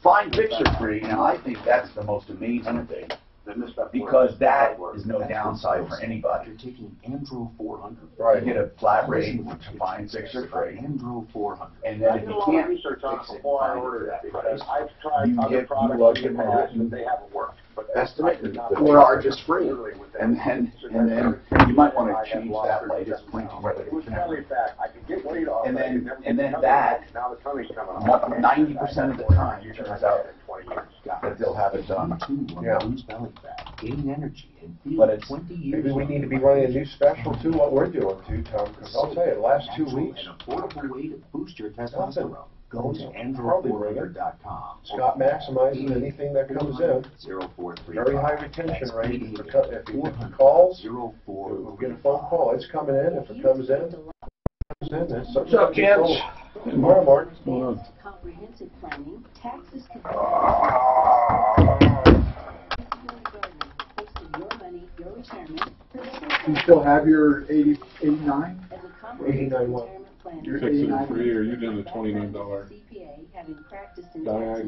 Find fixer free, now I think that's the most amazing thing. Because that is no downside for anybody. You're taking Andro 400. Right. You get a flat rate to find fixer free. Andro 400. And then if you can't fix it, find that price. You plug in that and they haven't worked. Estimate or are just free. And then you might want to change that latest point to whether it's and then that 90% of the time it turns out that they'll have it done. Yeah. Gain energy and But it's Maybe we need to be running a new special too, what we're doing too, Tom, because I'll tell you, the last 2 weeks, an affordable way to boost your testosterone. Go to Hardly andro400.com. Scott maximizing anything that comes in. 0435. Very high retention rate. If it calls, we'll get a phone call. It's coming in. If it comes in, that's What's up, gents? Tomorrow, Martin. Comprehensive planning, taxes, your money, your retirement. You still have your 89? 89 what? You're fixing it free, or you're doing the $29 diag,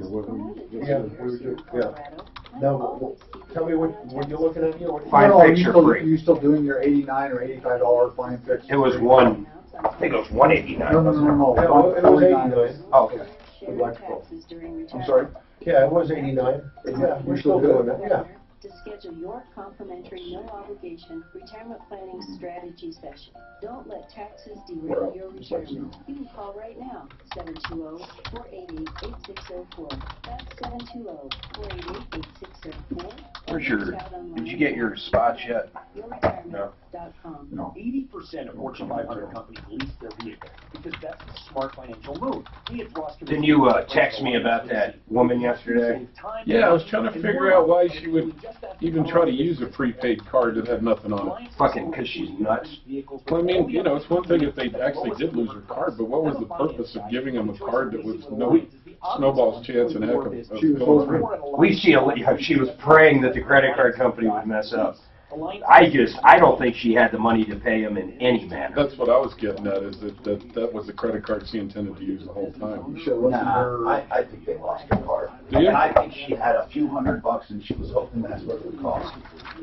or whatever. Yeah, we were doing, yeah. Now, tell me what you're looking at here. Find fixture free. Are you still doing your $89 or $85 find fixture? It was I think it was $189. No. Yeah, it was 89. Oh, okay. Electrical. I'm sorry? Yeah, it was 89. Yeah, we're still doing that, yeah. To schedule your complimentary, no obligation retirement planning strategy session. Don't let taxes derail your retirement. You can call right now, 720-488-8604. That's 720-488-8604. Did you get your spots yet? Yourretirement.com. No. 80% of Fortune 500 companies lease their vehicles because that's a smart financial move. Didn't you text me about that woman yesterday? Yeah, I was trying to figure out why she would even try to use a prepaid card that had nothing on it. Fucking because she's nuts. Well, I mean, you know, it's one thing if they actually did lose her card, but what was the purpose of giving them a card that was no snowball's chance in heck of going through? She was praying that the credit card company would mess up. I don't think she had the money to pay him in any manner. That's what I was getting at, is that was the credit card she intended to use the whole time. Nah, I think they lost her card. Do you? And I think she had a few $100 and she was hoping that's what it would cost.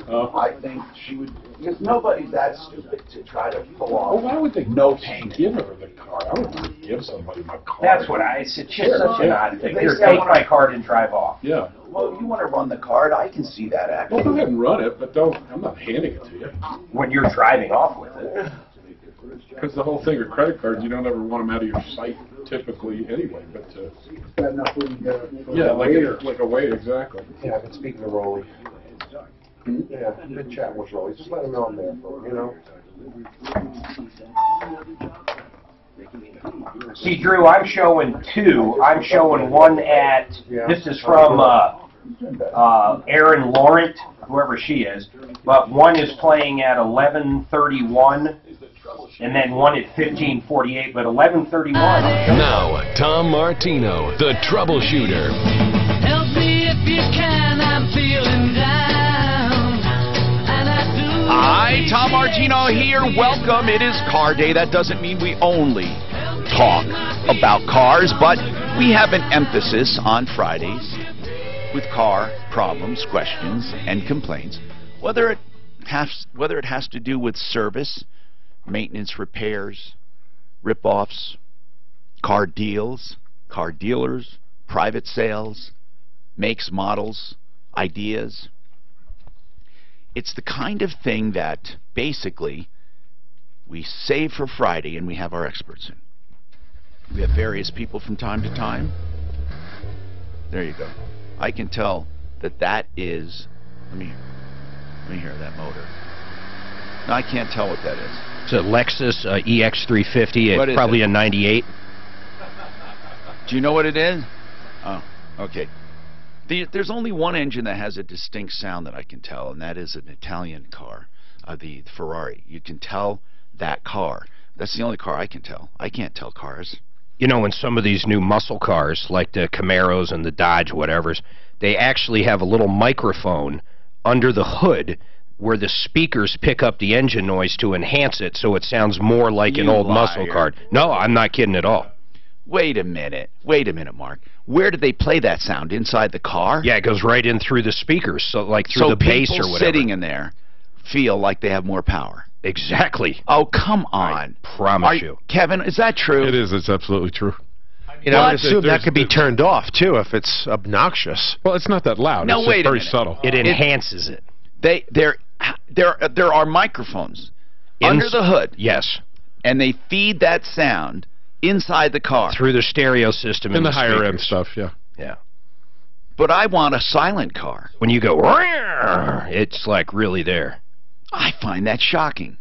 I think she would, because nobody's that stupid to try to pull off. Well, why would they no payment? give her the card? I wouldn't want to give somebody my card. That's what it's just such an odd thing. Here, take my card and drive off. Yeah. Well, if you want to run the card, I can see that actually. Well, go ahead and run it, but I'm not handing it to you. When you're driving off with it. Because the whole thing with credit cards, you don't ever want them out of your sight typically anyway. But yeah, like a weight, exactly. Yeah, but speaking of Rolly, yeah, good chat with Rolly. Just let him know I'm there for him, you know. See, Drew, I'm showing two. I'm showing one at, this is from Erin Laurent, whoever she is, but one is playing at 11:31, and then one at 15:48, but 11:31. Now, Tom Martino, the Troubleshooter. Help me if you can, I'm feeling down, and I do. Hi, Tom Martino here. Welcome. It is Car Day. That doesn't mean we only talk about cars, but we have an emphasis on Fridays with car problems, questions, and complaints, whether it has to do with service, maintenance, repairs, rip-offs, car deals, car dealers, private sales, makes, models, ideas. It's the kind of thing that basically we save for Friday and we have our experts in. We have various people from time to time. There you go. I can tell that is, let me hear that motor. No, I can't tell what that is. It's a Lexus EX350, it's probably a 98. Do you know what it is? Oh, okay. There's only one engine that has a distinct sound that I can tell, and that is an Italian car, the Ferrari. You can tell that car. That's the only car I can tell. I can't tell cars. You know, in some of these new muscle cars, like the Camaros and the Dodge whatevers, they actually have a little microphone under the hood where the speakers pick up the engine noise to enhance it so it sounds more like an old muscle car. No, I'm not kidding at all. Wait a minute, Mark. Where do they play that sound? Inside the car? Yeah, it goes right in through the speakers, so like through the bass or whatever. So people sitting in there feel like they have more power. Exactly. Oh, come on. I promise you. Kevin, is that true? It is. It's absolutely true. You know, I assume that could be turned off, too, if it's obnoxious. Well, it's not that loud. No, it's wait just very a minute. subtle. It enhances it. There are microphones under the hood. Yes. And they feed that sound inside the car. Through the stereo system. In the higher speakers. end stuff, yeah. Yeah. But I want a silent car. When you go, it's like really there. I find that shocking.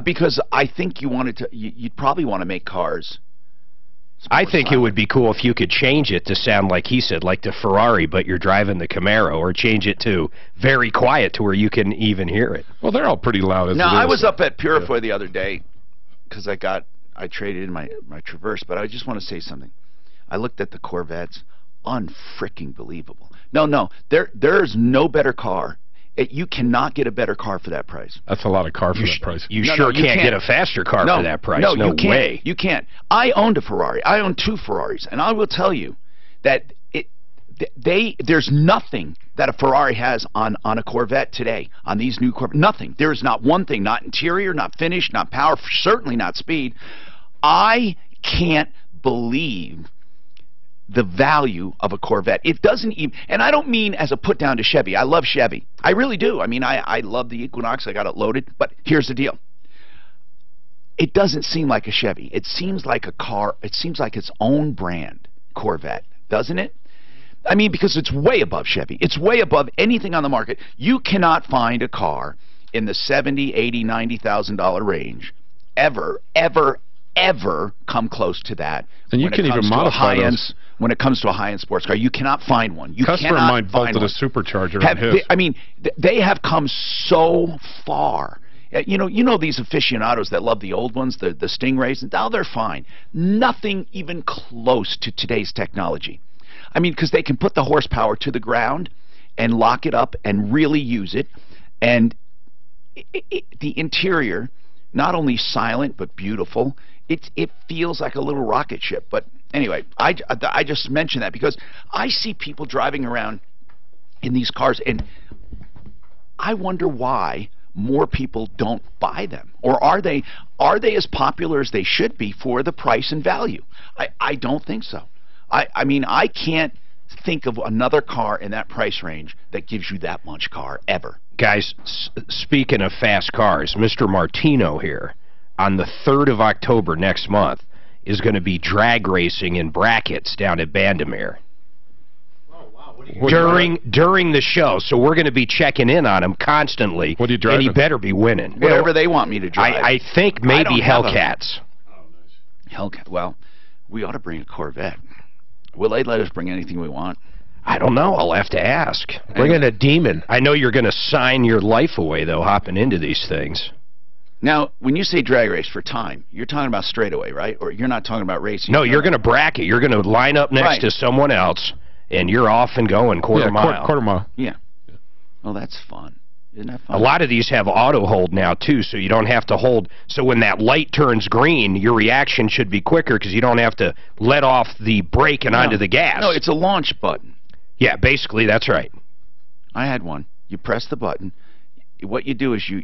Because I think you'd probably want to make cars. I think it would be cool if you could change it to sound like he said, like the Ferrari, but you're driving the Camaro, or change it to very quiet to where you can even hear it. Well, they're all pretty loud as it is. Now, I was up at Purifoy the other day because I traded in my Traverse, but I just want to say something. I looked at the Corvettes. Unfreaking believable. No, there's no better car. You cannot get a better car for that price. That's a lot of car for that price. You can't get a faster car for that price. No you can't. way. You can't. I owned a Ferrari. I owned 2 Ferraris, and I will tell you that there's nothing that a Ferrari has on a Corvette today, on these new Corvettes. Nothing. There is not one thing, not interior, not finish, not power, certainly not speed. I can't believe the value of a Corvette. It doesn't even, and I don't mean as a put down to Chevy. I love Chevy. I really do. I mean, I love the Equinox. I got it loaded. But here's the deal. It doesn't seem like a Chevy. It seems like a car. It seems like its own brand, Corvette, doesn't it? I mean, because it's way above Chevy. It's way above anything on the market. You cannot find a car in the $70,000, $80,000, $90,000 range ever come close to that. And you can even modify those. When it comes to a high-end sports car, you cannot find one. You Customer cannot of mine find bolted one. a supercharger on his. I mean, they have come so far. You know these aficionados that love the old ones, the Stingrays, and now they're fine. Nothing even close to today's technology. I mean, because they can put the horsepower to the ground and lock it up and really use it. And the interior, not only silent but beautiful. It feels like a little rocket ship. But anyway, I just mention that because I see people driving around in these cars, and I wonder why more people don't buy them. Or are they as popular as they should be for the price and value? I don't think so. I mean, I can't think of another car in that price range that gives you that much car ever. Guys, speaking of fast cars, Mr. Martino here, on the 3rd of October next month, is going to be drag racing in brackets down at Bandamere. During the show, so we're going to be checking in on him constantly. What are you driving? And he better be winning. Whatever they want me to drive. I think maybe Hellcats. Hellcat. Well, we ought to bring a Corvette. Will they let us bring anything we want? I don't know. I'll have to ask. Bring in a demon. I know you're going to sign your life away, though, hopping into these things. Now, when you say drag race for time, you're talking about straightaway, right? Or you're not talking about racing? No, you're going to bracket. You're going to line up next to someone else, and you're off and going quarter mile. Quarter mile. Yeah. Well, that's fun. Isn't that fun? A lot of these have auto hold now, too, so you don't have to hold. So when that light turns green, your reaction should be quicker because you don't have to let off the brake and onto the gas. No, it's a launch button. Yeah, basically, that's right. I had one. You press the button. What you do is you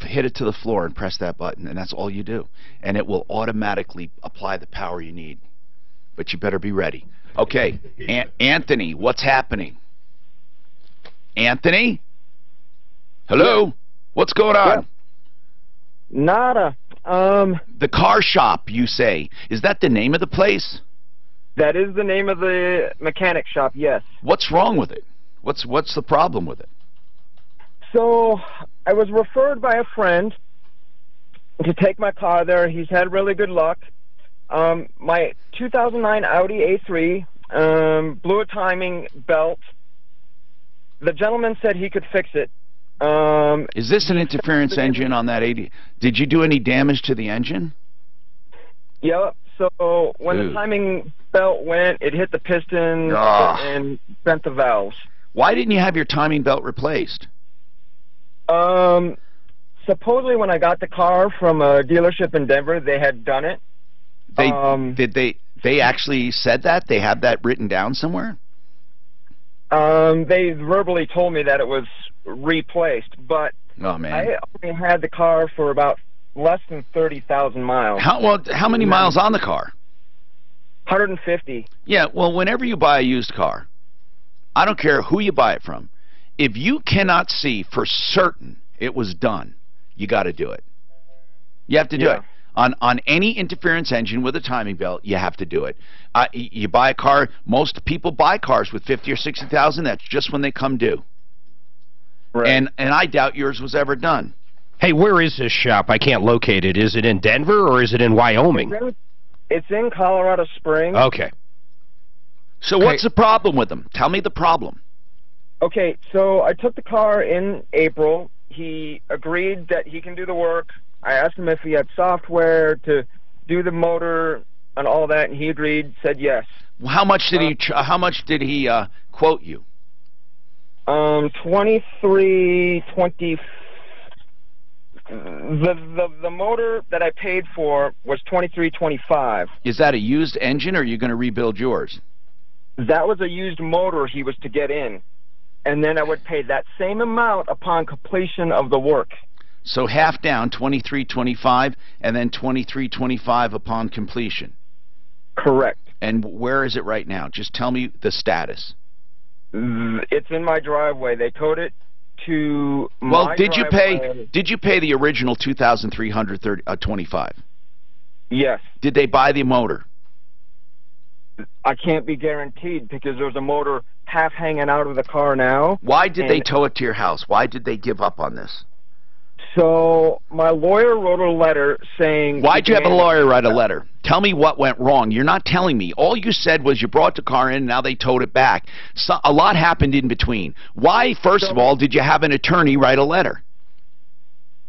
hit it to the floor and press that button, and that's all you do. And it will automatically apply the power you need. But you better be ready. Okay, Anthony, what's happening? Anthony? Hello? What's going on? Nada. The car shop, you say. Is that the name of the place? That is the name of the mechanic shop, yes. What's wrong with it? What's the problem with it? So, I was referred by a friend to take my car there. He's had really good luck. My 2009 Audi A3 blew a timing belt. The gentleman said he could fix it. Is this an interference engine on that 80? Did you do any damage to the engine? Yep. So when the timing belt went, it hit the piston and bent the valves. Why didn't you have your timing belt replaced? Supposedly when I got the car from a dealership in Denver, they had done it. They actually said that? They have that written down somewhere? They verbally told me that it was replaced, but oh, man. I only had the car for about less than 30,000 miles. How many miles on the car? 150. Yeah, well, whenever you buy a used car, I don't care who you buy it from, if you cannot see for certain it was done, you got to do it. You have to do it. On any interference engine with a timing belt, you have to do it. You buy a car, most people buy cars with 50 or 60,000, that's just when they come due. Right. And I doubt yours was ever done. Hey, where is this shop? I can't locate it. Is it in Denver or is it in Wyoming? It's in Colorado Springs. Okay. So what's the problem with them? Tell me the problem. Okay, so I took the car in April. He agreed that he can do the work. I asked him if he had software to do the motor and all that, and he agreed, said yes. How much did he quote you? 23.20. The motor that I paid for was 23.25. Is that a used engine, or are you going to rebuild yours? That was a used motor he was to get in, and then I would pay that same amount upon completion of the work. So half down, 23.25, and then 23.25 upon completion. Correct. And where is it right now? Just tell me the status. It's in my driveway. They towed it to my Well, did driveway. you pay the original $2,325? Yes. Did they buy the motor? I can't be guaranteed because there's a motor half hanging out of the car now. Why did they tow it to your house? Why did they give up on this? So my lawyer wrote a letter saying... Why'd you have a lawyer write a letter? Tell me what went wrong. You're not telling me. All you said was you brought the car in and now they towed it back. So, a lot happened in between. Why, first of all, did you have an attorney write a letter?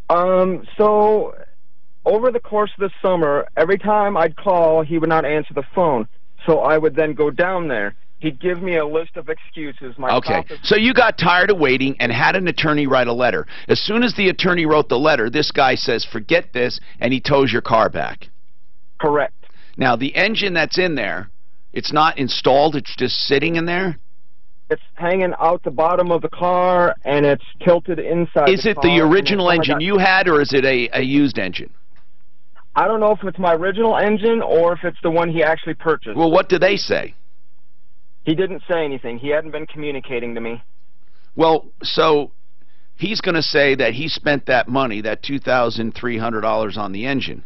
So over the course of the summer, every time I'd call, he would not answer the phone. So I would then go down there. He'd give me a list of excuses. Okay, so you got tired of waiting and had an attorney write a letter. As soon as the attorney wrote the letter, this guy says, forget this, and he tows your car back. Correct. Now, the engine that's in there, it's not installed, it's just sitting in there? It's hanging out the bottom of the car, and it's tilted inside Is it the original engine you had, or is it a used engine? I don't know if it's my original engine or if it's the one he actually purchased. Well, what do they say? He didn't say anything. He hadn't been communicating to me. Well, so he's going to say that he spent that money, that $2,300 on the engine.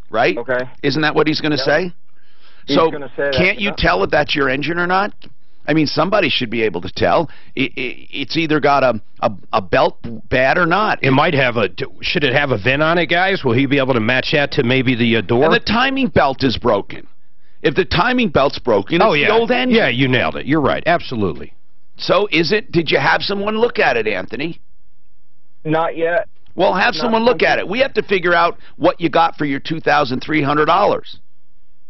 Right? Okay. Isn't that what he's going to say? So can't you tell if that's your engine or not? I mean, somebody should be able to tell. It's either got a belt bad or not. It might have a... Should it have a VIN on it, guys? Will he be able to match that to maybe the door? And the timing belt is broken. If the timing belt's broken, it's the old engine. Yeah, you nailed it. You're right. Absolutely. So is it... Did you have someone look at it, Anthony? Not yet. Well, have someone look at it. We have to figure out what you got for your $2,300.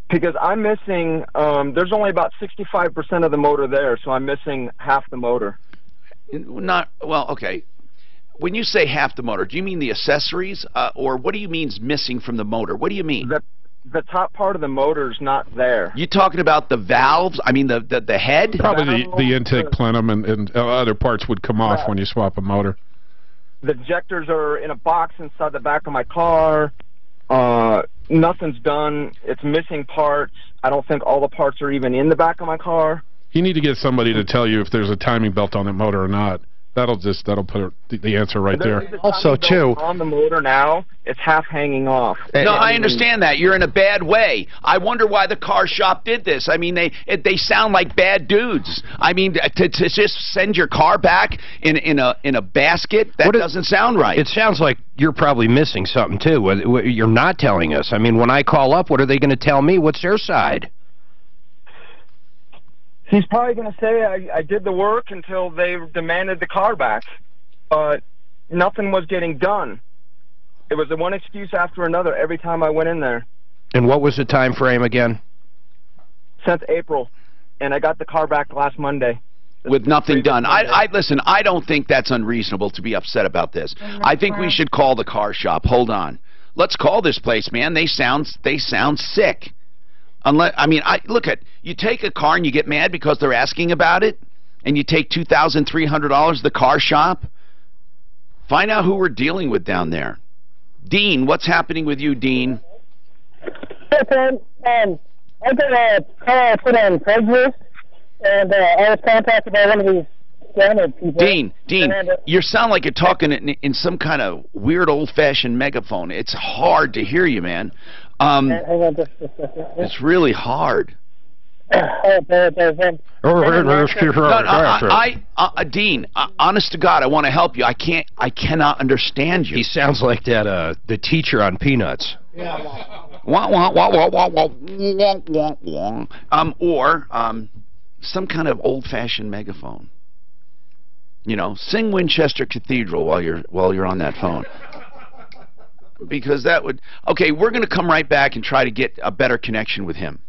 Because I'm missing, there's only about 65% of the motor there, so I'm missing half the motor. Well, okay. When you say half the motor, do you mean the accessories, or what do you mean missing from the motor? What do you mean? The top part of the motor's not there. You talking about the valves? I mean, the head? Probably the intake plenum and other parts would come off when you swap a motor. The injectors are in a box inside the back of my car. Nothing's done. It's missing parts. I don't think all the parts are even in the back of my car. You need to get somebody to tell you if there's a timing belt on that motor or not. That'll put the answer right there. Also, too, on the motor now, it's half hanging off. No, I understand that. You're in a bad way. I wonder why the car shop did this. I mean, they sound like bad dudes. I mean, to just send your car back in a basket, that doesn't sound right. It sounds like you're probably missing something, too. You're not telling us. I mean, when I call up, what are they going to tell me? What's their side? He's probably going to say I did the work until they demanded the car back. But nothing was getting done. It was the one excuse after another every time I went in there. And what was the time frame again? Since April. And I got the car back last Monday. With nothing done. Listen, I don't think that's unreasonable to be upset about this. I think we should call the car shop. Hold on. let's call this place, man. They sound sick. Unless, I mean, look at, you take a car and you get mad because they're asking about it, and you take $2,300 to the car shop. Find out who we're dealing with down there. Dean, what's happening with you, Dean? Hey, Tim. I got a car I put on Craigslist, and I was contacted by one of these scanner people. Dean, you sound like you're talking in some kind of weird old-fashioned megaphone. It's hard to hear you, man. Hang on just a second. It's really hard. Dean, honest to God, I want to help you. I cannot understand you. He sounds like that the teacher on Peanuts. Wah, wah, wah, wah, wah, wah, wah, wah, wah. Or some kind of old-fashioned megaphone. You know, sing Winchester Cathedral while you're on that phone. Because that would... Okay, we're going to come right back and try to get a better connection with him.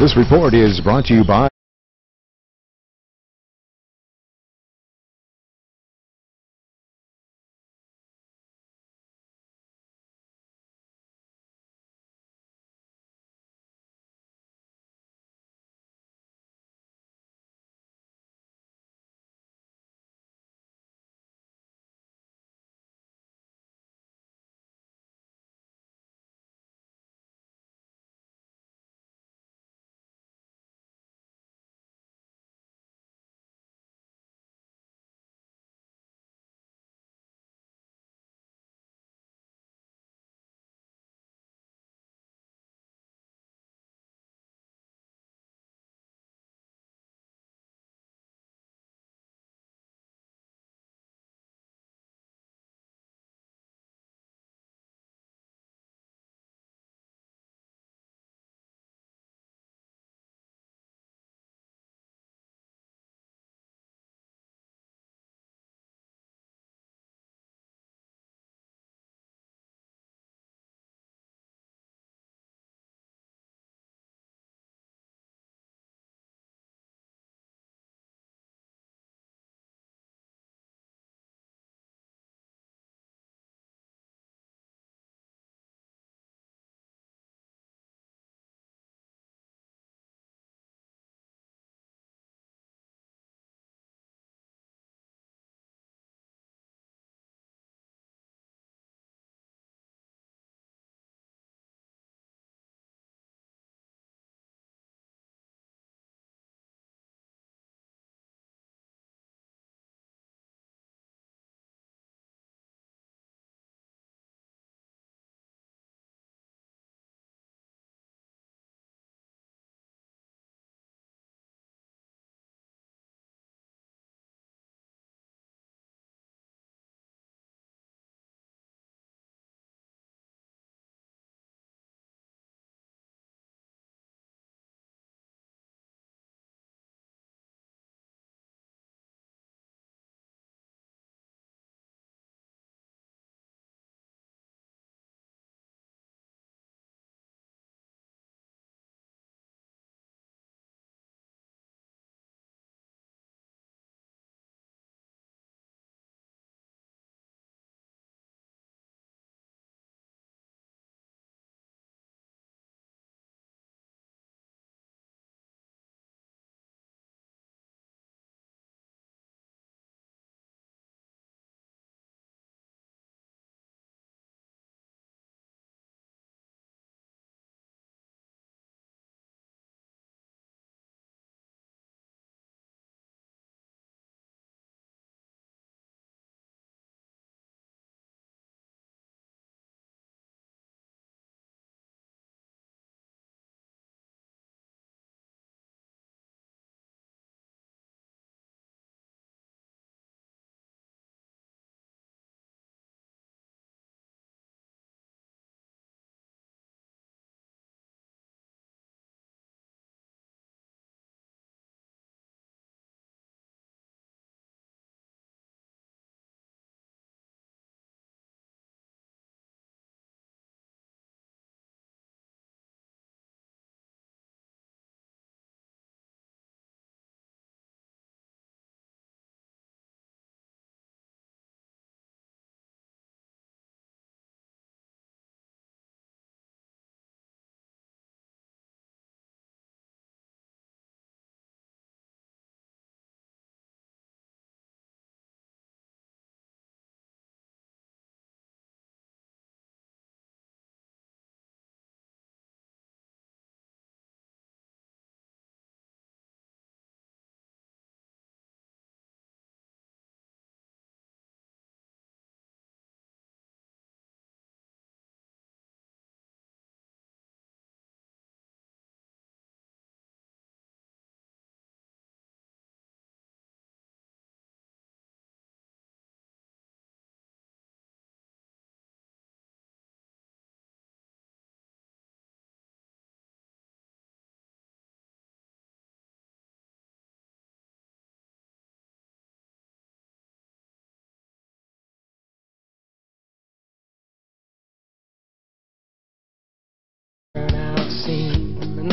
This report is brought to you by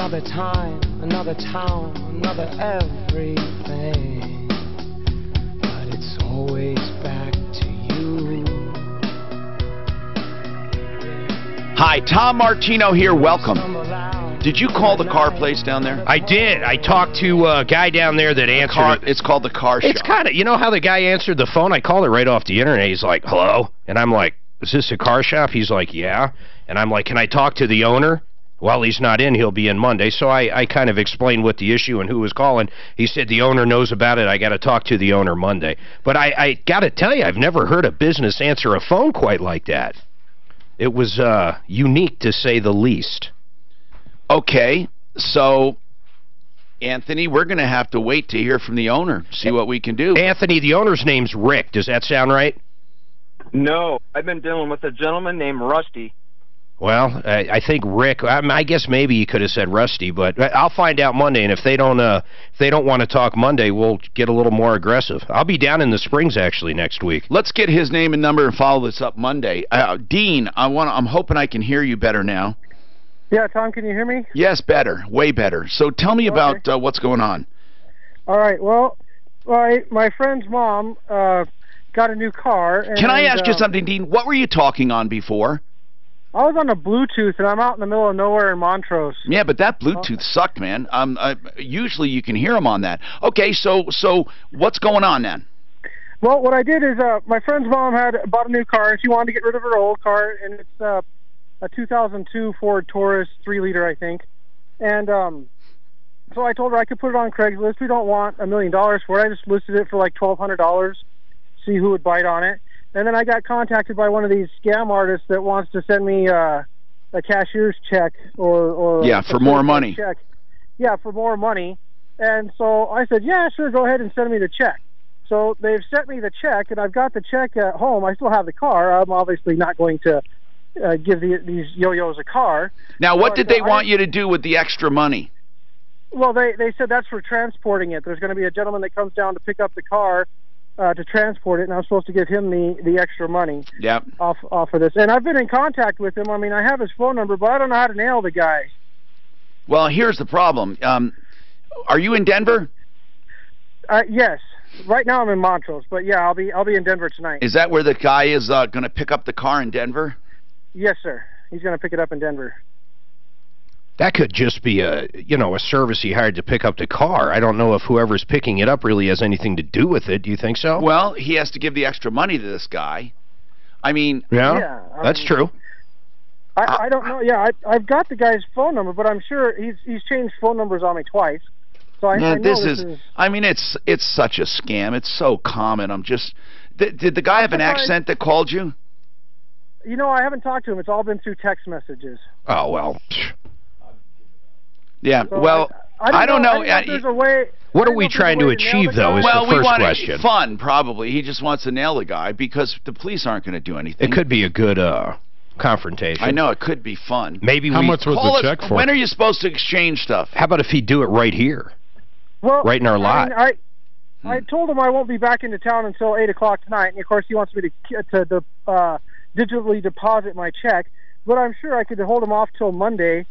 Another time, another town, another everything. But it's always back to you. Hi, Tom Martino here. Welcome. Did you call the car place down there? I did. I talked to a guy down there that answered. It's called the car shop. It's kind of, you know how the guy answered the phone? I called it right off the internet. He's like, hello? And I'm like, is this a car shop? He's like, yeah. And I'm like, can I talk to the owner? Well, he's not in. He'll be in Monday. So I kind of explained what the issue and who was calling. He said the owner knows about it. I got to talk to the owner Monday. But I got to tell you, I've never heard a business answer a phone quite like that. It was unique, to say the least. Okay, so, Anthony, we're going to have to wait to hear from the owner, see what we can do. Anthony, the owner's name's Rick. Does that sound right? No, I've been dealing with a gentleman named Rusty. Well, I think Rick. I guess maybe you could have said Rusty, but I'll find out Monday. And if they don't want to talk Monday, we'll get a little more aggressive. I'll be down in the Springs actually next week. Let's get his name and number and follow this up Monday. Dean, I'm hoping I can hear you better now. Yeah, Tom, can you hear me? Yes, better, way better. So tell me about what's going on. All right. Well, my friend's mom got a new car. And, can I ask you something, Dean? What were you talking on before? I was on a Bluetooth, and I'm out in the middle of nowhere in Montrose. Yeah, but that Bluetooth sucked, man. Usually you can hear them on that. Okay, so what's going on then? Well, what I did is my friend's mom had bought a new car, and she wanted to get rid of her old car, and it's a 2002 Ford Taurus 3-liter, I think. And so I told her I could put it on Craigslist. We don't want $1 million for it. I just listed it for like $1,200, see who would bite on it. And then I got contacted by one of these scam artists that wants to send me a cashier's check or yeah, for more money. Check. Yeah, for more money. And so I said, yeah, sure, go ahead and send me the check. So they've sent me the check, and I've got the check at home. I still have the car. I'm obviously not going to give these yo-yos a car. Now, what did they want you to do with the extra money? Well, they said that's for transporting it. There's going to be a gentleman that comes down to pick up the car to transport it, and I'm supposed to give him the extra money off of this. And I've been in contact with him. I mean, I have his phone number, but I don't know how to nail the guy. Well, here's the problem. Are you in Denver? Yes. Right now I'm in Montrose, but yeah, I'll be in Denver tonight. Is that where the guy is going to pick up the car in Denver? Yes, sir. He's going to pick it up in Denver. That could just be a service he hired to pick up the car. I don't know if whoever's picking it up really has anything to do with it. Do you think so? Well, he has to give the extra money to this guy. I mean... Yeah, that's true. I don't know. Yeah, I've got the guy's phone number, but I'm sure he's changed phone numbers on me twice. So I know this is... I mean, it's such a scam. It's so common. I'm just... Did the guy have an accent that called you? You know, I haven't talked to him. It's all been through text messages. Oh, well... Yeah, so well, I don't know. There's a way, what are we trying to achieve, though, is the first question. Fun, probably. He just wants to nail the guy because the police aren't going to do anything. It could be a good confrontation. I know, it could be fun. Maybe How much was the check for? When are you supposed to exchange stuff? How about if he'd do it right here? Well, right in our lot. I told him I won't be back into town until 8 o'clock tonight, and of course he wants me to digitally deposit my check, but I'm sure I could hold him off till Monday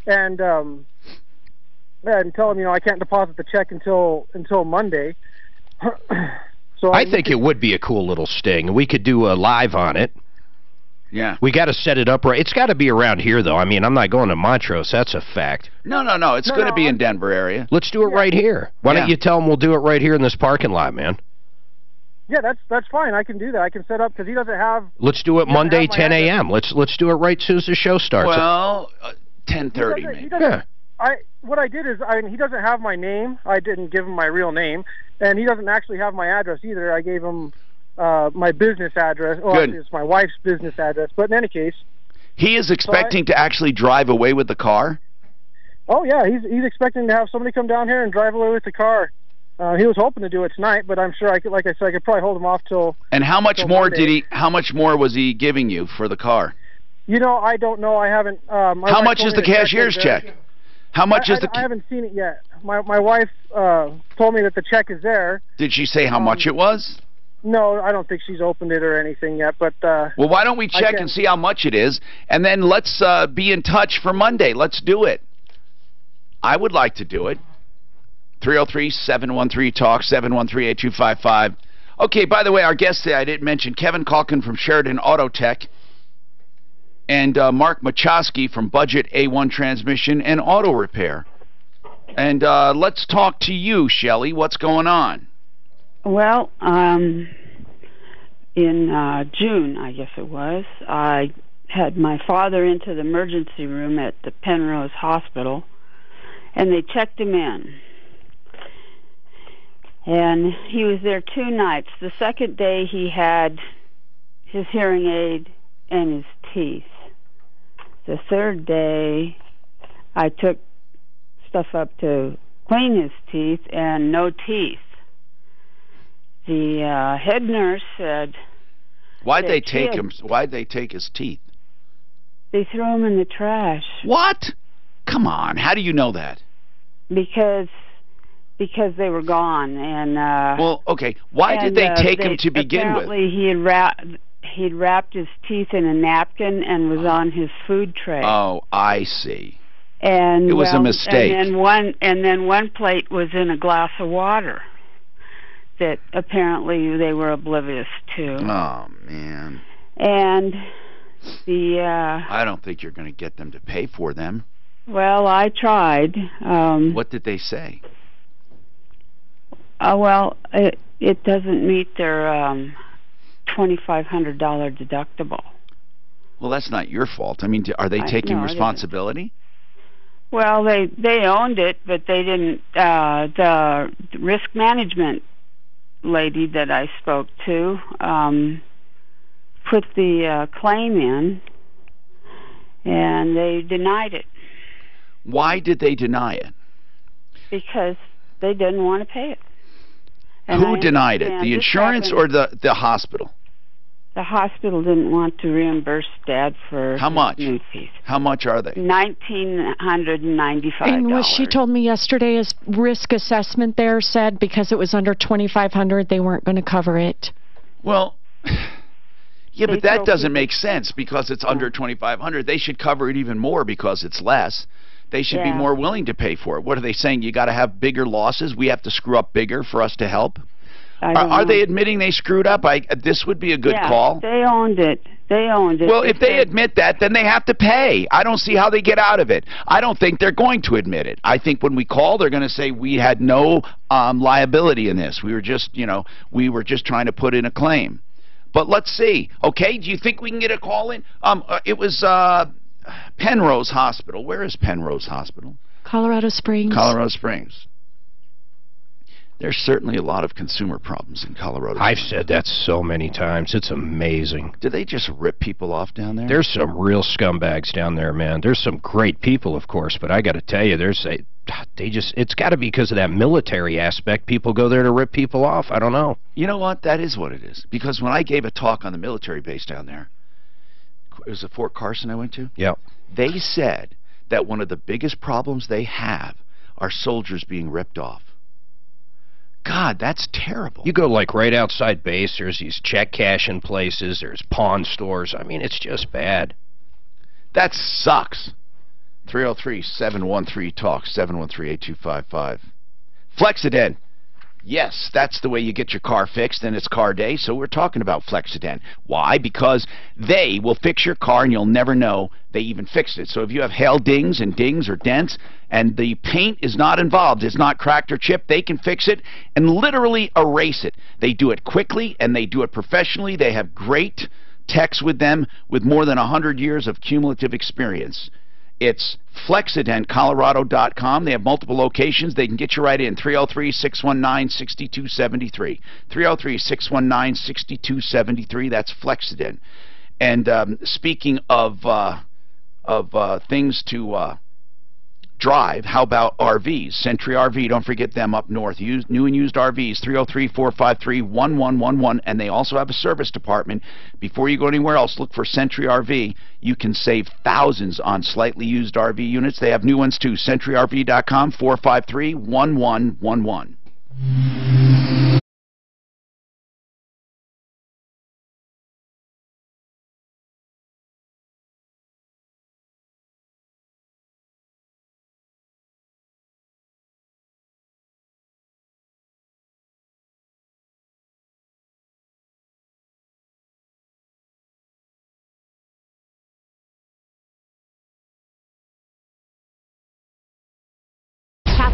and tell him, I can't deposit the check until Monday. So I think it would be a cool little sting. We could do a live on it. Yeah. We got to set it up right. It's got to be around here, though. I mean, I'm not going to Montrose. That's a fact. No. It's going to be in Denver area. Let's do it right here. Why don't you tell him we'll do it right here in this parking lot, man? Yeah, that's fine. I can do that. I can set up because he doesn't have... Let's do it Monday, 10 a.m. Let's do it right as soon as the show starts. Well, 10:30 maybe. Yeah. What I did is, he doesn't have my name. I didn't give him my real name, and he doesn't actually have my address either. I gave him my business address. Well, it's my wife's business address. But in any case, he is expecting to actually drive away with the car. Oh yeah, he's expecting to have somebody come down here and drive away with the car. He was hoping to do it tonight, but I'm sure I could probably hold him off till. And how much more How much more was he giving you for the car? I don't know. I haven't. How much is the cashier's check? How much is the... I haven't seen it yet. My wife told me that the check is there. Did she say how much it was? No, I don't think she's opened it or anything yet, but... well, why don't we check and see how much it is, and then let's be in touch for Monday. Let's do it. I would like to do it. 303-713-TALK, 713-8255. Okay, by the way, our guest today, I didn't mention, Kevin Calkin from Sheridan Auto Tech and Mark Machowski from Budget A1 Transmission and Auto Repair. And let's talk to you, Shelley. What's going on? Well, in June, I guess it was, I had my father into the emergency room at the Penrose Hospital, and they checked him in. And he was there 2 nights. The second day he had his hearing aid and his teeth. The third day I took stuff up to clean his teeth and no teeth. The head nurse said... Why'd they take his teeth? They threw them in the trash. What? Come on. How do you know that? Because they were gone, and well, okay. Why did they take him to begin with? Apparently, he'd wrapped his teeth in a napkin and was on his food tray. Oh, I see. And it was a mistake. And then one plate was in a glass of water that apparently they were oblivious to. Oh man. And the I don't think you're going to get them to pay for them. Well, I tried. What did they say? Well, it doesn't meet their $2,500 deductible. Well, that's not your fault. I mean, are they taking responsibility? Well, they owned it, but they didn't. The risk management lady that I spoke to put the claim in, and they denied it. Why did they deny it? Because they didn't want to pay it. And who denied it? The insurance or the hospital? The hospital didn't want to reimburse Dad for how much? New teeth. How much are they? $1,995. And what she told me yesterday is risk assessment there said because it was under $2,500 they weren't going to cover it. Well, yeah, but that doesn't make sense because it's under $2,500. They should cover it even more because it's less. They should be more willing to pay for it. What are they saying? You got to have bigger losses? We have to screw up bigger for us to help? Are they admitting they screwed up? This would be a good call. They owned it. They owned it. Well, if they admit that, then they have to pay. I don't see how they get out of it. I don't think they're going to admit it. I think when we call, they're going to say we had no liability in this. We were just, we were just trying to put in a claim. But let's see. Okay, do you think we can get a call in? It was Penrose Hospital. Where is Penrose Hospital? Colorado Springs. Colorado Springs. There's certainly a lot of consumer problems in Colorado. I've said that so many times. It's amazing. Do they just rip people off down there? There's some real scumbags down there, man. There's some great people, of course, but I got to tell you, it's got to be because of that military aspect. People go there to rip people off. I don't know. You know what? That is what it is. Because when I gave a talk on the military base down there, it was at Fort Carson I went to? Yeah. They said that one of the biggest problems they have are soldiers being ripped off. God, that's terrible. You go like right outside base, there's these check cashing places, there's pawn stores. I mean, it's just bad. That sucks. 303-713-TALK, 713-8255. Flexident. Yes, that's the way you get your car fixed, and it's car day, so we're talking about Flexident. Why? Because they will fix your car, and you'll never know they even fixed it. So if you have hail dings or dents, and the paint is not involved, it's not cracked or chipped, they can fix it and literally erase it. They do it quickly, and they do it professionally. They have great techs with them with more than 100 years of cumulative experience. It's FlexidentColorado.com. They have multiple locations. They can get you right in. 303-619-6273. 303-619-6273. That's Flexident. And speaking of things to drive, how about RVs? Century RV, don't forget them up north. New and used RVs, 303-453-1111. And they also have a service department. Before you go anywhere else, look for Century RV. You can save thousands on slightly used RV units. They have new ones too. CenturyRV.com, 453-1111.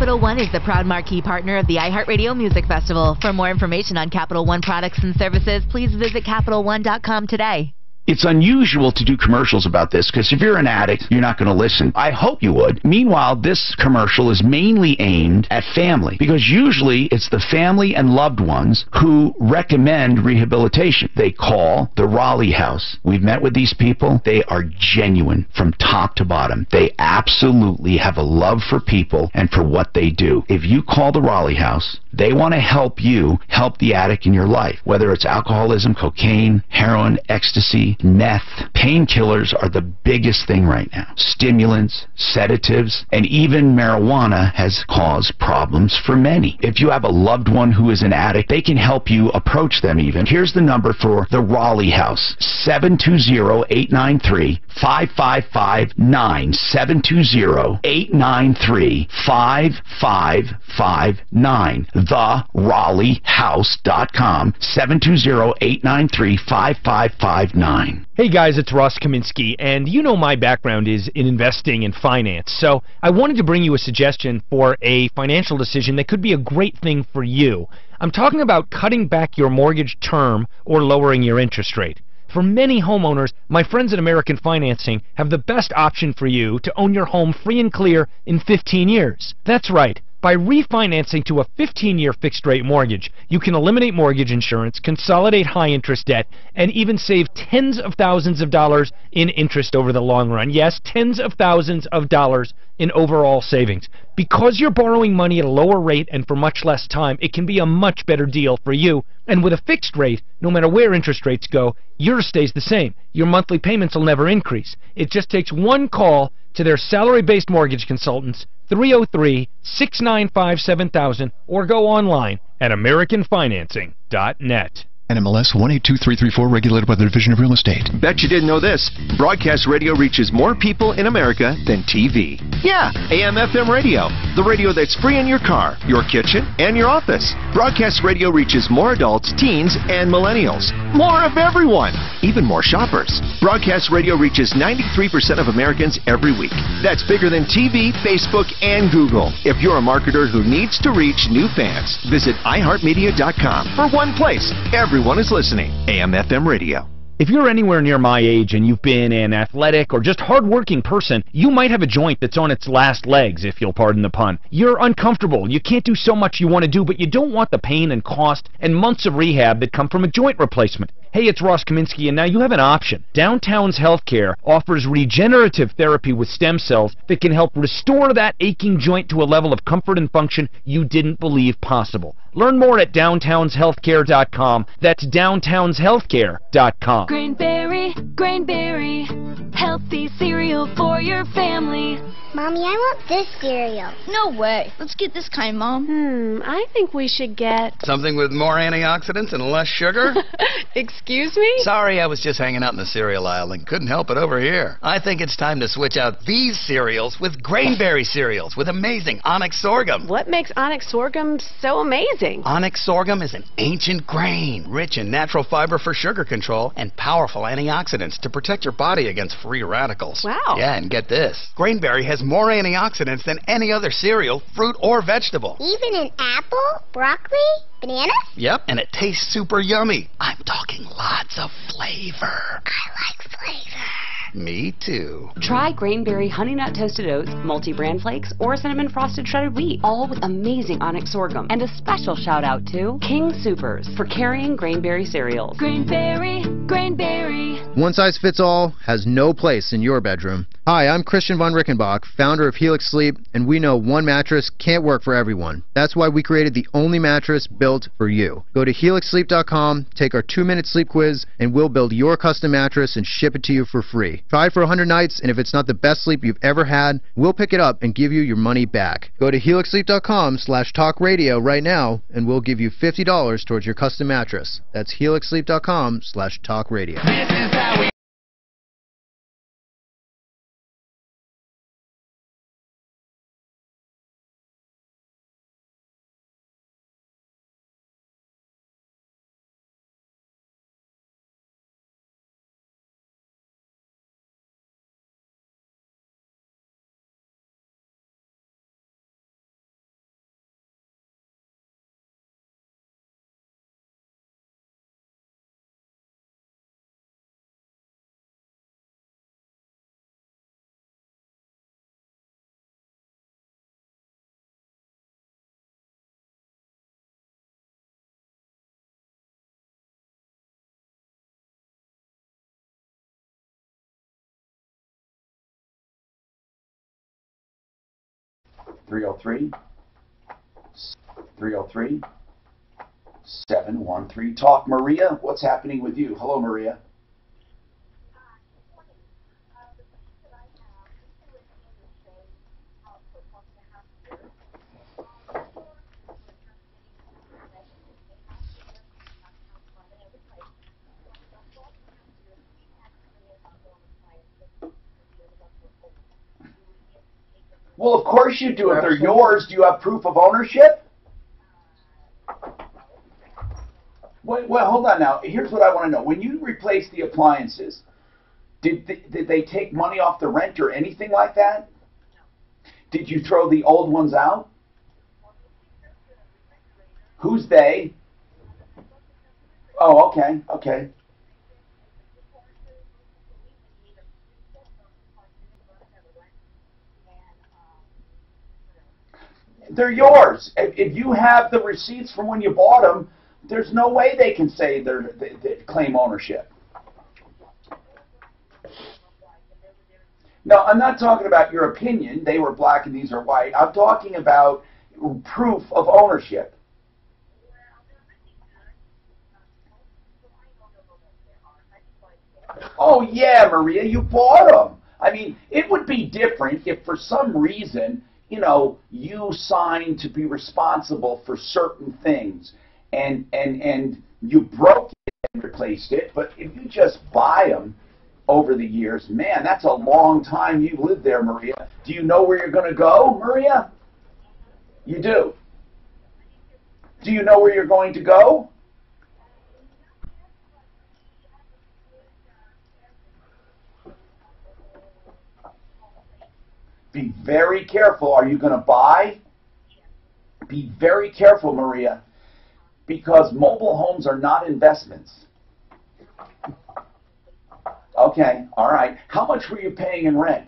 Capital One is the proud marquee partner of the iHeartRadio Music Festival. For more information on Capital One products and services, please visit CapitalOne.com today. It's unusual to do commercials about this because if you're an addict, you're not going to listen. I hope you would. Meanwhile, this commercial is mainly aimed at family because usually it's the family and loved ones who recommend rehabilitation. They call the Raleigh House. We've met with these people. They are genuine from top to bottom. They absolutely have a love for people and for what they do. If you call the Raleigh House, they want to help you help the addict in your life, whether it's alcoholism, cocaine, heroin, ecstasy, meth. Painkillers are the biggest thing right now. Stimulants, sedatives, and even marijuana has caused problems for many. If you have a loved one who is an addict, they can help you approach them even. Here's the number for the Raleigh House, 720-893-5559, 720-893-5559, TheRaleighHouse.com, 720-893-5559. Hey guys, it's Ross Kaminsky, and you know my background is in investing and finance, so I wanted to bring you a suggestion for a financial decision that could be a great thing for you. I'm talking about cutting back your mortgage term or lowering your interest rate. For many homeowners, my friends at American Financing have the best option for you to own your home free and clear in 15 years. That's right. By refinancing to a 15-year fixed-rate mortgage, you can eliminate mortgage insurance, consolidate high-interest debt, and even save tens of thousands of dollars in interest over the long run. Yes, tens of thousands of dollars in overall savings. Because you're borrowing money at a lower rate and for much less time, it can be a much better deal for you. And with a fixed rate, no matter where interest rates go, yours stays the same. Your monthly payments will never increase. It just takes one call to their salary-based mortgage consultants, 303-695-7000, or go online at AmericanFinancing.net. NMLS 182334, regulated by the Division of Real Estate. Bet you didn't know this. Broadcast radio reaches more people in America than TV. Yeah, AM/FM radio. The radio that's free in your car, your kitchen, and your office. Broadcast radio reaches more adults, teens, and millennials. More of everyone. Even more shoppers. Broadcast radio reaches 93% of Americans every week. That's bigger than TV, Facebook, and Google. If you're a marketer who needs to reach new fans, visit iHeartMedia.com. For one place, everyone is listening. AM/FM radio. If you're anywhere near my age and you've been an athletic or just hard-working person, you might have a joint that's on its last legs, if you'll pardon the pun. You're uncomfortable. You can't do so much you want to do, but you don't want the pain and cost and months of rehab that come from a joint replacement. Hey, it's Ross Kaminsky, and now you have an option. Downtown's Healthcare offers regenerative therapy with stem cells that can help restore that aching joint to a level of comfort and function you didn't believe possible. Learn more at downtownshealthcare.com. That's downtownshealthcare.com. Grainberry, healthy cereal for your family. Mommy, I want this cereal. No way. Let's get this kind, Mom. I think we should get... Something with more antioxidants and less sugar? Excuse me? Sorry, I was just hanging out in the cereal aisle and couldn't help it over here. I think it's time to switch out these cereals with Grainberry cereals with amazing onyx sorghum. What makes onyx sorghum so amazing? Onyx sorghum is an ancient grain, rich in natural fiber for sugar control and powerful antioxidants to protect your body against free radicals. Wow. Yeah, and get this. Grainberry has more antioxidants than any other cereal, fruit, or vegetable. Even an apple, broccoli, bananas? Yep, and it tastes super yummy. I'm talking lots of flavor. I like flavor. Me too. Try Grainberry Honey Nut Toasted Oats, Multi-Bran Flakes, or Cinnamon Frosted Shredded Wheat, all with amazing onyx sorghum. And a special shout out to King Supers for carrying Grainberry cereals. Grainberry. One size fits all has no place in your bedroom. Hi, I'm Christian von Rickenbach, founder of Helix Sleep, and we know one mattress can't work for everyone. That's why we created the only mattress built for you. Go to helixsleep.com, take our 2-minute sleep quiz, and we'll build your custom mattress and ship it to you for free. Try it for 100 nights, and if it's not the best sleep you've ever had, we'll pick it up and give you your money back. Go to helixsleep.com/talkradio right now, and we'll give you $50 towards your custom mattress. That's helixsleep.com/talkradio. 303-713 Talk. Maria, what's happening with you? Hello, Maria. Well, of course you do. If they're yours, do you have proof of ownership? Well, hold on now. Here's what I want to know. When you replace the appliances, did they take money off the rent or anything like that? Did you throw the old ones out? Who's they? Oh, okay, okay. They're yours. If you have the receipts from when you bought them, there's no way they can say they claim ownership. No, I'm not talking about your opinion. They were black and these are white. I'm talking about proof of ownership. Oh, yeah, Maria, you bought them. I mean, it would be different if for some reason, you know, you signed to be responsible for certain things and you broke it and replaced it. But if you just buy them over the years, man, that's a long time you lived there, Maria. Do you know where you're going to go, Maria? You do. Do you know where you're going to go? Be very careful. Are you going to buy? Be very careful, Maria, because mobile homes are not investments. Okay, all right. How much were you paying in rent?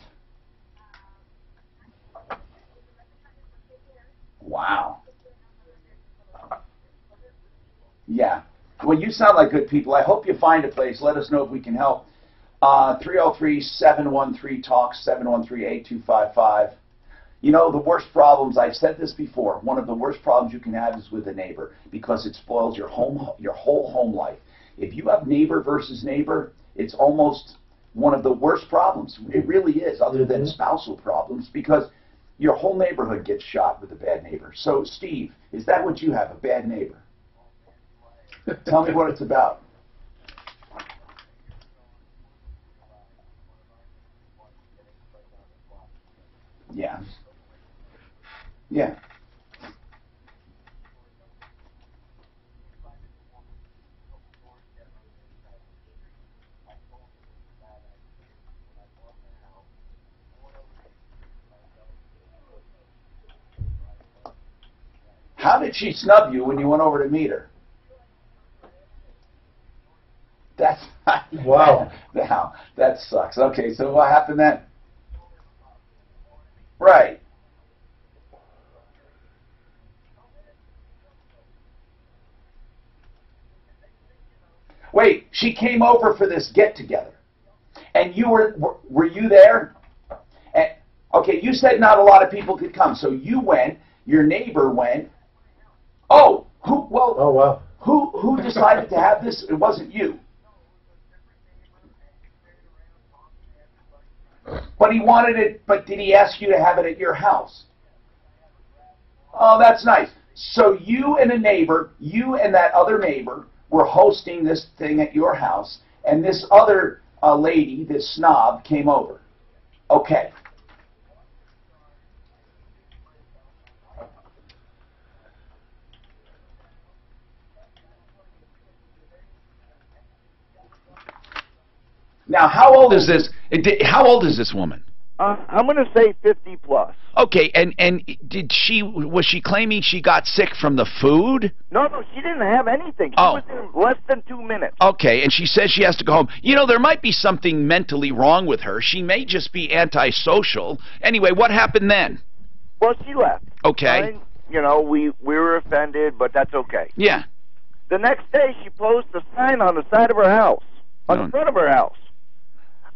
Wow. Yeah. Well, you sound like good people. I hope you find a place. Let us know if we can help. 303-713-TALK, 713-8255. You know, the worst problems, I've said this before, one of the worst problems you can have is with a neighbor because it spoils your whole home life. If you have neighbor versus neighbor, it's almost one of the worst problems. It really is, other than spousal problems, because your whole neighborhood gets shot with a bad neighbor. So, Steve, is that what you have, a bad neighbor? Tell me what it's about. Yeah. Yeah. How did she snub you when you went over to meet her? That's wow. Now that sucks. Okay, so what happened then? Right. Wait, she came over for this get-together, and you were you there? And, okay, you said not a lot of people could come, so you went. Your neighbor went. Oh, who? Well, oh wow. Who decided to have this? It wasn't you. But he wanted it, but did he ask you to have it at your house? Oh, that's nice. So you and a neighbor, you and that other neighbor were hosting this thing at your house, and this other lady, this snob, came over. Okay. Now, how old is this? How old is this woman? I'm going to say 50 plus. Okay, and was she claiming she got sick from the food? No, she didn't have anything. She was in less than 2 minutes. Okay, and she says she has to go home. You know, there might be something mentally wrong with her. She may just be antisocial. Anyway, what happened then? Well, she left. Okay. You know, we were offended, but that's okay. Yeah. The next day, she posted a sign on the side of her house, on the front of her house.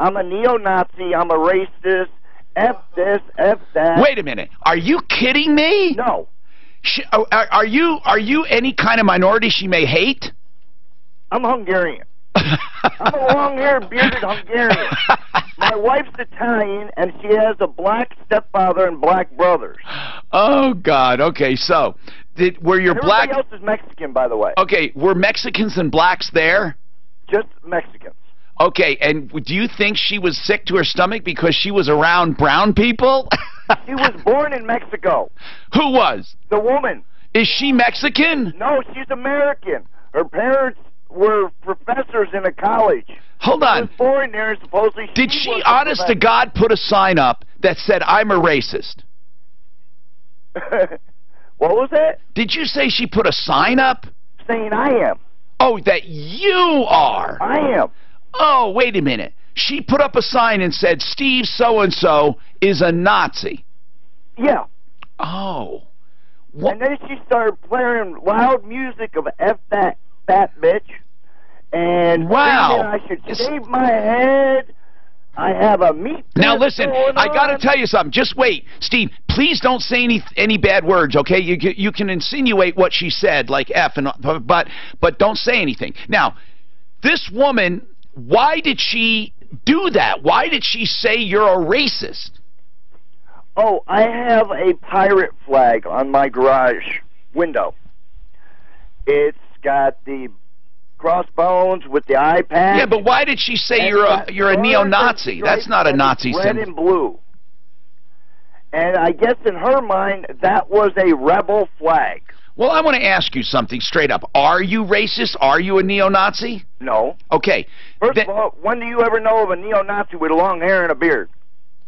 I'm a neo-Nazi, I'm a racist, F this, F that. Wait a minute. Are you kidding me? No. Are you any kind of minority she may hate? I'm Hungarian. I'm a long-haired, bearded Hungarian. My wife's Italian, and she has a black stepfather and black brothers. Oh, God. Okay, so were your black... Everybody else is Mexican, by the way. Okay, were Mexicans and blacks there? Just Mexicans. Okay, and do you think she was sick to her stomach because she was around brown people? She was born in Mexico. Who was? The woman. Is she Mexican? No, she's American. Her parents were professors in a college. Hold on. She was born there, and supposedly Did she, honest to God, put a sign up that said, "I'm a racist"? What was that? Did you say she put a sign up? Saying I am. Oh, that you are. I am. Oh, wait a minute. She put up a sign and said, "Steve so-and-so is a Nazi." Yeah. Oh. And then she started playing loud music of F that fat bitch. And wow. I should shave my head. I have a meat. Now listen, I got to tell you something. Just wait, Steve. Please don't say any bad words, okay? You can insinuate what she said, like F, but don't say anything. Now, this woman, why did she do that? Why did she say you're a racist? Oh, I have a pirate flag on my garage window. It's got the crossbones with the eye patch. Yeah, but why did she say you're a neo-Nazi? That's not a Nazi symbol. Red and blue. And I guess in her mind, that was a rebel flag. Well, I want to ask you something straight up. Are you racist? Are you a neo-Nazi? No. Okay. First of all, when do you ever know of a neo-Nazi with long hair and a beard?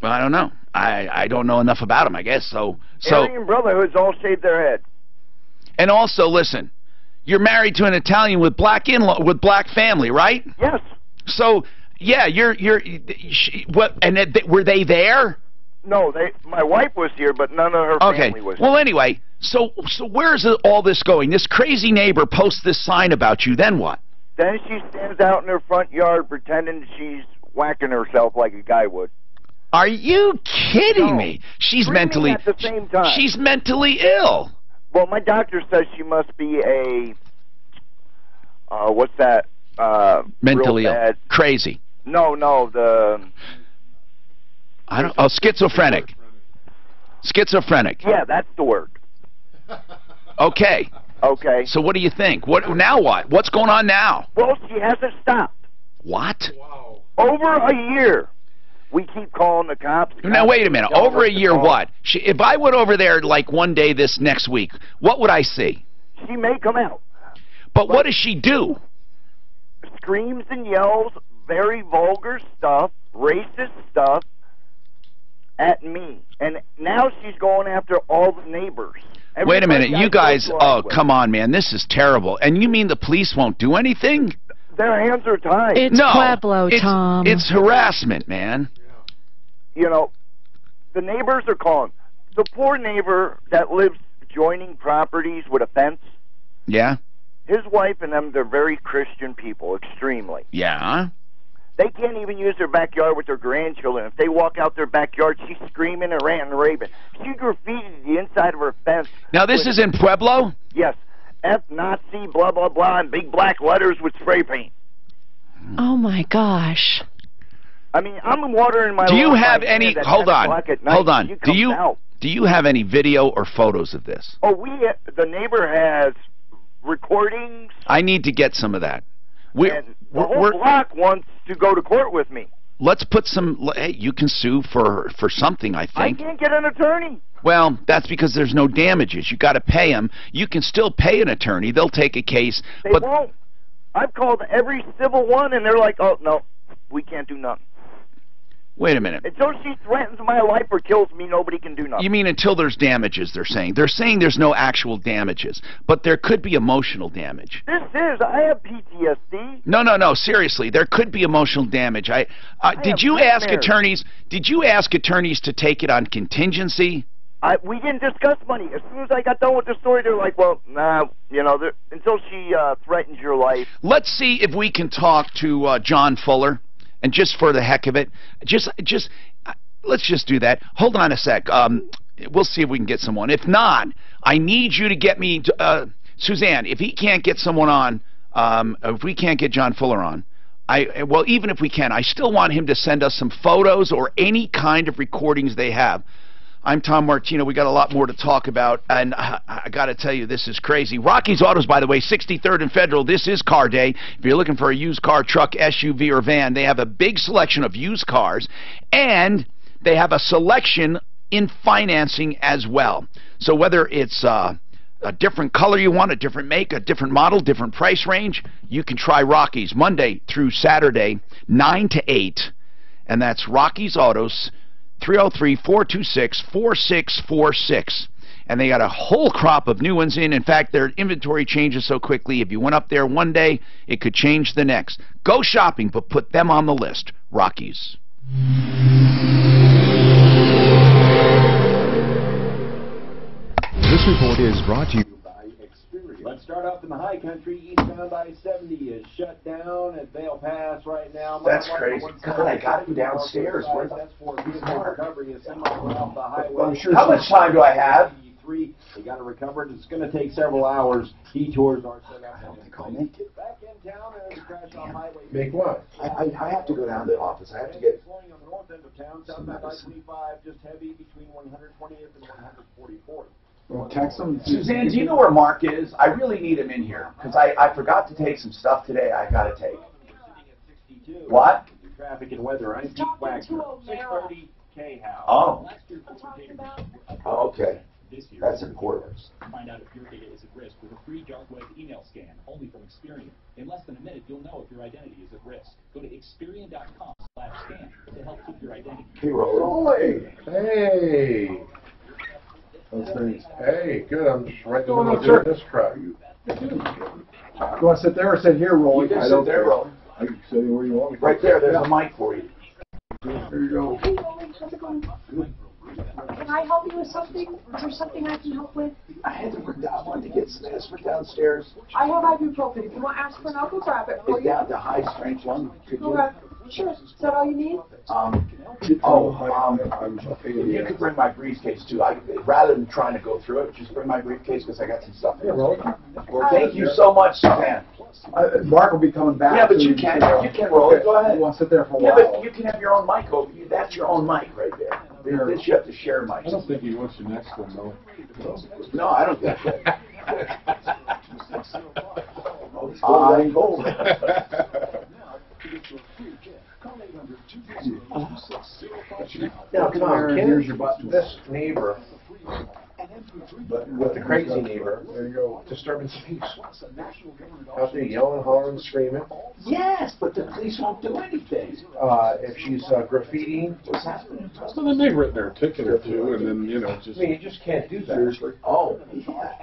Well, I don't know. I don't know enough about him, I guess. So Aryan Brotherhood's all shaved their head. And also, listen, you're married to an Italian with black family, right? Yes. So, yeah, what? And were they there? No, my wife was here, but none of her family was here. Well, anyway, so where's all this going? This crazy neighbor posts this sign about you. Then what? Then she stands out in her front yard pretending she's whacking herself like a guy would. Are you kidding me? She's mentally at the same time. She's mentally ill. Well, my doctor says she must be a what's that? Mentally ill. Crazy. No, schizophrenic. Schizophrenic. Yeah, that's the word. Okay. Okay. So what do you think? Now what? What's going on now? Well, she hasn't stopped. What? Wow. Over a year. We keep calling the cops. Now, wait a minute. Over a year, what? If I went over there, like, one day this next week, what would I see? She may come out. But what does she do? Screams and yells, very vulgar stuff, racist stuff at me. And now she's going after all the neighbors. Wait a minute. You guys, come on, man. This is terrible. And you mean the police won't do anything? Their hands are tied. It's Pueblo, Tom. It's harassment, man. You know, the neighbors are calling. The poor neighbor that lives adjoining properties with a fence. Yeah. His wife and them, they're very Christian people, extremely. Yeah. They can't even use their backyard with their grandchildren. If they walk out their backyard, she's screaming and ranting and raving. She graffitied the inside of her fence. Now, this is in Pueblo? Yes. F Nazi, blah, blah, blah, in big black letters with spray paint. Oh, my gosh. I mean, I'm watering my lawn. Do you have any... Hold on. Hold on. Do you have any video or photos of this? Oh, the neighbor has recordings. I need to get some of that. The whole block wants to go to court with me. Let's put some... Hey, you can sue for something, I think. I can't get an attorney. Well, that's because there's no damages. You got to pay them. You can still pay an attorney. They'll take a case. They won't. I've called every civil one, and they're like, oh, no, we can't do nothing. Wait a minute. Until she threatens my life or kills me, nobody can do nothing. You mean until there's damages, they're saying. They're saying there's no actual damages, but there could be emotional damage. I have PTSD. No, seriously, there could be emotional damage. Did you ask attorneys to take it on contingency? We didn't discuss money. As soon as I got done with the story, they're like, well, nah, until she threatens your life. Let's see if we can talk to John Fuller. And just for the heck of it, let's just do that. Hold on a sec. We'll see if we can get someone. If not, I need you to get me, Suzanne, if he can't get someone on, if we can't get John Fuller on, well, even if we can, I still want him to send us some photos or any kind of recordings they have. I'm Tom Martino. We got a lot more to talk about, and I got to tell you, this is crazy. Rocky's Autos, by the way, 63rd and Federal. This is Car Day. If you're looking for a used car, truck, SUV, or van, they have a big selection of used cars, and they have a selection in financing as well. So whether it's a different color you want, a different make, a different model, different price range, you can try Rocky's Monday through Saturday, 9 to 8, and that's Rocky's Autos, 303-426-4646. And they got a whole crop of new ones in. In fact, their inventory changes so quickly. If you went up there one day, it could change the next. Go shopping, but put them on the list. Rocky's. This report is brought to you. Let's start up in the high country. Eastbound I-70 is shut down at Vale Pass right now. That's crazy. God, I got him downstairs. That's for recovering a semi off the highway. How much time do I have? They got to recover it. It's going to take several hours. Detours are set up. I don't think I'll make it. Back in town, there's a crash on highway. Make what? I have to go down to the office. I have to get Flowing on the north end of town, southbound I-25, just heavy between 120th and 144th. Well, text him. Suzanne, do you know where Mark is? I really need him in here because I forgot to take some stuff today I got to take. What? Traffic and weather. I'm Pete Wagner. 630 K-House. Oh. Okay. That's important. Find out if your data is at risk with a free dark web email scan only from Experian. In less than a minute, you'll know if your identity is at risk. Go to Experian.com/scan to help keep your identity. Hey, Rolly. Hey. Hey, good. I'm just right in the middle of doing this crap. You want to sit there or sit here, Rolly? You can sit there, Rolly. I can sit anywhere you want me. Right there. There's a mic for you. There you go. Hey, Rolly, how's it going? Can I help you with something? Is there something I can help with? I wanted to get some aspirin downstairs. I have ibuprofen. If you want aspirin, I'll go grab it for It's you. down to high strength one. Could you? Okay. Sure. Is that all you need? You could bring my briefcase too. Rather than trying to go through it, just bring my briefcase because I got some stuff there. Thank you so much, Suzanne. Mark will be coming back. Yeah, but you can roll it. Go ahead. You want to sit there for a while? Yeah, but you can have your own mic over you. That's your own mic right there. This you have to share mics. I don't think he wants your next one, though. No, I don't think so. I'm gold. Now, Tom, here's your button. This neighbor, with the crazy neighbor, there you go, disturbance of peace. Out there yelling, hollering, screaming. Yes, but the police won't do anything. If she's graffitiing, what's happening? So then they've written her a ticket or two, and then, just... I mean, you just can't do that. Seriously. Oh, yeah.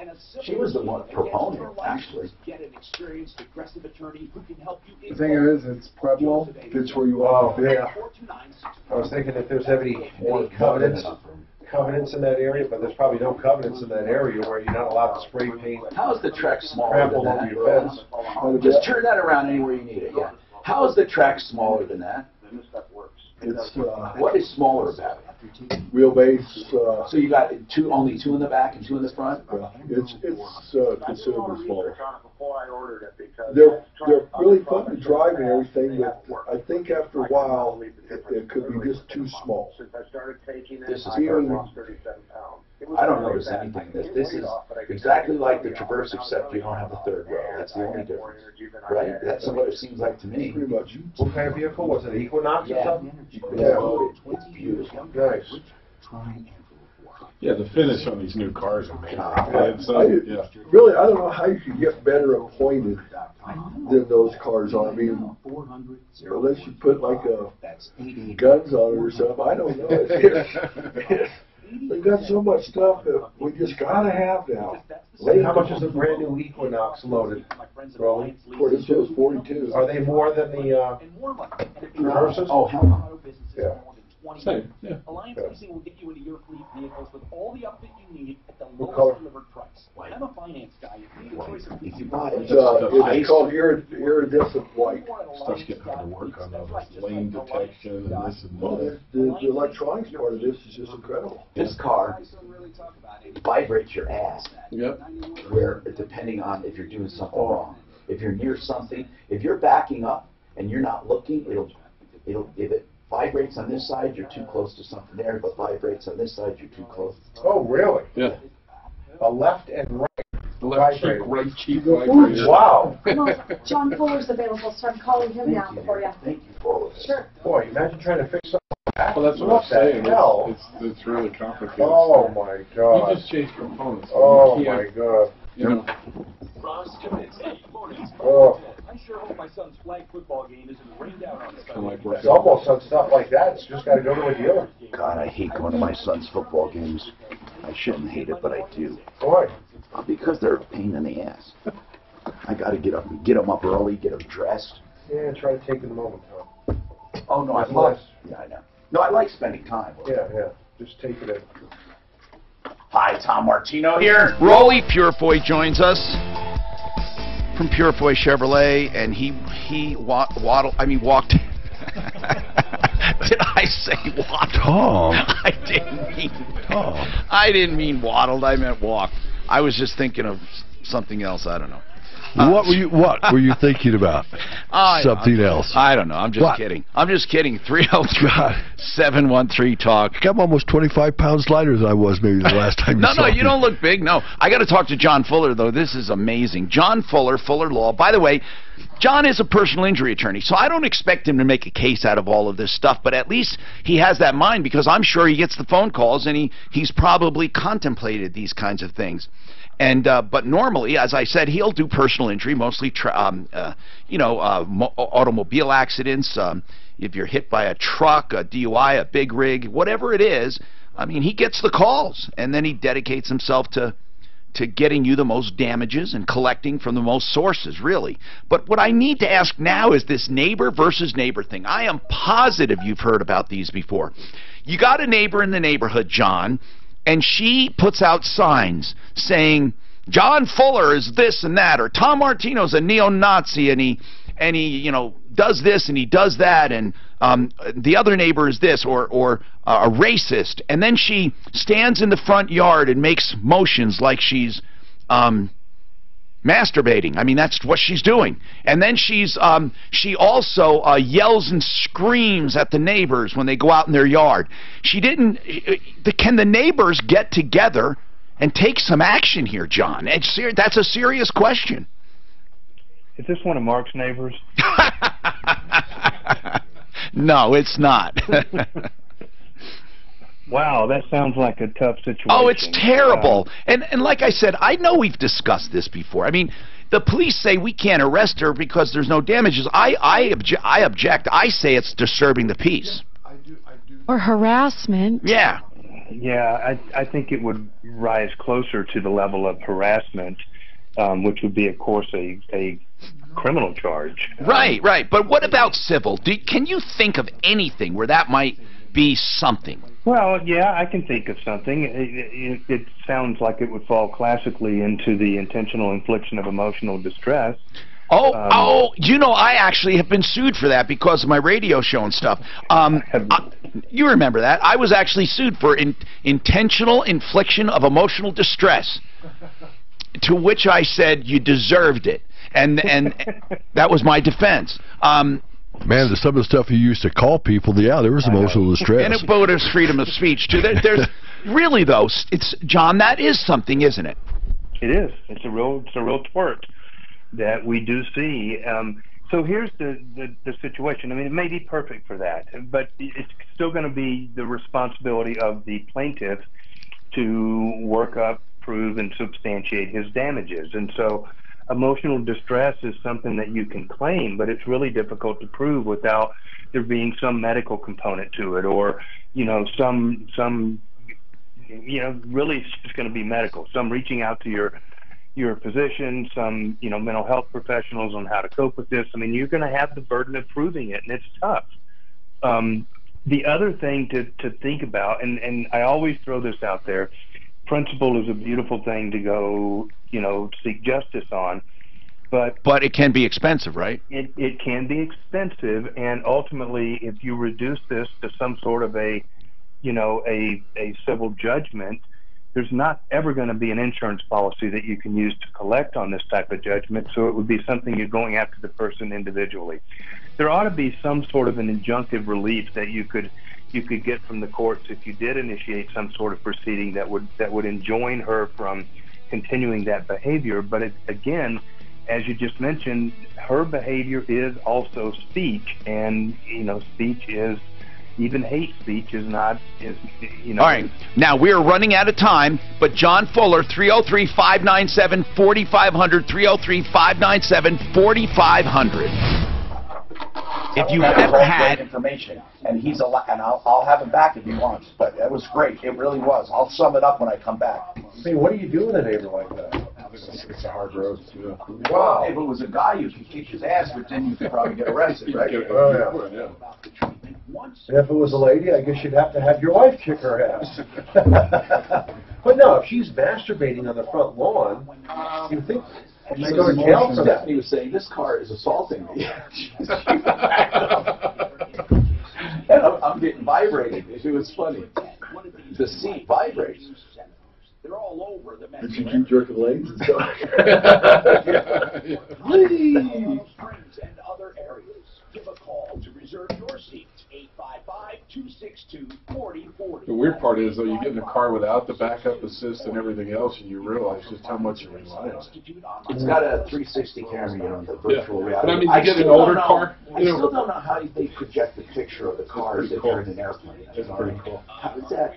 She was the one proponent, actually. Get an experienced, aggressive attorney who can help you. The thing is, it's Pueblo. Fits where you are. Oh, yeah. I was thinking if there's any covenants in that area, but there's probably no covenants in that area where you're not allowed to spray paint. How is the track smaller Trample than over that? your fence. Just turn that around anywhere you need it, yeah. How is the track smaller than that? It's, what is smaller about it? Wheelbase. So you got only two in the back and two in the front? It's considerably smaller. They're really fun to drive and everything, but I think after a while it could be just too small. This is perfect. I don't notice anything. This is exactly like the Traverse, except you don't have the third row. That's the only difference, right? That's what it seems like to me. Pretty much. What kind of vehicle was it? Equinox or something? Yeah, it's beautiful. Nice. Yeah, the finish on these new cars are amazing. Really, I don't know how you could get better appointed than those cars are. I mean, unless you put like guns on it or something. I don't know. They've got so much stuff that we just gotta have now. How much is a brand new Equinox loaded, Rolly? It shows 42. Are they more than the Traverses? Oh, hell no. Yeah. Same, yeah. Alliance Leasing will get you into your fleet vehicles with all the upfit you need at the What color? lowest delivered price. I'm a finance guy. If you need a choice of If you buy it, It's called iridescent white. stuff's getting hard to work on, the lane detection and this and Well, that. the electronics part of this is just incredible. This car vibrates your ass. Yep. Where, depending on if you're doing something wrong. If you're near something, if you're backing up and you're not looking, if it vibrates on this side, you're too close to something there. If it vibrates on this side, you're too close. Oh, really? Yeah. A left and right. Left cheek, right cheek vibrator. Wow. Come on, John Fuller's available, so I'm calling him now for you. Thank you for all of this. Sure. Boy, imagine trying to fix something like that. Well, that's what I'm saying. Hell? It's really complicated. Oh, my God. You just change components. Oh, You my can't, God. You know. Oh. I sure hope my son's flag football game isn't rained out on Like It's almost on stuff like that. It's just got to go to a dealer. God, I hate going to my son's football games. I shouldn't hate it, but I do. Boy. Because they're a pain in the ass. I got to get them up early, get them dressed. Yeah, try to take it in the moment, Tom. Oh, no, I That's love. nice. Yeah, I know. No, I like spending time with them. Yeah, yeah. Just take it in. Hi, Tom Martino here. Rolly Purefoy joins us from Purefoy Chevrolet, and he walked. Did I say waddled? Tom. I didn't mean Tom. I didn't mean waddled. I meant walked. I was just thinking of something else. I don't know. What were you thinking about? Something else. I don't know. I'm just kidding. I'm just kidding. 303-713 talk. I'm almost 25 pounds lighter than I was maybe the last time you saw me. You don't look big. No, I got to talk to John Fuller though. This is amazing. John Fuller, Fuller Law. By the way, John is a personal injury attorney, so I don't expect him to make a case out of all of this stuff, but at least he has that mind because I'm sure he gets the phone calls and he's probably contemplated these kinds of things. And but normally, as I said, he'll do personal injury, mostly automobile accidents. If you're hit by a truck, a DUI, a big rig, whatever it is, I mean, he gets the calls, and then he dedicates himself to getting you the most damages and collecting from the most sources, really. But what I need to ask now is this neighbor versus neighbor thing. I am positive you've heard about these before. You got a neighbor in the neighborhood, John, and she puts out signs saying John Fuller is this and that, or Tom Martino's a neo-Nazi and he does this and he does that, and the other neighbor is this, or a racist, and then she stands in the front yard and makes motions like she's masturbating. I mean, that's what she's doing. And then she also yells and screams at the neighbors when they go out in their yard. Can the neighbors get together and take some action here, John? That's a serious question. Is this one of Mark's neighbors? No, it's not. Wow, that sounds like a tough situation. Oh, it's terrible. And like I said, I know we've discussed this before. I mean, the police say we can't arrest her because there's no damages. I object. I say it's disturbing the peace. Or harassment. Yeah. Yeah, I think it would rise closer to the level of harassment, which would be, of course, a criminal charge. Right. But what about civil? Can you think of anything where that might be something? Well, yeah, I can think of something. It sounds like it would fall classically into the intentional infliction of emotional distress. I actually have been sued for that because of my radio show and stuff. You remember that. I was actually sued for intentional infliction of emotional distress, to which I said you deserved it. And that was my defense. Man, some of the stuff you used to call people, there was emotional distress. And it voters freedom of speech, too. There's really, though, John, that is something, isn't it? It is. It's a real tort that we do see. So here's the situation. I mean, it may be perfect for that, but it's still going to be the responsibility of the plaintiff to work up, prove, and substantiate his damages. And so emotional distress is something that you can claim, but it's really difficult to prove without there being some medical component to it, or some really it's going to be medical. Some reaching out to your physician, some mental health professionals on how to cope with this. I mean, you're going to have the burden of proving it, and it's tough. The other thing to think about, and I always throw this out there, principle is a beautiful thing to go seek justice on, But it can be expensive, right? It can be expensive, and ultimately, if you reduce this to some sort of a civil judgment, there's not ever going to be an insurance policy that you can use to collect on this type of judgment, so it would be something you're going after the person individually. There ought to be some sort of an injunctive relief that you could get from the courts if you did initiate some sort of proceeding that would enjoin her from continuing that behavior. But again, as you just mentioned, her behavior is also speech, and speech is, even hate speech is not, All right, now we are running out of time, but John Fuller, 303-597-4500, 303-597-4500. If you've ever had information, and and I'll have him back if he wants, but it was great. It really was. I'll sum it up when I come back. Hey, what do you do in a neighbor like that? It's a hard road. Wow. If it was a guy, you could kick his ass, but then you could probably get arrested, right? Oh, yeah. And if it was a lady, I guess you'd have to have your wife kick her ass. But no, if she's masturbating on the front lawn, you think she's going to jail for that. Stephanie was saying, this car is assaulting me. And I'm getting vibrated. It was funny. The seat vibrates. They're all over the Did you keep jerking legs and stuff? and other areas. Give a call to reserve your seat. 855-262-4040. The weird part is, though, you get in a car without the backup assist and everything else, and you realize just how much you rely on it. It's got a 360 camera, the virtual reality. But I mean, you get an older car. I still don't know how they project the picture of the car as if you're in an airplane. That's pretty cool. How does that?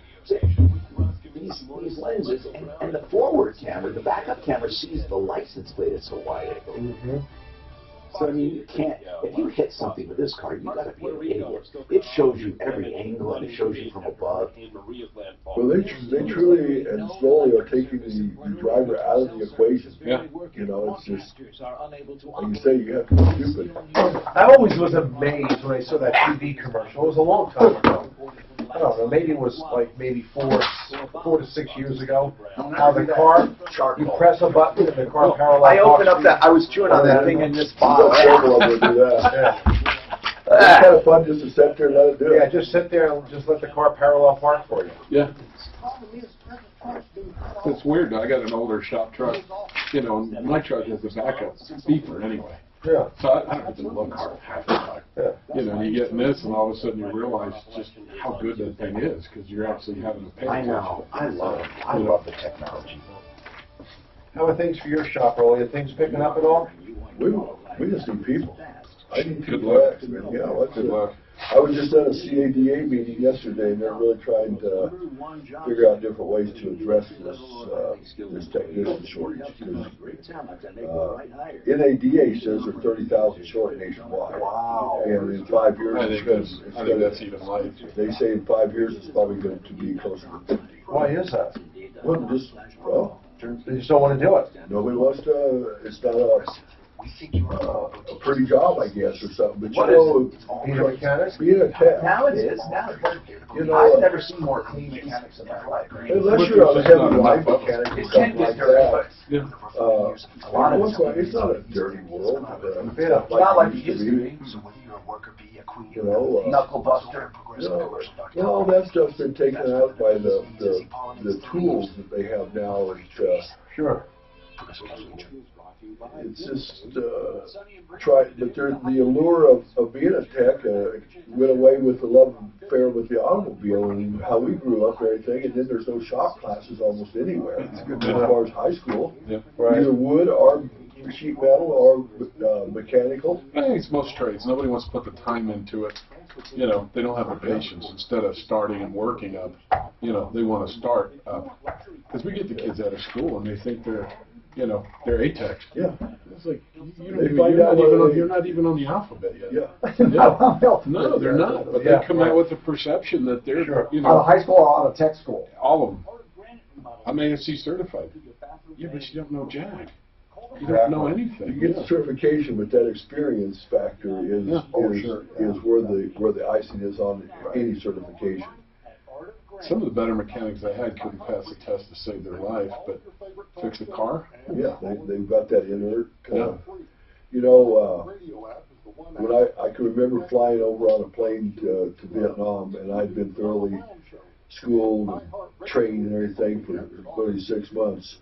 These lenses and the forward camera, the backup camera sees the license plate. It's so wide angle. So I mean, you can't. If you hit something with this car, you got to be an idiot. It shows you every angle, and it shows you from above. Well, they truly and slowly are taking the driver out of the equation. Yeah. It's just, like you say, you have to be stupid. I always was amazed when I saw that TV commercial. It was a long time ago. I don't know, maybe it was like 4 to 6 years ago. How the car, you press a button and the car parallel. I opened up that. I was chewing on that thing in this bottle. It's kind of fun just to sit there and let it do it. Yeah, just sit there and just let the car parallel park for you. Yeah. It's weird. I got an older shop truck. My truck has a backup beeper anyway. Yeah. So I don't have to look hard half the time. Yeah. You get in this, and all of a sudden you realize just how good that thing is, because you're actually having to pay attention. I know. I love it. I love the technology. How are things for your shop, Rolly? Are things picking up at all? We just need people. I need Good people luck. active. Good luck. I was just at a CADA meeting yesterday, and they're really trying to figure out different ways to address this technician shortage. NADA says they're 30,000 short nationwide. Wow. And in 5 years, I think that's even light. They say in 5 years it's probably going to be closer to 50. Why is that? Well, They just don't want to do it. nobody wants to. It's not a pretty job, I guess, or something. But being a mechanic? Being a tech. Now it is. Now I've never seen more clean mechanics in my life. Unless you're on a heavy line mechanic or something like that. It's not a dirty world. Not like it used to be. Knuckle buster. All that stuff's been taken out by the tools that they have now. Sure. It's just but the allure of being a tech went away with the love affair with the automobile and how we grew up and everything. And then there's no shop classes almost anywhere as far as high school. Yeah. Either wood or sheet metal or mechanical. I think it's most trades. Nobody wants to put the time into it. They don't have the patience. Instead of starting and working up, they want to start up. Because we get the kids out of school and they think they're ATEX. Yeah. It's like, you're not even on the alphabet yet. Yeah. No, they're not. But they come out with the perception that they're, out of high school or out of tech school? All of them. I'm ASC certified. Yeah, but you don't know jack. You don't know anything. You get the certification, but that experience factor is where the icing is on any certification. Some of the better mechanics I had couldn't pass a test to save their life, but fix a car? Yeah, they've got that inert You know, when I can remember flying over on a plane to Vietnam, and I'd been thoroughly schooled and trained and everything for 36 months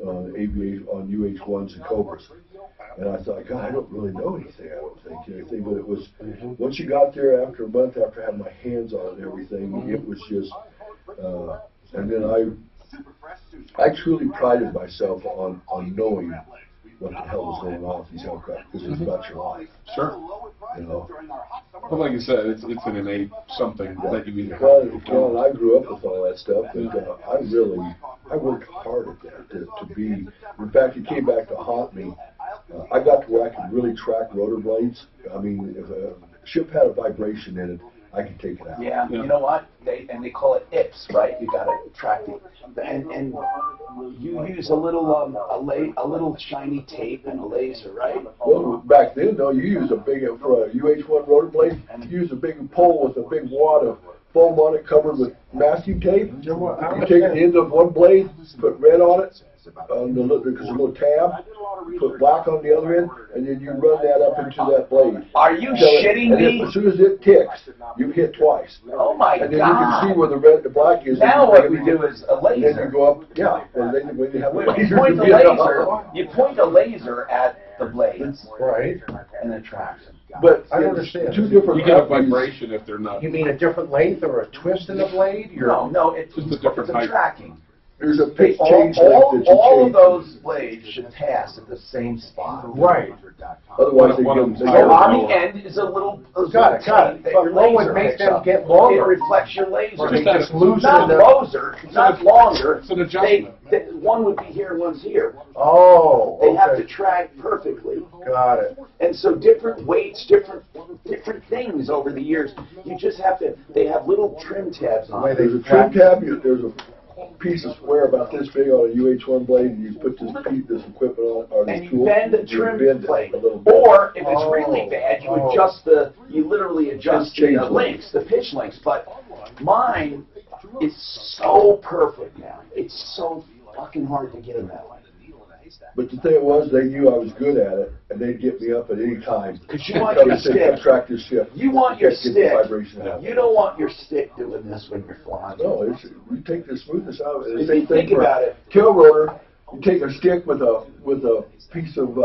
on UH-1s and Cobras. And I thought, God, I don't really know anything. I don't think anything. But it was, once you got there after a month, after having my hands on it and everything, it was just, and then I truly prided myself on knowing what the hell was going on with these aircraft, because it's about your life. Sure. You know? Well, like you said, it's an innate something that you either have Well, or don't. I grew up with all that stuff, and I worked hard at that to be. In fact, it came back to haunt me. I got to where I could really track rotor blades. I mean, if a ship had a vibration in it, I could take it out. Yeah, you know what? They call it IPS, right? You got to track it, and you use a little shiny tape and a laser, right? Well, back then, though, you use for a UH-1 rotor blade, you use a big pole with a big wad of foam on it covered with masking tape. You take the end of one blade, put red on it, because there's a little tab, put black on the other end, and then you run that up into that blade. Are you shitting me? As soon as it ticks, you hit twice. Oh my God! And then you can see where the black is. Now what we do is a laser. And then you go up, yeah. And then when you have a laser, you point a laser at the blades, right, and it tracks them. But I don't understand. Two different You get a vibration if they're not. You mean a different length or a twist in the blade? No, it's a different height. tracking. There's a pitch all change length that you all of change. those blades should pass at the same spot. Right. Otherwise, they One of get. them's So on the end is a little. Got it. That your But what would laser make picks them up. get longer? It reflects your laser. Or they Just just lose Not it in longer, not longer. It's an adjustment. One would be here, one's here. Oh, They have okay. to track perfectly. Got it. And so different weights, different things over the years. You just have to. They have little trim tabs on. There's a trim tab. There's a piece of square about this big on a UH-1 blade, and you put this equipment on it, or this And you tool. bend the you trim bend it plate. a little bit. Or if it's really bad, you literally adjust the change links, the pitch links. But mine is so perfect now. It's so fucking hard to get them that way. But the thing was, they knew I was good at it, and they'd get me up at any time. Because you want your stick. Track this ship. You want your Get the stick. vibration out. You don't want your stick doing this when you're flying. No, you take the smoothness out of it. If Same you thing think for about it. tail rotor. You take a stick with a piece of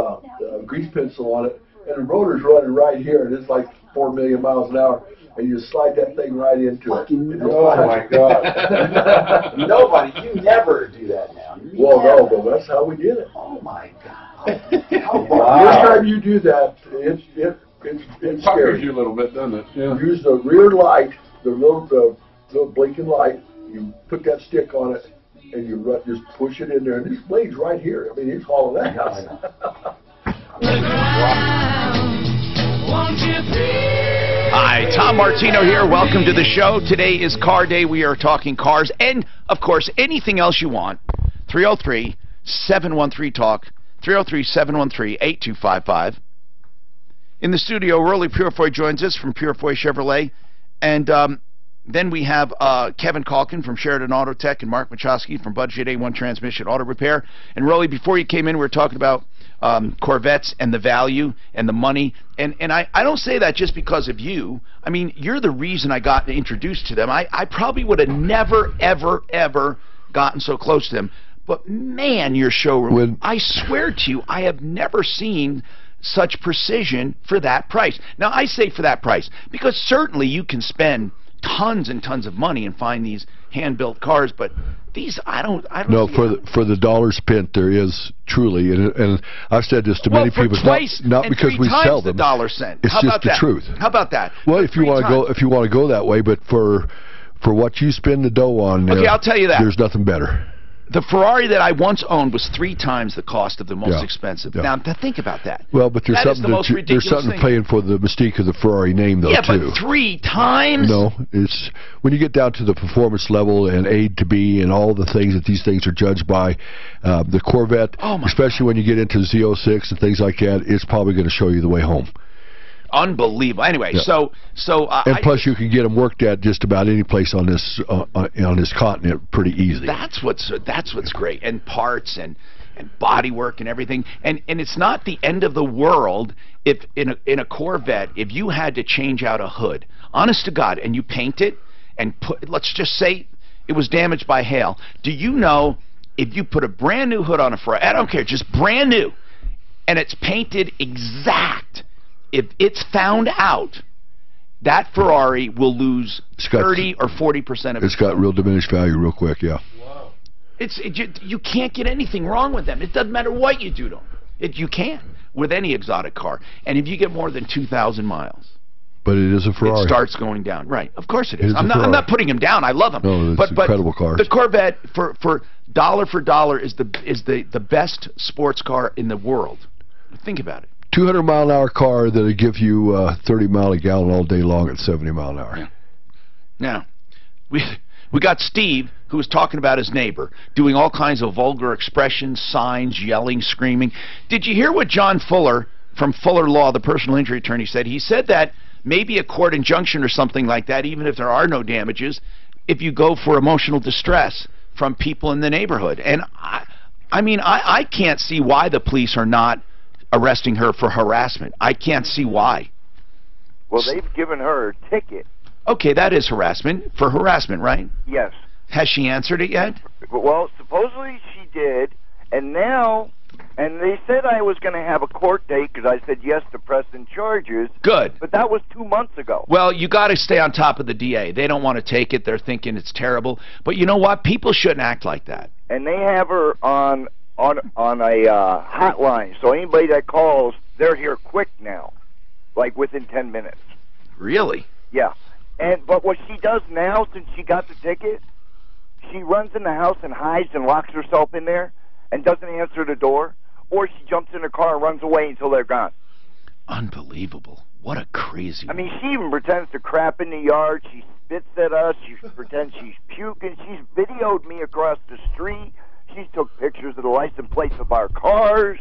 grease pencil on it, and the rotor's running right here, and it's like 4 million miles an hour, and you slide that thing right into it. Oh my God! Nobody, you never do that now. Well, no, but that's how we did it. Oh my God! First time you do that, it's Puckers scary. you a little bit, doesn't it? Yeah. Use the rear light, the little blinking light. You put that stick on it, and you just push it in there. And this blade's right here. I mean, it's hauling that house. Hi, Tom Martino here. Welcome to the show. Today is Car Day. We are talking cars and, of course, anything else you want. 303-713-TALK, 303-713-8255. In the studio, Rolly Purefoy joins us from Purefoy Chevrolet. And then we have Kevin Calkin from Sheridan Auto Tech and Mark Machowski from Budget A1 Transmission Auto Repair. And Rolly, before you came in, we were talking about Corvettes and the value and the money. And I don't say that just because of you. I mean, you're the reason I got introduced to them. I probably would have never, ever, ever gotten so close to them. But, man, your showroom, I swear to you, I have never seen such precision for that price. Now, I say for that price because certainly you can spend tons and tons of money and find these hand-built cars, but these I don't No, for the dollar spent, there is truly, and I've said this to many people, not because we sell them. The dollar cent. It's just the truth. How about that? Well, if you want to go that way, but for what you spend the dough on, okay, I'll tell you that there's nothing better. The Ferrari that I once owned was 3 times the cost of the most expensive. Now, think about that. Well, but there's something playing for the mystique of the Ferrari name, though, too. Yeah, but 3 times? No, it's when you get down to the performance level and A to B and all the things that these things are judged by, the Corvette, especially when you get into Z06 and things like that, it's probably going to show you the way home. Unbelievable. Anyway, so and plus you can get them worked at just about any place on this continent pretty easy. That's what's great, and parts and and body work and everything. And it's not the end of the world if in a Corvette, if you had to change out a hood, honest to God, and you paint it and put, let's just say it was damaged by hail. Do you know if you put a brand new hood on a Ferrari, I don't care, just brand new, and it's painted exact, if it's found out, that Ferrari will lose 30 or 40% of its got real diminished value real quick, yeah. Wow. You can't get anything wrong with them. It doesn't matter what you do to them. You can't with any exotic car. And if you get more than 2,000 miles, but it is a Ferrari. It starts going down. Right. Of course it is. I'm not putting him down. I love him. No, it's incredible cars. The Corvette for dollar is the best sports car in the world. Think about it. 200-mile-an-hour car that'll give you 30 mile a gallon all day long at 70 mile an hour. Yeah. Now, we got Steve, who was talking about his neighbor, doing all kinds of vulgar expressions, signs, yelling, screaming. Did you hear what John Fuller from Fuller Law, the personal injury attorney, said? He said that maybe a court injunction or something like that, even if there are no damages, if you go for emotional distress from people in the neighborhood. And I can't see why the police are not arresting her for harassment. I can't see why. Well, they've given her a ticket. Okay, that is harassment. For harassment, right? Yes. Has she answered it yet? Well, supposedly she did, and now, and they said I was going to have a court date because I said yes to pressing charges. Good. But that was 2 months ago. Well, you got to stay on top of the DA. They don't want to take it. They're thinking it's terrible. But you know what? People shouldn't act like that. And they have her on a hotline, so anybody that calls, they're here quick now, like within 10 minutes. Really? Yeah. But what she does now, since she got the ticket, she runs in the house and hides and locks herself in there and doesn't answer the door, or she jumps in her car and runs away until they're gone. Unbelievable. What a crazy... I mean, she even pretends to crap in the yard. She spits at us. She pretends she's puking. She's videoed me across the street. She took pictures of the license plates of our cars.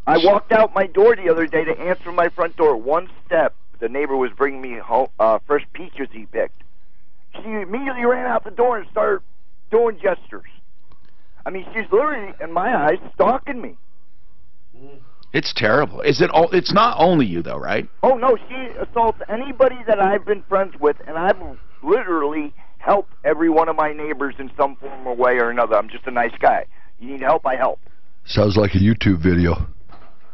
I walked out my door the other day to answer my front door. One step, the neighbor was bringing me home, fresh peaches he picked. She immediately ran out the door and started doing gestures. I mean, she's literally, in my eyes, stalking me. It's terrible. It's not only you, though, right? Oh, no, she assaults anybody that I've been friends with, and I've literally helped every one of my neighbors in some form or way or another. I'm just a nice guy. You need help, I help. Sounds like a YouTube video.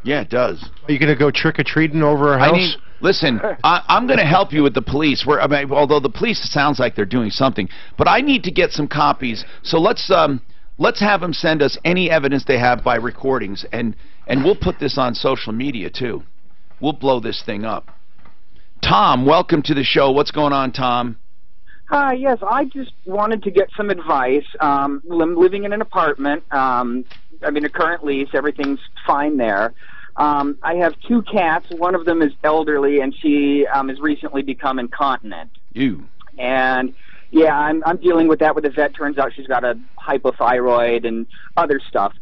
Yeah, it does. Are you going to go trick-or-treating over her house? Listen, I'm going to help you with the police. Although the police sounds like they're doing something, but I need to get some copies. So let's have them send us any evidence they have by recordings, and we'll put this on social media too. We'll blow this thing up. Tom, welcome to the show. What's going on, Tom? Hi, yes, I just wanted to get some advice. I'm living in an apartment. I'm in a current lease. Everything's fine there. I have 2 cats. One of them is elderly, and she has recently become incontinent. You. And, yeah, I'm dealing with that with the vet. Turns out she's got a hypothyroid and other stuff.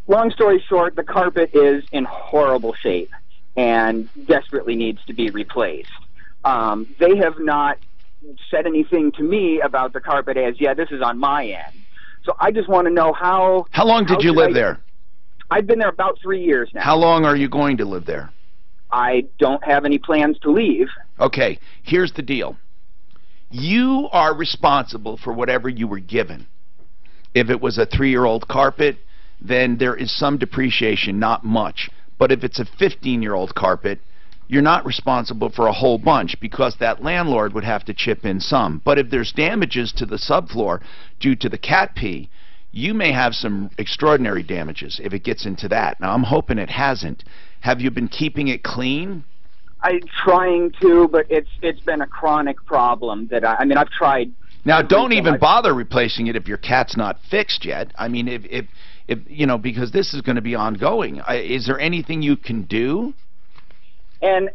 Long story short, the carpet is in horrible shape and desperately needs to be replaced. They have not said anything to me about the carpet as yet. This is on my end. So I just want to know how... How long did you live there? I've been there about 3 years now. How long are you going to live there? I don't have any plans to leave. Okay, here's the deal. You are responsible for whatever you were given. If it was a 3-year-old carpet, then there is some depreciation, not much. But if it's a 15-year-old carpet, you're not responsible for a whole bunch because that landlord would have to chip in some. But if there's damages to the subfloor due to the cat pee, you may have some extraordinary damages if it gets into that. Now, I'm hoping it hasn't. Have you been keeping it clean? I'm trying to, but it's been a chronic problem that I've tried. Now, don't even bother replacing it if your cat's not fixed yet. I mean, if you know, because this is going to be ongoing. Is there anything you can do? And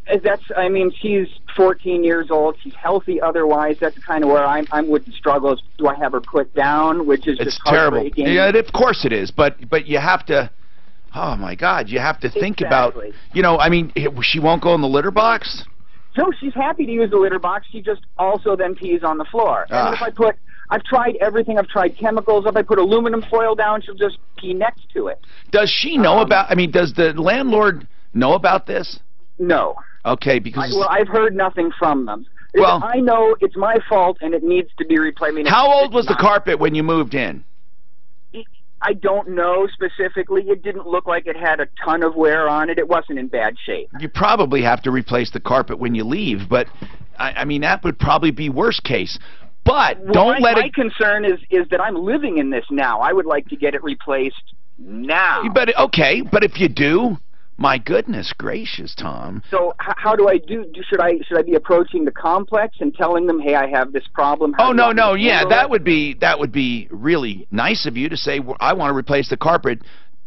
she's 14 years old. She's healthy otherwise. That's kind of where I'm with the struggles. Do I have her put down, which is just terrible. Yeah, of course it is. But you have to, oh, my God, you have to think about, you know, I mean, she won't go in the litter box? No, she's happy to use the litter box. She just also then pees on the floor. And if I put I've tried everything. I've tried chemicals. If I put aluminum foil down, she'll just pee next to it. Does she know about, I mean, does the landlord know about this? No. Okay, because... Well, I've heard nothing from them. Well, I know it's my fault and it needs to be replaced. I mean, how old was the carpet when you moved in? I don't know specifically. It didn't look like it had a ton of wear on it. It wasn't in bad shape. You probably have to replace the carpet when you leave, but I mean, that would probably be worst case. But don't let it... My concern is that I'm living in this now. I would like to get it replaced now. But okay, but if you do, my goodness gracious, Tom. So how do I do? Should I be approaching the complex and telling them, hey, I have this problem? Oh no, yeah, that would be really nice of you to say, I want to replace the carpet.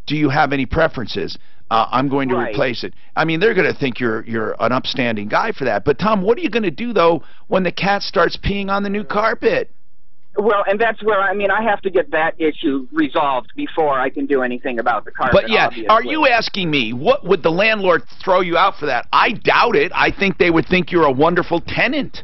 Do you have any preferences? I'm going to replace it. I mean, they're going to think you're an upstanding guy for that. But Tom, what are you going to do though when the cat starts peeing on the new carpet? Well, and that's where, I mean, I have to get that issue resolved before I can do anything about the carpet. But yeah, obviously. Are you asking me, what would the landlord throw you out for that? I doubt it. I think they would think you're a wonderful tenant.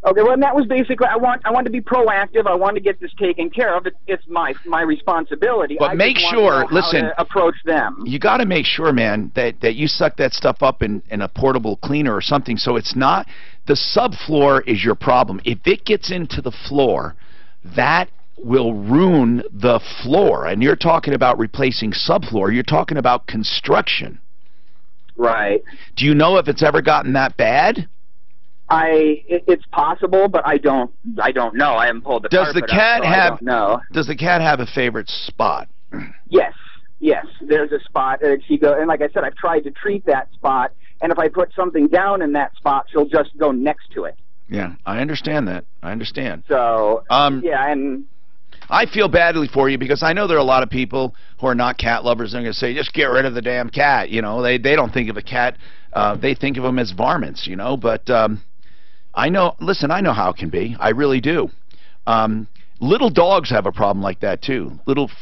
Okay, well, and that was basically, I want to be proactive. I want to get this taken care of. It's my responsibility. But make sure, listen, how to approach them. You got to make sure, man, that you suck that stuff up in a portable cleaner or something, so it's not, the subfloor is your problem. If it gets into the floor, that will ruin the floor. And you're talking about replacing subfloor. You're talking about construction. Right. Do you know if it's ever gotten that bad? It's possible, but I don't know. I haven't pulled the Does the cat have? No. Does the cat have a favorite spot? Yes. There's a spot. And like I said, I've tried to treat that spot. And if I put something down in that spot, she'll just go next to it. Yeah, I understand that. I understand. So yeah, and I feel badly for you because I know there are a lot of people who are not cat lovers. They're going to say, just get rid of the damn cat. You know, they don't think of a cat. They think of them as varmints. You know, but. I know, listen, I know how it can be. I really do. Little dogs have a problem like that, too.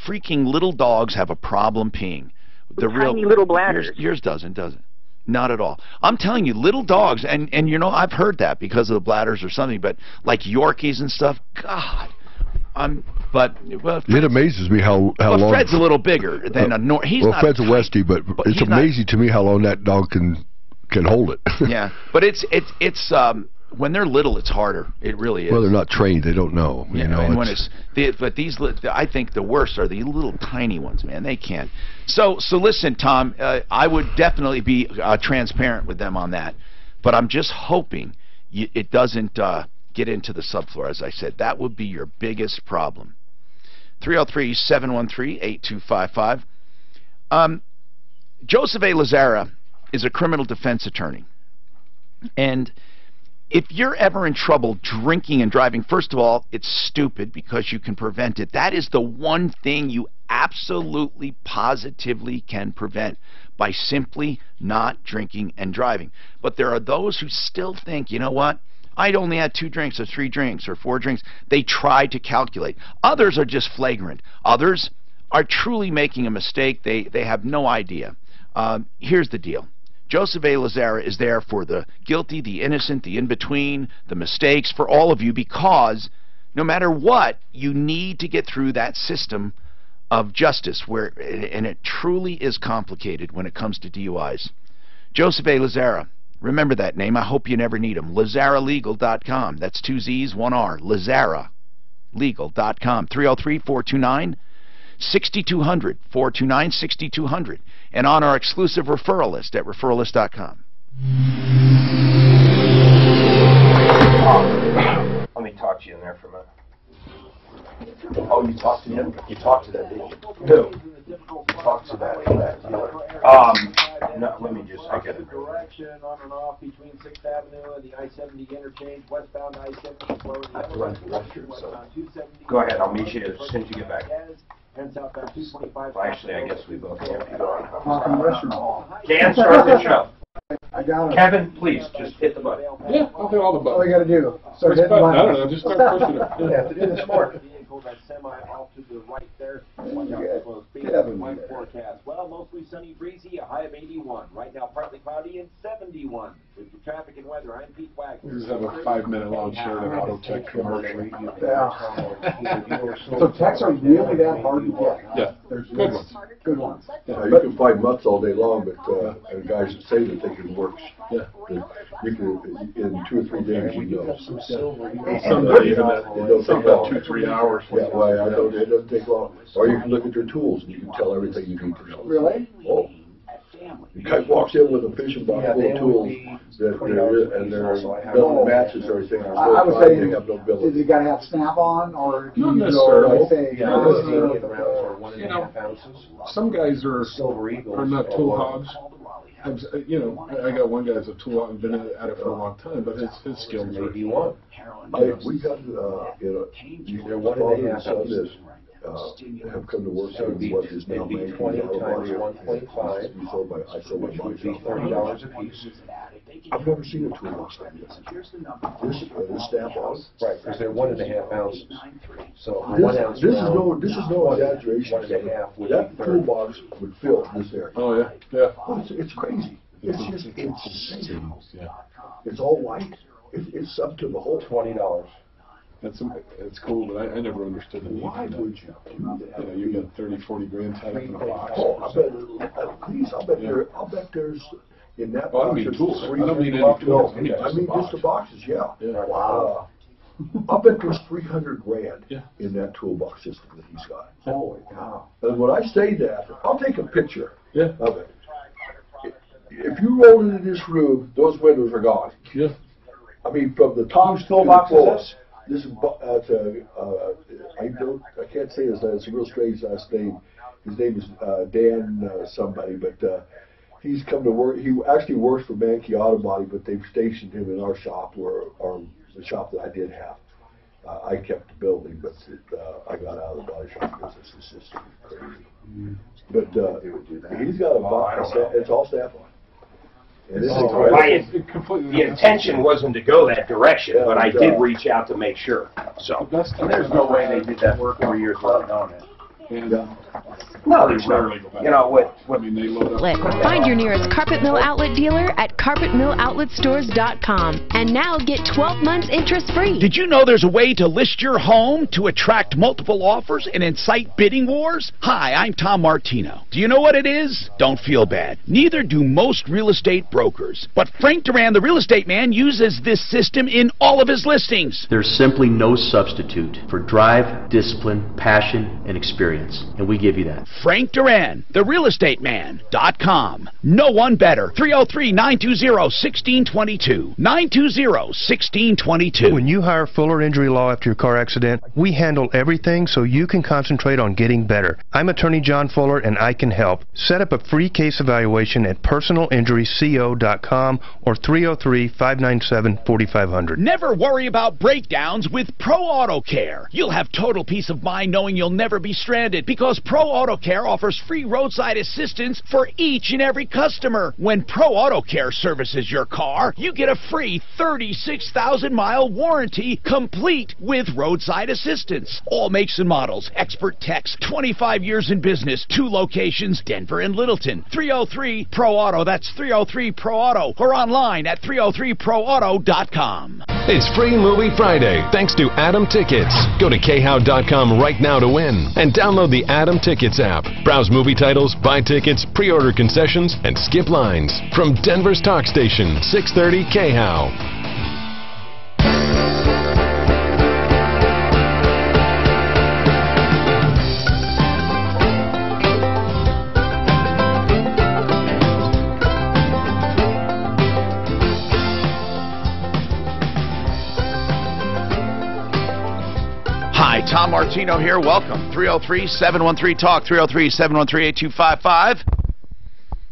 Freaking little dogs have a problem peeing. Tiny little bladders. Yours doesn't, does it? Not at all. I'm telling you, little dogs, and you know, I've heard that because of the bladders or something, but like Yorkies and stuff, God. It amazes me how long... Fred's a little bigger than a... Fred's a Westie, but it's amazing to me how long that dog can hold it. Yeah, but it's when they're little, it's harder. It really is. Well, they're not trained. They don't know. Yeah, you know. And but these, I think the worst are the little tiny ones, man. They can't. So listen, Tom. I would definitely be transparent with them on that, but I'm just hoping it doesn't get into the subfloor. As I said, that would be your biggest problem. 303-713-8255. Joseph A. Lazzara is a criminal defense attorney, and if you're ever in trouble drinking and driving, first of all, it's stupid because you can prevent it. That is the one thing you absolutely, positively can prevent by simply not drinking and driving. But there are those who still think, you know what, I'd only had 2 drinks or 3 drinks or 4 drinks. They try to calculate. Others are just flagrant. Others are truly making a mistake. They have no idea. Here's the deal. Joseph A. Lazzara is there for the guilty, the innocent, the in-between, the mistakes, for all of you, because no matter what, you need to get through that system of justice, and it truly is complicated when it comes to DUIs. Joseph A. Lazzara, remember that name. I hope you never need him. LazzaraLegal.com. That's 2 Z's, 1 R. LazzaraLegal.com. 303-429-6200. 429-6200. And on our exclusive referral list at referralist.com. Let me talk to you in there for a minute. Oh, you talked to him? You talked to that, did you? Who? You talked to that dealer. No, let me just, I get it. Direction on and off between 6th Avenue and the I-70 interchange, westbound I-70. I have to run to the restroom, so go ahead, I'll meet you as soon as you get back. Well, actually, I guess we both have to go on. Dan, start the show. I got it. Kevin, please, just hit the button. Yeah, I'll hit all the buttons. All you got to do. Start hitting the button. I don't know, just start pushing it. You have to do this more. Off to the right there. Forecast. Well, mostly sunny, breezy, a high of 81. Right now, partly cloudy and 71. With the traffic and weather, I'm Pete Wagner. We just have a 5-minute long Sheridan Auto Tech commercial. So techs are really that hard to get? Yeah. There's good ones. Good ones. Yeah, you can find mutts all day long, but guys that say that they can work, you can, in 2 or 3 days, you know. Some take about 2-3 hours. Yeah, well, I know it doesn't take long. Or you can look at their tools and you can tell everything you need to know. Really? Oh. The guy walks in with a fishing box full of tools and they're building matches or anything. I would say, they have no billing. is it got to have snap-on, or can Not you necessarily. go, say, You know, some guys are not tool hogs. You know, I got one guy that's a tool hog and been at it for a long time, but his skills are. Maybe one. We got, They're 1.5 ounces. Have come to work on what is now It'd be 20 times 1.5, I sold my which would be box $30 a piece. I've never seen a toolbox like this. This snap-on. Right, because they're 1.5 ounces. So This 1 ounce. is no exaggeration. 1.5 would That be toolbox would fill this area. Oh yeah, yeah. Oh, it's crazy. It's just insane. It's all white. It's up to the whole $20. It's cool, but I never understood the need. Why would you do that? You know, you got 30-40 grand tied up in a box. Oh, I bet there's in that Oh, I box. mean there's tools. I don't 300 mean any bucks. tools. No, Yeah, I mean just the boxes. Yeah. Wow. I bet there's 300 grand Yeah. in that toolbox system that he's got. Holy cow. And when I say that, I'll take a picture Yeah. of it. If you roll into this room, those windows are gone. Yeah. I mean, from the top Whose toolbox is this? This is I can't say his name. It's a real strange last name. His name is Dan somebody, but he's come to work. He actually works for Mankey Auto Body, but they've stationed him in our shop, or the shop that I did have. I kept the building, but I got out of the body shop business. It's just crazy. But he's got a box. It's all staff on. And this is the intention wasn't to go that direction, but I did reach out to make sure. So There's no way they did that for 4 years without knowing it. no, there's no. You know what? I mean, they load up. Find your nearest Carpet Mill outlet dealer at carpetmilloutletstores.com. And now get 12 months interest-free. Did you know there's a way to list your home to attract multiple offers and incite bidding wars? Hi, I'm Tom Martino. Do you know what it is? Don't feel bad. Neither do most real estate brokers. But Frank Duran, the real estate man, uses this system in all of his listings. There's simply no substitute for drive, discipline, passion, and experience. And we give you that. Frank Duran, therealestateman.com. No one better. 303-920-1622. 920-1622. When you hire Fuller Injury Law after your car accident, we handle everything so you can concentrate on getting better. I'm attorney John Fuller and I can help. Set up a free case evaluation at personalinjuryco.com or 303-597-4500. Never worry about breakdowns with Pro Auto Care. You'll have total peace of mind knowing you'll never be stranded because Pro Auto Care offers free roadside assistance for each and every customer. When Pro Auto Care services your car, you get a free 36,000-mile warranty complete with roadside assistance. All makes and models, expert techs, 25 years in business, 2 locations, Denver and Littleton. 303-PRO-AUTO, that's 303-PRO-AUTO, or online at 303proauto.com. It's Free Movie Friday, thanks to Adam Tickets. Go to khow.com right now to win and download the Adam Tickets app. Browse movie titles, buy tickets, pre-order concessions, and skip lines. From Denver's talk station, 630 KHOW. Hi, Tom Martino here. Welcome. 303-713-TALK, 303-713-8255.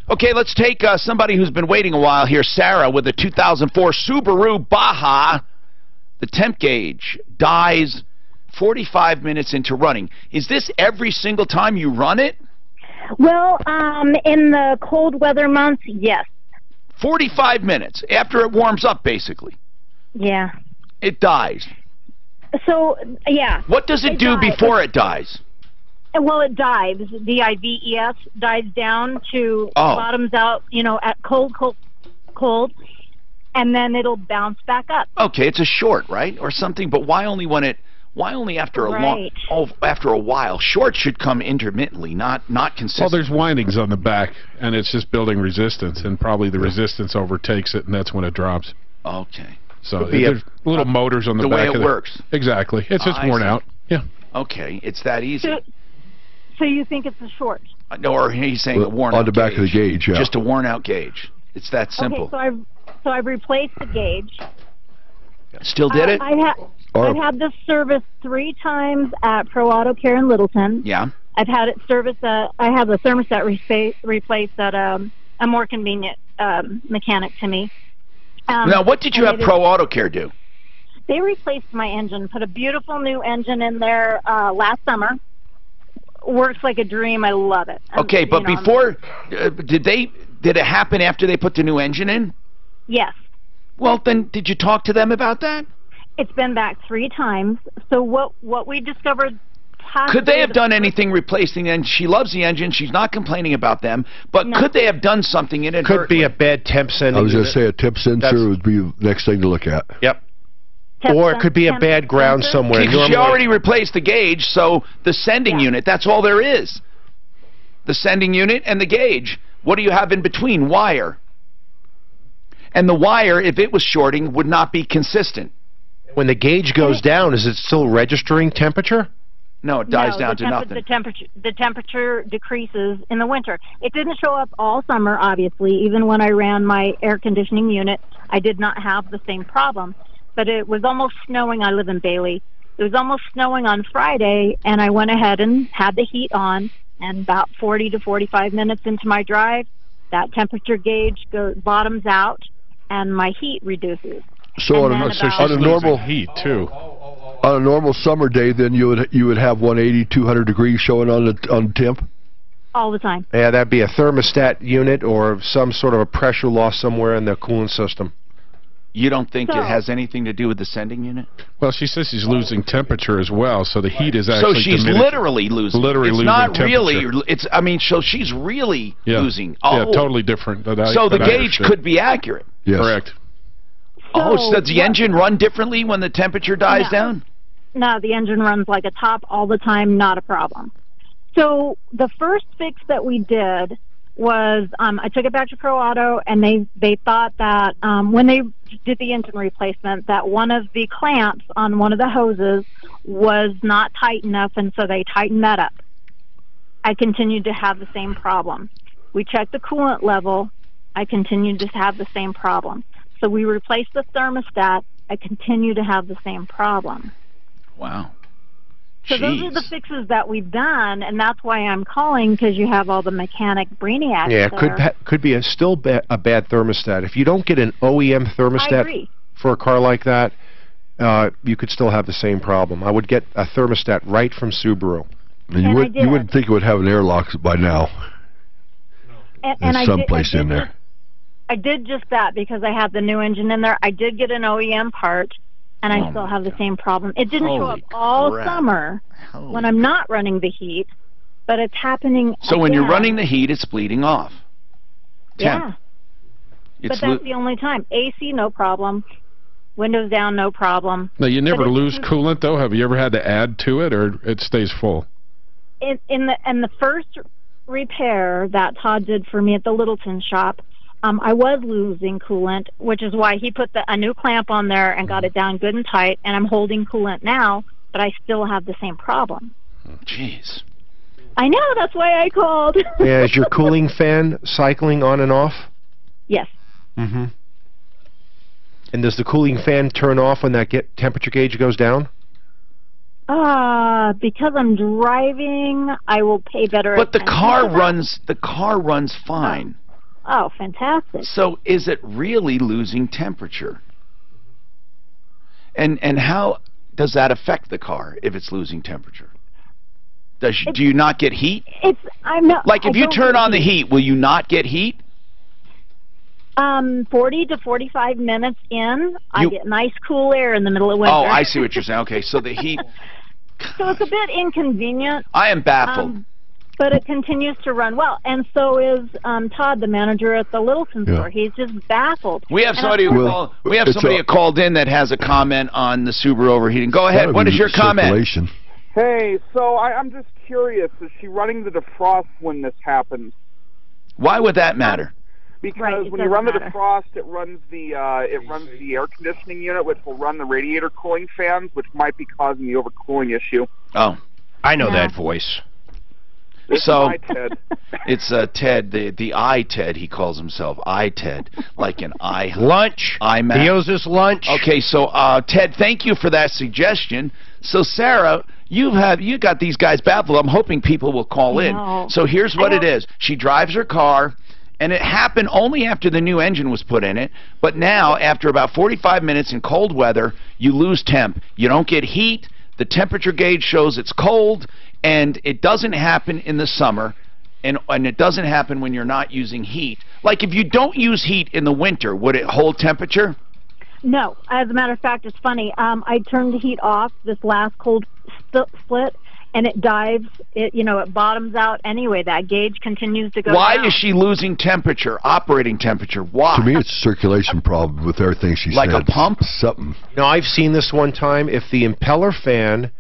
Okay, let's take somebody who's been waiting a while here, Sarah, with a 2004 Subaru Baja. The temp gauge dies 45 minutes into running. Is this every single time you run it? Well, in the cold weather months, yes. 45 minutes after it warms up, basically. Yeah. It dies. So, yeah. What does it do before it dies? Well, it dives. D-I-V-E-S, dives down to bottoms out, you know, at cold. and then it'll bounce back up. Okay, it's a short, right, or something. But why only when it? Why only after a long? Oh, after a while. Short should come intermittently, not consistently. Well, there's windings on the back, and it's just building resistance, and probably the resistance overtakes it, and that's when it drops. Okay. So there's little motors on the back. The way it works. Exactly. It's just worn out. Yeah. Okay, it's that easy. So you think it's a short? No, or he's saying a worn out on the back of the gauge. Yeah. Just a worn out gauge. It's that simple. Okay, so I've replaced the gauge. Still did it? I've had this serviced 3 times at Pro Auto Care in Littleton. Yeah. I've had it serviced. I have the thermostat replaced at a more convenient mechanic to me. Now, what did you have Pro Auto Care do? They replaced my engine, put a beautiful new engine in there last summer. Works like a dream. I love it. Okay, but before, did it happen after they put the new engine in? Yes. Well, then, did you talk to them about that? It's been back 3 times. So what we discovered. Could they have done anything replacing? And she loves the engine. She's not complaining about them. But could they have done something in it? Could be a bad temp sensor. I was going to say a temp sensor would be the next thing to look at. Yep. Or it could be a bad ground somewhere. She already replaced the gauge, so the sending unit, that's all there is. The sending unit and the gauge. What do you have in between? Wire. And the wire, if it was shorting, would not be consistent. When the gauge goes down, is it still registering temperature? No, it dies down to nothing. The temperature decreases in the winter. It didn't show up all summer, obviously. Even when I ran my air conditioning unit, I did not have the same problem. But it was almost snowing. I live in Bailey. It was almost snowing on Friday, and I went ahead and had the heat on. And about 40 to 45 minutes into my drive, that temperature gauge bottoms out, and my heat reduces. So on a normal heat too. On a normal summer day, then you would have 180, 200 degrees showing on the temp. All the time. Yeah, that'd be a thermostat unit or some sort of a pressure loss somewhere in the coolant system. You don't think it has anything to do with the sending unit? Well, she says she's losing temperature as well, so the heat is actually so she's literally losing. Literally it's losing not temperature. really. It's. I mean, so she's really losing. Yeah, totally different. So the gauge could be accurate. Yes. Correct. So does the engine run differently when the temperature dies down? No, the engine runs like a top all the time. Not a problem. So the first fix that we did was I took it back to Pro Auto, and they thought that when they did the engine replacement, that one of the clamps on one of the hoses was not tight enough, and so they tightened that up. I continued to have the same problem. We checked the coolant level. I continued to have the same problem. So we replaced the thermostat. I continue to have the same problem. Wow. So those are the fixes that we've done, and that's why I'm calling, because you have all the mechanic brainiacs there. Yeah, could be still a bad thermostat. If you don't get an OEM thermostat for a car like that, you could still have the same problem. I would get a thermostat right from Subaru. And you wouldn't think it would have an airlock by now. And someplace in there. I did just that because I had the new engine in there. I did get an OEM part, and I still have the same problem. It didn't show up all summer when I'm not running the heat, but it's happening So when you're running the heat, it's bleeding off. Yeah. But that's the only time. AC, no problem. Windows down, no problem. No, you never lose coolant, though? Have you ever had to add to it, or it stays full? In the first repair that Todd did for me at the Littleton shop, I was losing coolant, which is why he put a new clamp on there and got it down good and tight, and I'm holding coolant now, but I still have the same problem. Jeez. I know, that's why I called. Yeah, is your cooling fan cycling on and off? Yes. Mm-hmm. And does the cooling fan turn off when that temperature gauge goes down? Because I'm driving, I will pay better attention. But the car runs fine. Oh, fantastic. So is it really losing temperature? And how does that affect the car if it's losing temperature? Do you not get heat? If you turn on the heat, will you not get heat? 40 to 45 minutes in, I get nice cool air in the middle of winter. Oh, I see what you're saying. Okay, so the heat... So it's a bit inconvenient. I am baffled. But it continues to run well, and so is Todd, the manager at the Littleton store. He's just baffled. We have somebody who called in that has a comment on the Subaru overheating. Go ahead. What is your comment? Hey, so I'm just curious. Is she running the defrost when this happens? Why would that matter? Because when you run the defrost, it runs the air conditioning unit, which will run the radiator cooling fans, which might be causing the overcooling issue. Oh, I know that voice. So it's Ted, the I-Ted, he calls himself, I-Ted, like an I. Lunch. IMAX. He owes us lunch. Okay, so Ted, thank you for that suggestion. So Sarah, you got these guys baffled. I'm hoping people will call in. So here's what it is. She drives her car, and it happened only after the new engine was put in it. But now, after about 45 minutes in cold weather, you lose temp. You don't get heat. The temperature gauge shows it's cold. And it doesn't happen in the summer, and it doesn't happen when you're not using heat. Like if you don't use heat in the winter, would it hold temperature? No. As a matter of fact, it's funny. I turned the heat off this last cold split, and it dives. It bottoms out anyway. That gauge continues to go Why down. is she losing temperature, operating temperature? Why? To me, it's a circulation problem with everything she said. Like a pump? Something. You know, I've seen this one time. If the impeller fan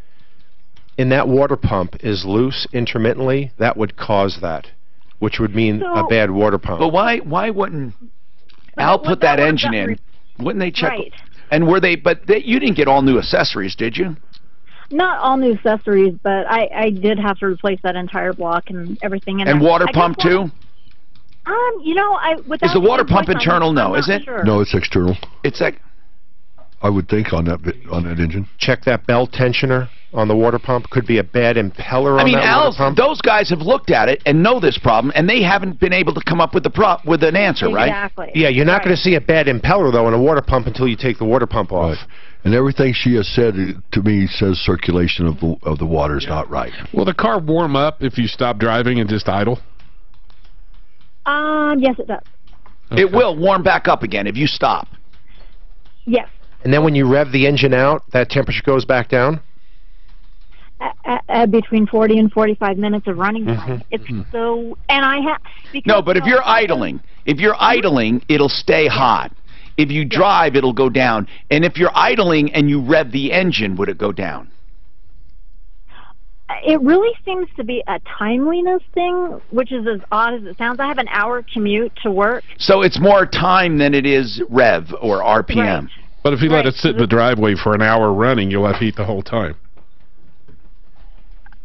in that water pump is loose intermittently, that would cause that, which would mean a bad water pump. But why wouldn't Al put that engine in? Wouldn't they check? Right. And were they? But you didn't get all new accessories, did you? Not all new accessories, but I did have to replace that entire block and everything. And water pump too? Without is the water pump internal? No, is it? Sure. No, it's external. It's I would think on that engine. Check that belt tensioner on the water pump. Could be a bad impeller on that water pump. Those guys have looked at it and know this problem, and they haven't been able to come up with with an answer, right? Exactly. Yeah, you're not going to see a bad impeller though in a water pump until you take the water pump off. Right. And everything she has said to me says circulation of the water is not right. Will the car warm up if you stop driving and just idle? Yes, it does. Okay. It will warm back up again if you stop. Yes. And then when you rev the engine out, that temperature goes back down? Between 40 and 45 minutes of running time. It's so... And I have... No, but if you're idling, it'll stay hot. If you drive, it'll go down. And if you're idling and you rev the engine, would it go down? It really seems to be a timeliness thing, which is as odd as it sounds. I have an hour commute to work. So it's more time than it is rev or RPM. Right. But if you let it sit in the driveway for an hour running, you'll have heat the whole time.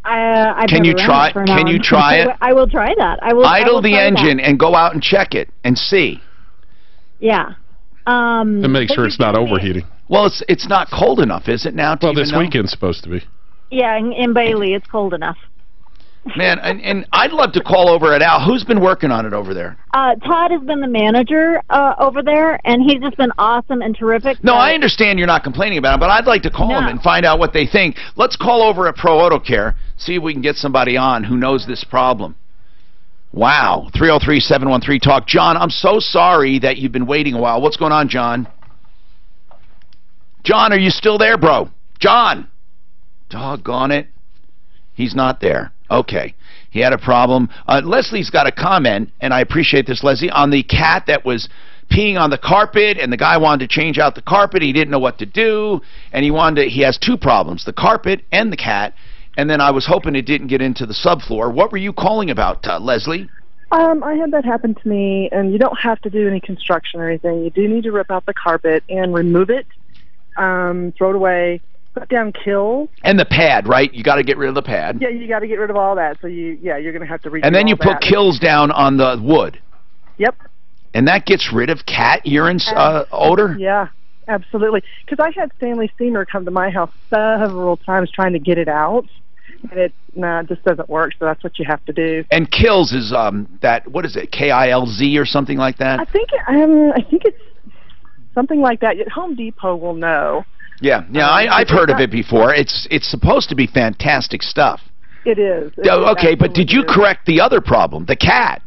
Can you try it? I will try that. I will idle the engine and go out and check it and see. Yeah. And make sure it's not overheating. Well, it's not cold enough, is it now? Well, this weekend's supposed to be. Yeah, in Bailey, it's cold enough. Man, and I'd love to call over at Al. Who's been working on it over there? Todd has been the manager over there, and he's just been awesome and terrific. No, I understand you're not complaining about it, but I'd like to call them and find out what they think. Let's call over at Pro Auto Care, see if we can get somebody on who knows this problem. Wow, 303-713-TALK. John, I'm so sorry that you've been waiting a while. What's going on, John? John, are you still there, bro? John! Doggone it. He's not there. Okay. He had a problem. Leslie's got a comment, and I appreciate this, Leslie, on the cat that was peeing on the carpet, and the guy wanted to change out the carpet. He didn't know what to do, and he has two problems, the carpet and the cat, and then I was hoping it didn't get into the subfloor. What were you calling about, Leslie? I had that happen to me, and you don't have to do any construction or anything. You do need to rip out the carpet and remove it, throw it away, put down kills. And the pad, right? You got to get rid of the pad. Yeah, you got to get rid of all that. So you're going to have to redo and then you all put kills down on the wood. Yep. And that gets rid of cat urine odor? Yeah, absolutely. Because I had Stanley Steamer come to my house several times trying to get it out, and it just doesn't work. So that's what you have to do. And kills is what is it? KILZ or something like that? I think it's something like that. Home Depot will know. Yeah, I've heard of it before. It's supposed to be fantastic stuff. It is. Okay, but did you correct the other problem, the cat?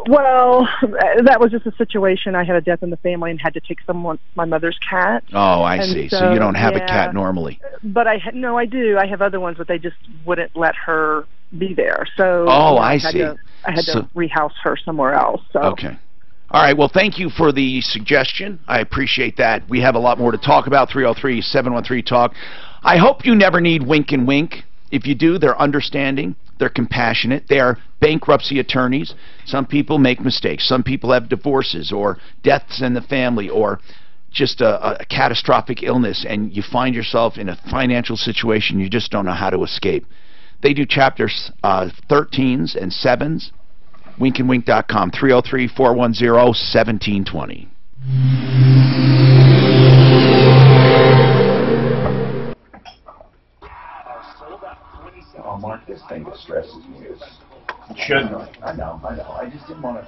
Well, that was just a situation. I had a death in the family and had to take my mother's cat. Oh, I see. So you don't have a cat normally. But I do. I have other ones, but they just wouldn't let her be there. So I see. I had to rehouse her somewhere else. So. Okay. All right. Well, thank you for the suggestion. I appreciate that. We have a lot more to talk about. 303-713-TALK. I hope you never need wink and wink. If you do, they're understanding. They're compassionate. They are bankruptcy attorneys. Some people make mistakes. Some people have divorces or deaths in the family or just a catastrophic illness, and you find yourself in a financial situation you just don't know how to escape. They do chapters 13s and 7s. Winkandwink.com, 303-410-1720. Oh, Mark, this thing distresses me. It shouldn't. I know. I just didn't want to.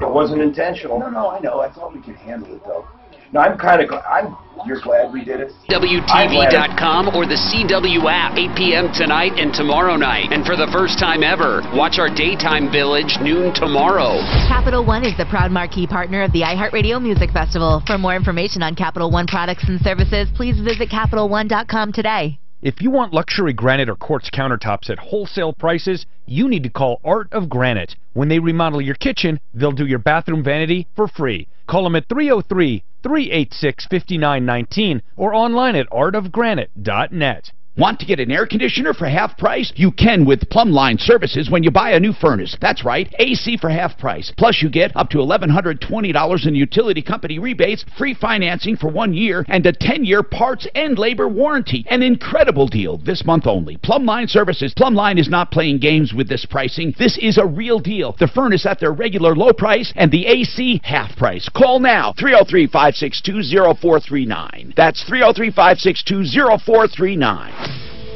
It wasn't intentional. No, I know. I thought we could handle it, though. No, I'm kind of glad. You're glad we did it? WTV.com or the CW app, 8 p.m. tonight and tomorrow night. And for the first time ever, watch our Daytime Village noon tomorrow. Capital One is the proud marquee partner of the iHeartRadio Music Festival. For more information on Capital One products and services, please visit CapitalOne.com today. If you want luxury granite or quartz countertops at wholesale prices, you need to call Art of Granite. When they remodel your kitchen, they'll do your bathroom vanity for free. Call them at 303-386-5919 or online at artofgranite.net. Want to get an air conditioner for half price? You can with Plumline Services when you buy a new furnace. That's right, AC for half price. Plus you get up to $1,120 in utility company rebates, free financing for 1 year, and a 10-year parts and labor warranty. An incredible deal this month only. Plumline Services. Plumline is not playing games with this pricing. This is a real deal. The furnace at their regular low price and the AC half price. Call now, 303-562-0439. That's 303-562-0439.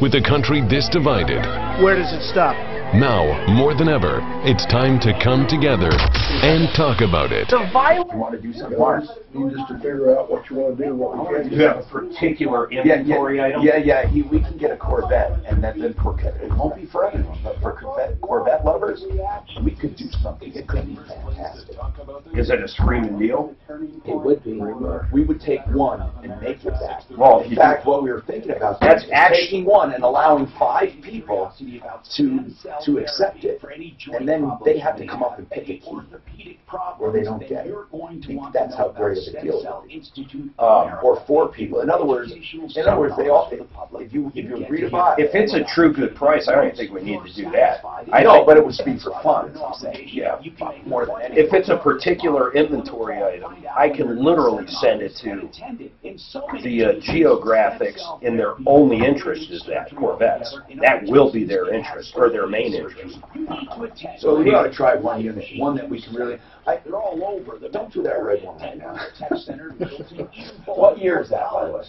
With the country this divided, where does it stop? now, more than ever, it's time to come together and talk about it. The violence. You want to do something, Mark? You just to figure out what you want to do, what we can do. You have a particular inventory item? Yeah. We can get a Corvette, and then Corvette. It won't be for everyone, but for Corvette lovers, we could do something. It could be fantastic. Is it a screaming deal? It would be. We would take one and make it that. Well, in fact, what we were thinking about that's is actually taking one and allowing 5 people to accept it, and then they have to come up and pick a key, or they don't get it. That's how great of a deal it is. Or 4 people. In other words, they all. If you agree to buy, if it's a true good price, I don't think we need to do that. I know, but it would be for fun. I'm saying, yeah, more than anything. If it's a particular inventory item, I can literally send it to the Geographics, and their only interest is that Corvettes. That will be their interest or their main interest. So we ought to try one unit, one that we can really. They're all over. Don't do that red one right now. What year is that, by the way?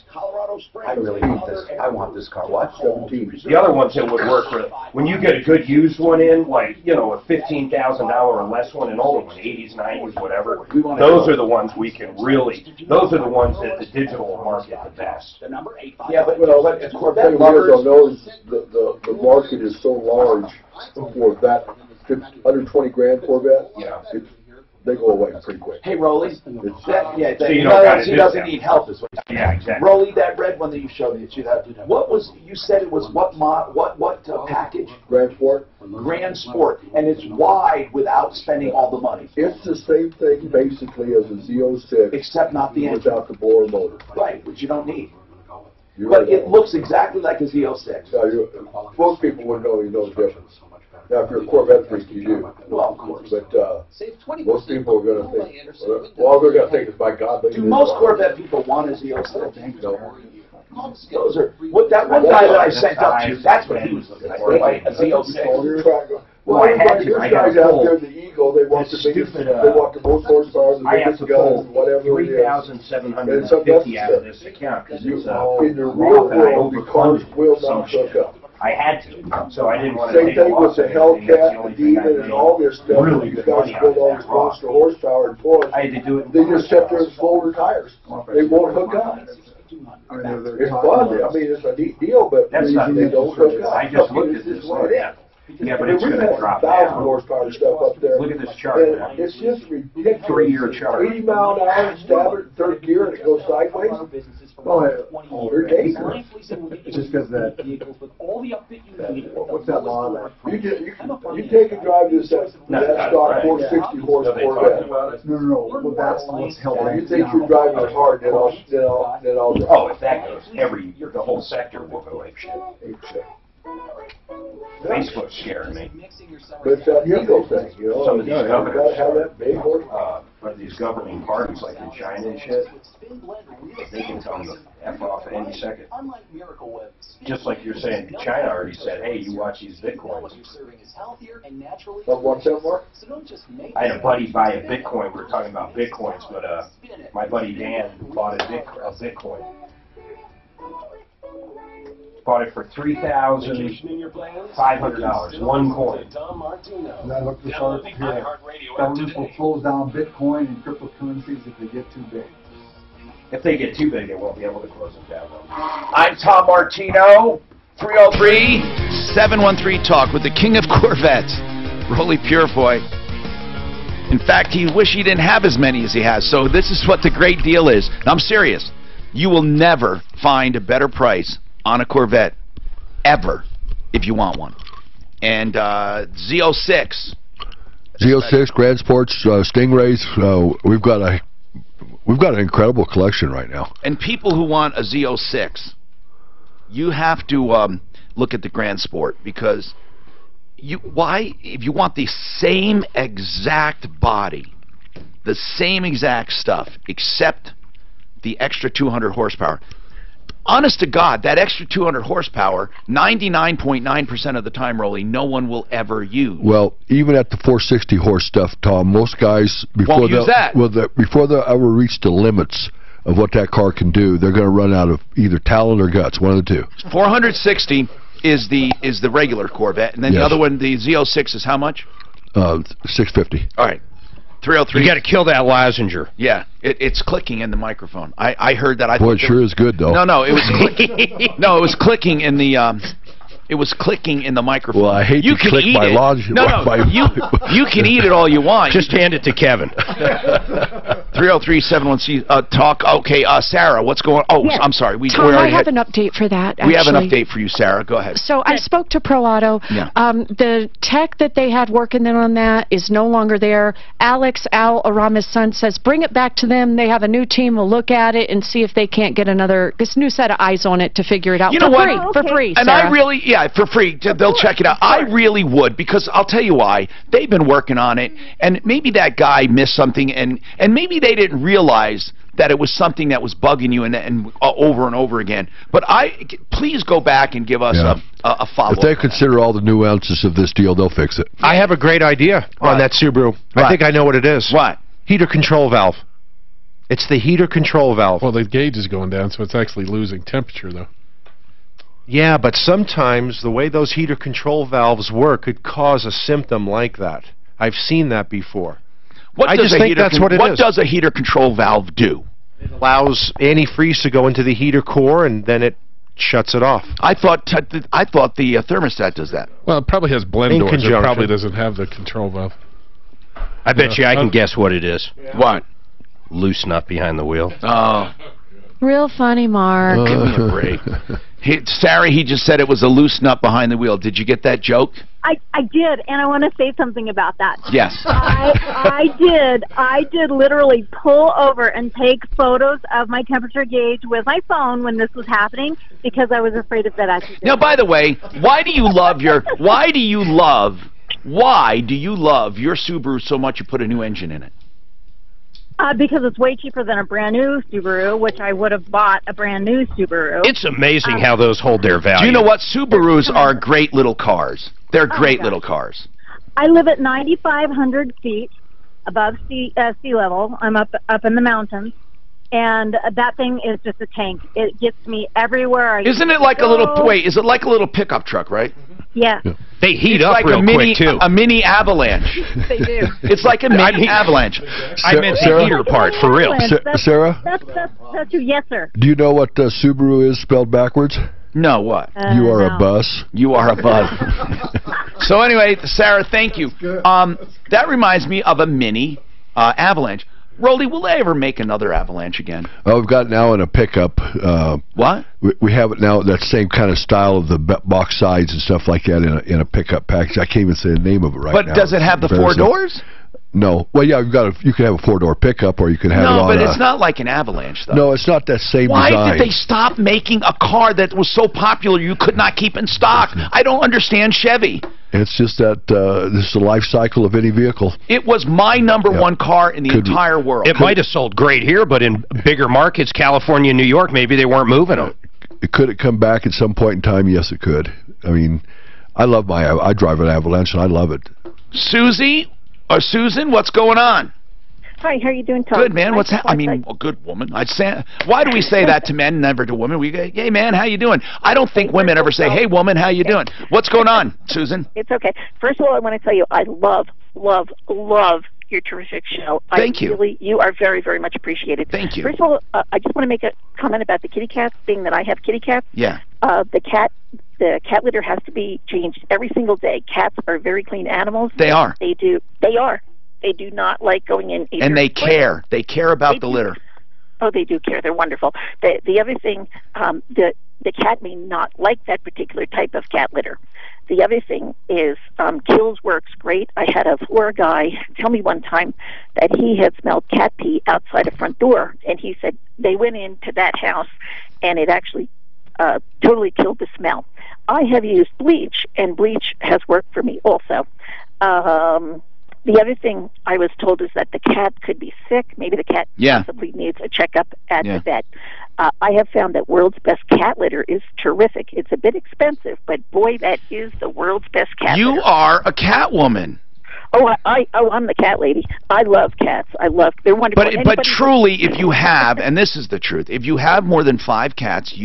I really want this. I want this car. What? 17. The other ones that would work for when you get a good used one in, like a $15,000 or less one, an older one, 80s, 90s, whatever. Those are the ones we can really. Those are the ones that the digital will market the best. Yeah, but Corvette lovers don't know the market is so large for that under 20 grand Corvette. Yeah. They go away pretty quick. Hey, Rolly. He doesn't need help. Is what yeah, exactly. Rolly, that red one that you showed me, what was? You said it was what package? Grand Sport. Grand Sport, and it's wide without spending all the money. It's the same thing basically as a Z06, except not the engine without the bore motor. Right, which you don't need. But it looks exactly like a Z06. Most people wouldn't know the difference. Now, if you're a Corvette freak, you do. Well, of course. But most people are going to think, all they're going to think is, my God, do most Corvette people want a Z06? No. Those are that one guy that I sent up to. That's what he was looking for. A Z06. Well, there's guys out there, the Eagle, they want the biggest, they want the most horsepower, the biggest guns, whatever it is. 3,750 out of this account because it's in the real world, the cars will not hook up. I had to, so I didn't want to take a loss. Same thing with the Hellcat, the Demon, and all this stuff. Really These guys build all this monster horsepower and force. I had to do it. They just sit there and slow their tires. They won't hook up. It's fun. I mean, it's a neat deal, but that's not they don't hook up. I just looked at this one. Yeah. Yeah, but I mean, it's we've going to had drop 1,000 down. horsepower stuff up there. Look at this chart. And it's just ridiculous. 3-year chart. 80 mile an hour, stab it in third gear, and it goes sideways. Oh, they're dangerous. Just because that. What's that law? You take a drive to that stock 460 horse Corvette. No. Well, that's what's held right. You think you're driving it hard, then I'll. Oh, if that goes, the whole sector will go ape shit. Facebook's scaring me. But it's that ego thing, you know. Some of these governors, gotta have that big horse. These governing parties like in China and shit, they can tell you F off any second. Just like you're saying, China already said, hey, you watch these Bitcoins. What's that, Mark? I had a buddy buy a Bitcoin. We were talking about Bitcoins, but my buddy Dan bought a Bitcoin. Bought it for $3,500, one coin. And I looked this up here. Governments will close down Bitcoin and cryptocurrencies if they get too big. If they get too big, they won't be able to close them down. I'm Tom Martino. 303-713-TALK with the king of Corvettes, Rolly Purefoy. In fact, he wish he didn't have as many as he has. So this is what the great deal is. Now, I'm serious. You will never find a better price on a Corvette, ever, if you want one. And Z06. Z06, Grand Sports, Stingrays, we've got an incredible collection right now. And people who want a Z06, you have to look at the Grand Sport, because if you want the same exact body, the same exact stuff, except the extra 200 horsepower. Honest to God, that extra 200 horsepower, 99.9% of the time, Rolly, no one will ever use. Well, even at the 460 horse stuff, Tom, most guys, before they'll ever reach the limits of what that car can do, they're going to run out of either talent or guts, one of the two. 460 is the regular Corvette, and then the other one, the Z06, is how much? 650. All right. 303. You got to kill that Lassinger. Yeah, it's clicking in the microphone. I heard that. Boy, it sure is good though. No, it was clicking. No, it was clicking in the. It was clicking in the microphone. Well, I hate to click my logic. You can eat it all you want. Just hand it to Kevin. 303-713-TALK. Okay, Sarah, what's going on? Oh, yes. I'm sorry. Tom, I have an update for that, actually. We have an update for you, Sarah. Go ahead. So I spoke to Pro Auto. Yeah. The tech that they had working on that is no longer there. Al Arama's son says, bring it back to them. They have a new team. We'll look at it and see if they can't get this new set of eyes on it to figure it out. You know what? For free, and Sarah. I really... Yeah, for free. They'll check it out. I really would, because I'll tell you why. They've been working on it, and maybe that guy missed something, and maybe they didn't realize that it was something that was bugging you and over and over again. But please go back and give us a follow-up. If they consider all the nuances of this deal, they'll fix it. I have a great idea on that Subaru. I think I know what it is. What? Heater control valve. It's the heater control valve. Well, the gauge is going down, so it's actually losing temperature, though. Yeah, but sometimes the way those heater control valves work could cause a symptom like that. I've seen that before. I just think that's what it is. What does a heater control valve do? It allows antifreeze to go into the heater core, and then it shuts it off. I thought the thermostat does that. Well, it probably has blend doors. It probably doesn't have the control valve. I bet you I can guess what it is. Yeah. What? Loose nut behind the wheel. Oh. Real funny, Mark. Give me a break. Sarah, he just said it was a loose nut behind the wheel. Did you get that joke? I did, and I want to say something about that. Yes. I did literally pull over and take photos of my temperature gauge with my phone when this was happening, because I was afraid of that accident. Now, by the way, why do you love your Subaru so much you put a new engine in it? Because it's way cheaper than a brand new Subaru, which I would have bought a brand new Subaru. It's amazing how those hold their value. Do you know what? Subarus are great little cars. They're great little cars. I live at 9,500 feet above sea level. I'm up in the mountains, and that thing is just a tank. It gets me everywhere. Isn't it like a little? Wait, is it like a little pickup truck? Right? Yeah. They heat up like real quick, too. A mini avalanche. They do. It's like a mini avalanche. I meant the heater part, for real. Sarah? That's true. Yes, sir. Do you know what Subaru is spelled backwards? No, what? You are a bus. You are a bus. So anyway, Sarah, thank you. That reminds me of a mini avalanche. Rolly, will they ever make another avalanche again? Oh, we've got now in a pickup. What? We have it now, that same kind of style of the box sides and stuff like that in a pickup package. I can't even say the name of it right now. But does it have the 4 doors? No. Well, yeah, you can have a 4-door pickup, or you can have it on. No, but it's not like an avalanche, though. No, it's not that same Why design. did they stop making a car that was so popular you could not keep in stock? I don't understand Chevy. It's just that this is the life cycle of any vehicle. It was my number one car in the entire world. It might have sold great here, but in bigger markets, California, New York, maybe they weren't moving them. Could it come back at some point in time? Yes, it could. I mean, I drive an Avalanche, and I love it. Susie or Susan, what's going on? Hi, how are you doing, Tom? Good, man. What's I mean, a good woman. Why do we say that to men, never to women? We go, hey, man, how you doing? I don't think women ever say, hey, woman, how you doing? What's going on, Susan? It's okay. First of all, I want to tell you, I love your terrific show. Thank you. Really, you are very, very much appreciated. Thank you. First of all, I just want to make a comment about the kitty cats, being that I have kitty cats. Yeah. The cat litter has to be changed every single day. Cats are very clean animals. They are. They are. They do not like going in. And they care. They care about the litter. Oh, they do care. They're wonderful. The other thing, the cat may not like that particular type of cat litter. The other thing is Kills works great. I had a floor guy tell me one time that he had smelled cat pee outside a front door, and he said they went into that house and it actually totally killed the smell. I have used bleach, and bleach has worked for me also. The other thing I was told is that the cat could be sick. Maybe the cat possibly needs a checkup at the vet. I have found that World's Best Cat Litter is terrific. It's a bit expensive, but boy, that is the world's best cat litter. You are a cat woman. I'm the cat lady. I love cats. They're wonderful. But truly, if you have, and this is the truth, if you have more than 5 cats,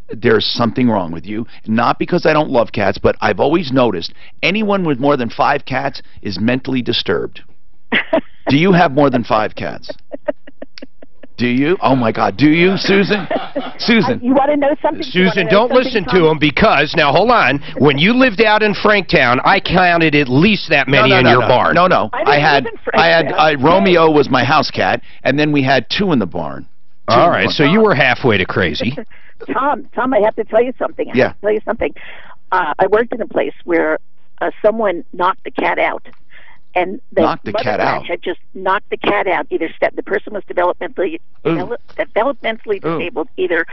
there's something wrong with you. Not because I don't love cats, but I've always noticed anyone with more than 5 cats is mentally disturbed. Do you have more than 5 cats? Do you? Oh, my God. Do you, Susan? Susan. You want to know something? Susan, don't listen to him because, now hold on, when you lived out in Franktown, I counted at least that many in your barn. No. I had Romeo was my house cat, and then we had 2 in the barn. All right, so you were halfway to crazy. Tom, I have to tell you something. I worked in a place where someone knocked the cat out. And the cat had just knocked the cat out. Either the person was developmentally disabled, either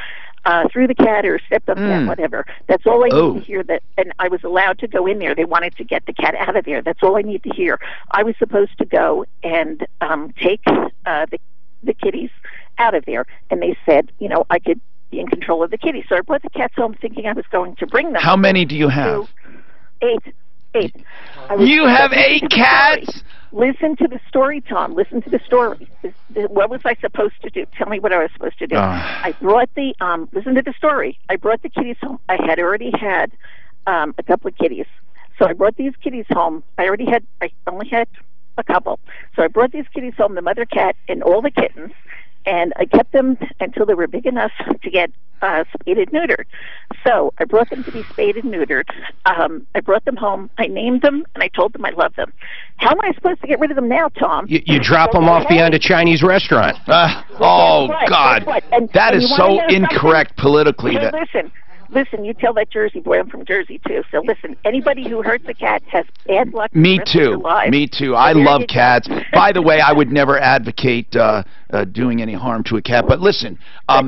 threw the cat or stepped on the cat, whatever. That's all I need to hear. And I was allowed to go in there. They wanted to get the cat out of there. That's all I need to hear. I was supposed to go and take the kitties out of there, and they said, I could be in control of the kitties. So I brought the cats home, thinking I was going to bring them. How many do you have? 8. You have 8 cats? Listen to the story, Tom. Listen to the story. What was I supposed to do? Tell me what I was supposed to do. I brought listen to the story. I brought the kitties home. I already had a couple of kitties. So I brought these kitties home. I only had a couple. So I brought these kitties home, the mother cat and all the kittens, and I kept them until they were big enough to get spayed and neutered. So I brought them to be spayed and neutered. I brought them home. I named them, and I told them I love them. How am I supposed to get rid of them now, Tom? You drop them off behind a Chinese restaurant. God. That is so incorrect politically. Listen, you tell that Jersey boy I'm from Jersey, too. So listen, anybody who hurts a cat has bad luck. Me too. I love cats. By the way, I would never advocate doing any harm to a cat. But listen,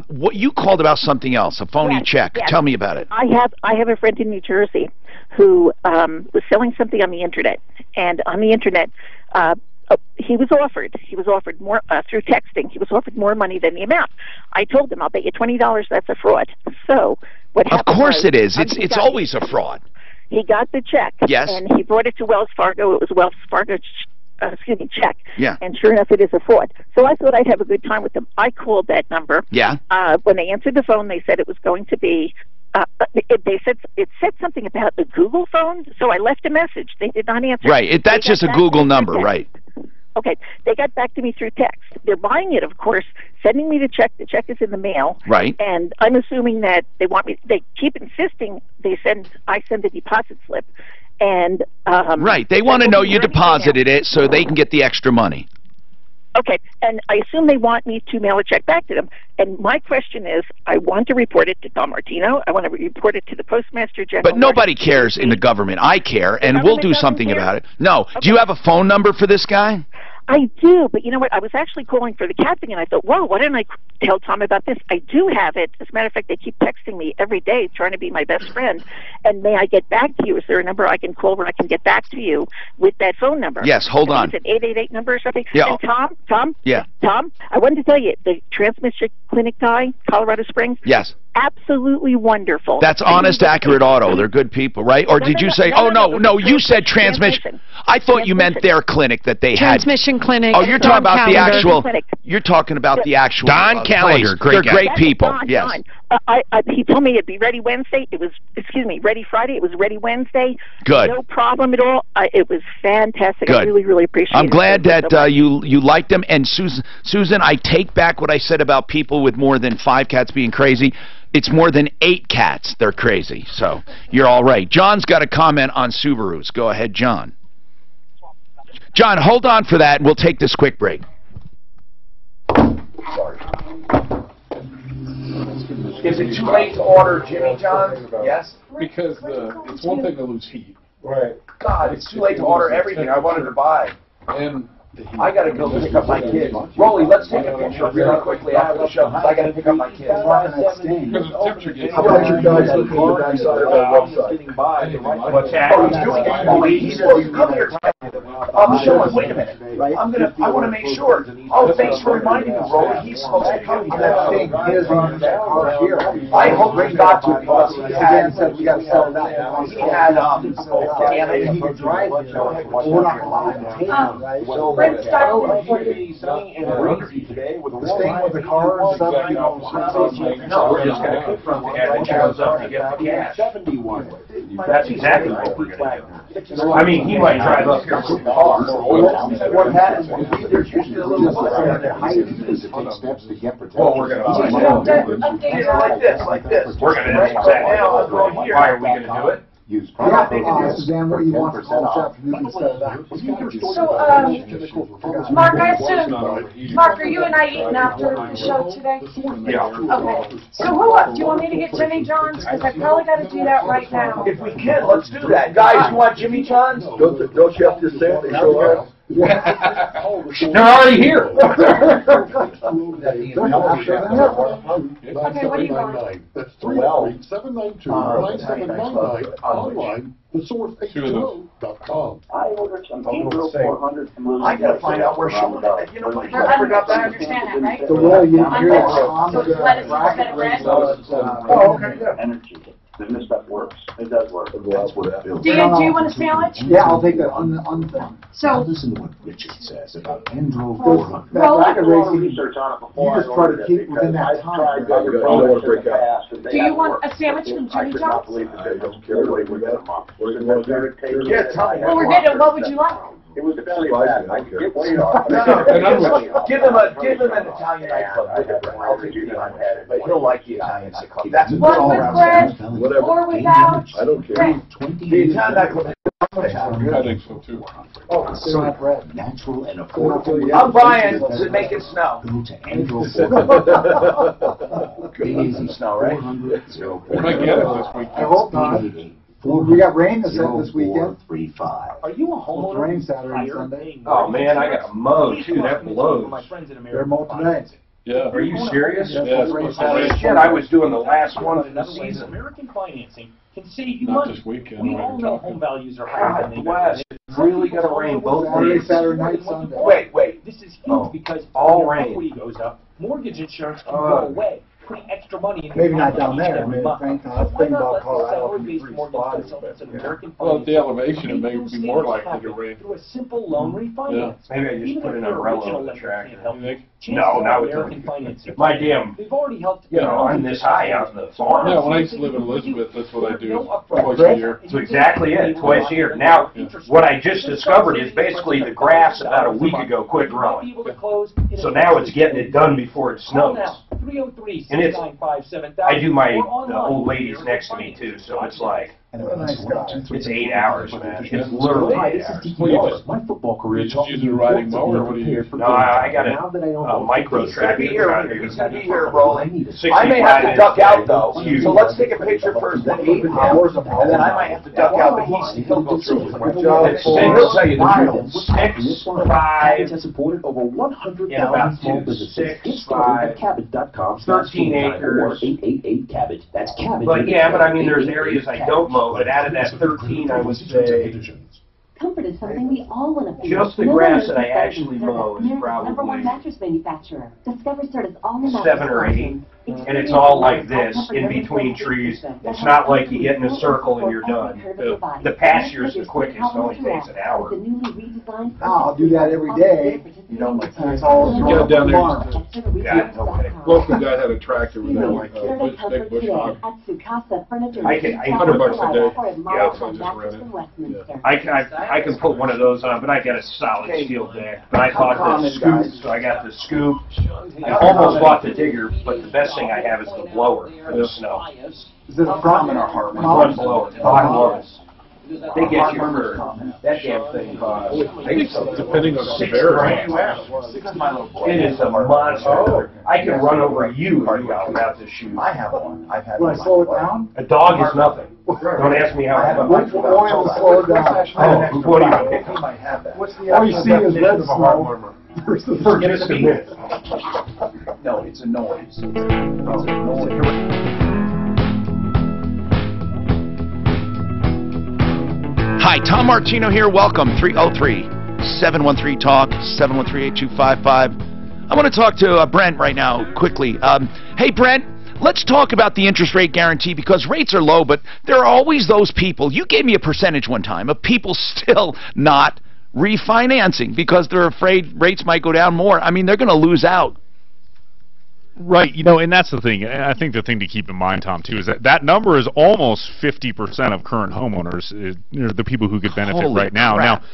what you called about something else, a phony check. Yes. Tell me about it. I have a friend in New Jersey who was selling something on the Internet. And on the Internet, he was offered more through texting. He was offered more money than the amount. I told him, I'll bet you $20 that's a fraud. So what happened? Of course it is. It's always a fraud. He got the check. Yes. And he brought it to Wells Fargo. It was Wells Fargo check. Yeah. And sure enough, it is a fraud. So I thought I'd have a good time with them. I called that number. Yeah. When they answered the phone, they said it was going to be. It said something about a Google phone, so I left a message. They did not answer. Right. That's just a Google number, right? Okay, they got back to me through text. They're buying it, of course, sending me the check. The check is in the mail. Right. And I'm assuming that they want me. They keep insisting I send a deposit slip, and right. They want to know you deposited it so they can get the extra money. Okay, and I assume they want me to mail a check back to them. And my question is, I want to report it to Tom Martino. I want to report it to the Postmaster General. But nobody cares in the government. I care, and we'll do something about it. No. Okay. Do you have a phone number for this guy? I do, but you know what? I was actually calling for the cat thing, and I thought, whoa, why didn't I tell Tom about this? I do have it. As a matter of fact, they keep texting me every day trying to be my best friend. And may I get back to you? Is there a number I can call where I can get back to you with that phone number? Yes, hold on. Is it 888 number or something? Yeah. And Tom? Yeah. Tom, I wanted to tell you, the transmission clinic guy, Colorado Springs? Yes. Absolutely wonderful. That's Honest Accurate Auto. They're good people, right? Or did you say, no, you said transmission. I thought you meant their clinic that they had. Transmission clinic. Oh, you're talking about the actual. Clinic. You're talking about the actual. Don Calendar, They're great people. Don, yes. Don. He told me it'd be ready Wednesday. It was, ready Friday. It was ready Wednesday. Good. No problem at all. It was fantastic. Good. I really, really appreciate it. I'm glad that you liked them. And Susan, I take back what I said about people with more than 5 cats being crazy. It's more than 8 cats. They're crazy. So you're all right. John's got a comment on Subarus. Go ahead, John. John, hold on for that. We'll take this quick break. Is it too late to order Jimmy John's? Yes? Because it's one thing to lose heat. Right. God, it's too late to order everything I wanted to buy. And I got to go pick up my kids. Rolly, let's take a picture really quickly after the show, because I got to pick up my kids. because the temperature gets How about you guys look at the backside of our website? What's that? Oh, he's doing it. Oh, he's supposed to come here. Sean, wait a minute. I want to make sure. Oh, thanks for reminding me, Rolly. He's supposed to come here. I hope he got to, because he had, he had, He could drive it, we're not allowed to. The staying with the car and stuff, you know. no, we're just going to confront the guy that shows up to get the cash. That's exactly what we're going to do. I mean, he might drive up here with the car. What happens is there's usually a little steps to get protected. Well, we're going to like this. We're going to do that now. Why are we going to do it? Yeah, Suzanne, what do you want for call shop? You can set it up. So, Mark, I assume, Mark, are you and I eating after the show today? Yeah. Okay. So do you want me to get Jimmy John's? Because I probably got to do that right now. If we can, let's do that. Guys, you want Jimmy John's? Don't you have to say they show up? They're already here. Okay, what do you want? That's 308-792-9799 online, thesource.com. I ordered some April 400 from Lulu. I gotta find out where Sean is. You know what? I forgot that. Understand that, right? So, well, you hear it. Oh, okay, yeah. Energy. And this stuff works. It does work. Do you want a sandwich? Yeah, I'll take that on thing. So, listen to what Richard says about Endro 400. That bracket racing, Research on it before you just try to keep within that time. do you want a sandwich from Jimmy John's? Yeah, tell me. Well, we're getting, what would you like? It was really bad. I could get way off. Give him an Italian nightclub. I'll take you iPad, but he'll like the Italian nightclub. That's a good One with all-around. bread, or without. I don't care. The Italian nightclub. I think so too. Oh, They don't have bread. Natural and affordable. I'm buying to make it snow. Go to Endro 400. Big easy snow, right? We might get it this week. I hope not. We got rain this weekend. 0435. Are you a homeowner? Rain Saturday and Sunday. Oh man, I got a mow too. That blows. They're mowed today. Yeah. Are you serious? Yeah. Shit, I was doing the last one of the season. American financing can save you Not money. this weekend. We all know home values are higher than they God bless. It's really gonna rain both days. Saturday night, Sunday. Wait. This is huge because all when your rain. equity goes up, mortgage insurance can go away. putting extra money in Maybe your not pocket down there. I every mean, month. Frank, I was Why thinking not about let the Colorado and salary-based three mortgage spots. consultants at American Well, Finance the elevation, it may make be you more stay likely happy to rain. through a simple loan refinance. Maybe I just Even put if an your umbrella original on the lender track. can't help you, No, not with American Finance. my damn, They've already helped you know, I'm this high out in the farm. Yeah, when I used to live in Elizabeth, that's what I do twice a year. That's exactly it, twice a year. Now, what I just discovered is basically the grass about a week ago quit growing. So now it's getting it done before it snows. And it's, I do the old ladies next to me too, so it's like, it's 8 hours, man. It's literally 8 hours. My football career Just use a riding mower, what do you? No, I got a micro tractor. He's gonna be here, Rolling. I may have to duck out though, so let's take a picture first, then 8 hours, and then I might have to duck out, but he'll go through it. And he'll tell you the truth. 6, 5, has supported over 100,000 in about small 2, businesses. 6, Get started 5, at Cabbage.com. 13 acres. 888-CABBAGE. That's Cabbage. But yeah, but I mean, there's areas I don't mow, but out of that 13, I would say Comfort is something we all want to feel. just the grass that I actually mow is Number one probably mattress manufacturer. Discover Certa's all-new 7 or 8. And it's all like this, in between trees. It's not like you get in a circle and you're done. The pastures the quickest, it only takes an hour. I'll do that every day. You know, like it's all Got down there. Yeah, okay. Local guy had a tractor with a big bush hog. I can, $100 a day. Yeah, So I just rent it. I can put one of those on, but I got a solid steel deck. But I bought this scoop, so I got the scoop. I almost bought the digger, but the best thing I have is the blower for the snow. Is it a front or a Front blower, bottom blower. They get you for that damn thing. Depending on the severity. It is a monster. I can run over you without the shoes. I have one. I've had one. Do I slow it down? A dog is nothing. Don't ask me how I have a What's the oil to slow it down? Oh, what do you think? He might have that. All you see is red snow. Forget a minute. No, it's a noise. It's a noise. Hi, Tom Martino here. Welcome. 303-713-TALK, 713-8255. I want to talk to Brent right now, quickly. Hey, Brent, let's talk about the interest rate guarantee, because rates are low, but there are always those people. You gave me a percentage one time of people still not refinancing because they're afraid rates might go down more. I mean, they're going to lose out. Right, you know, and that's the thing. I think the thing to keep in mind, Tom, too, is that that number is almost 50% of current homeowners, the people who could benefit Holy right now. crap. Now,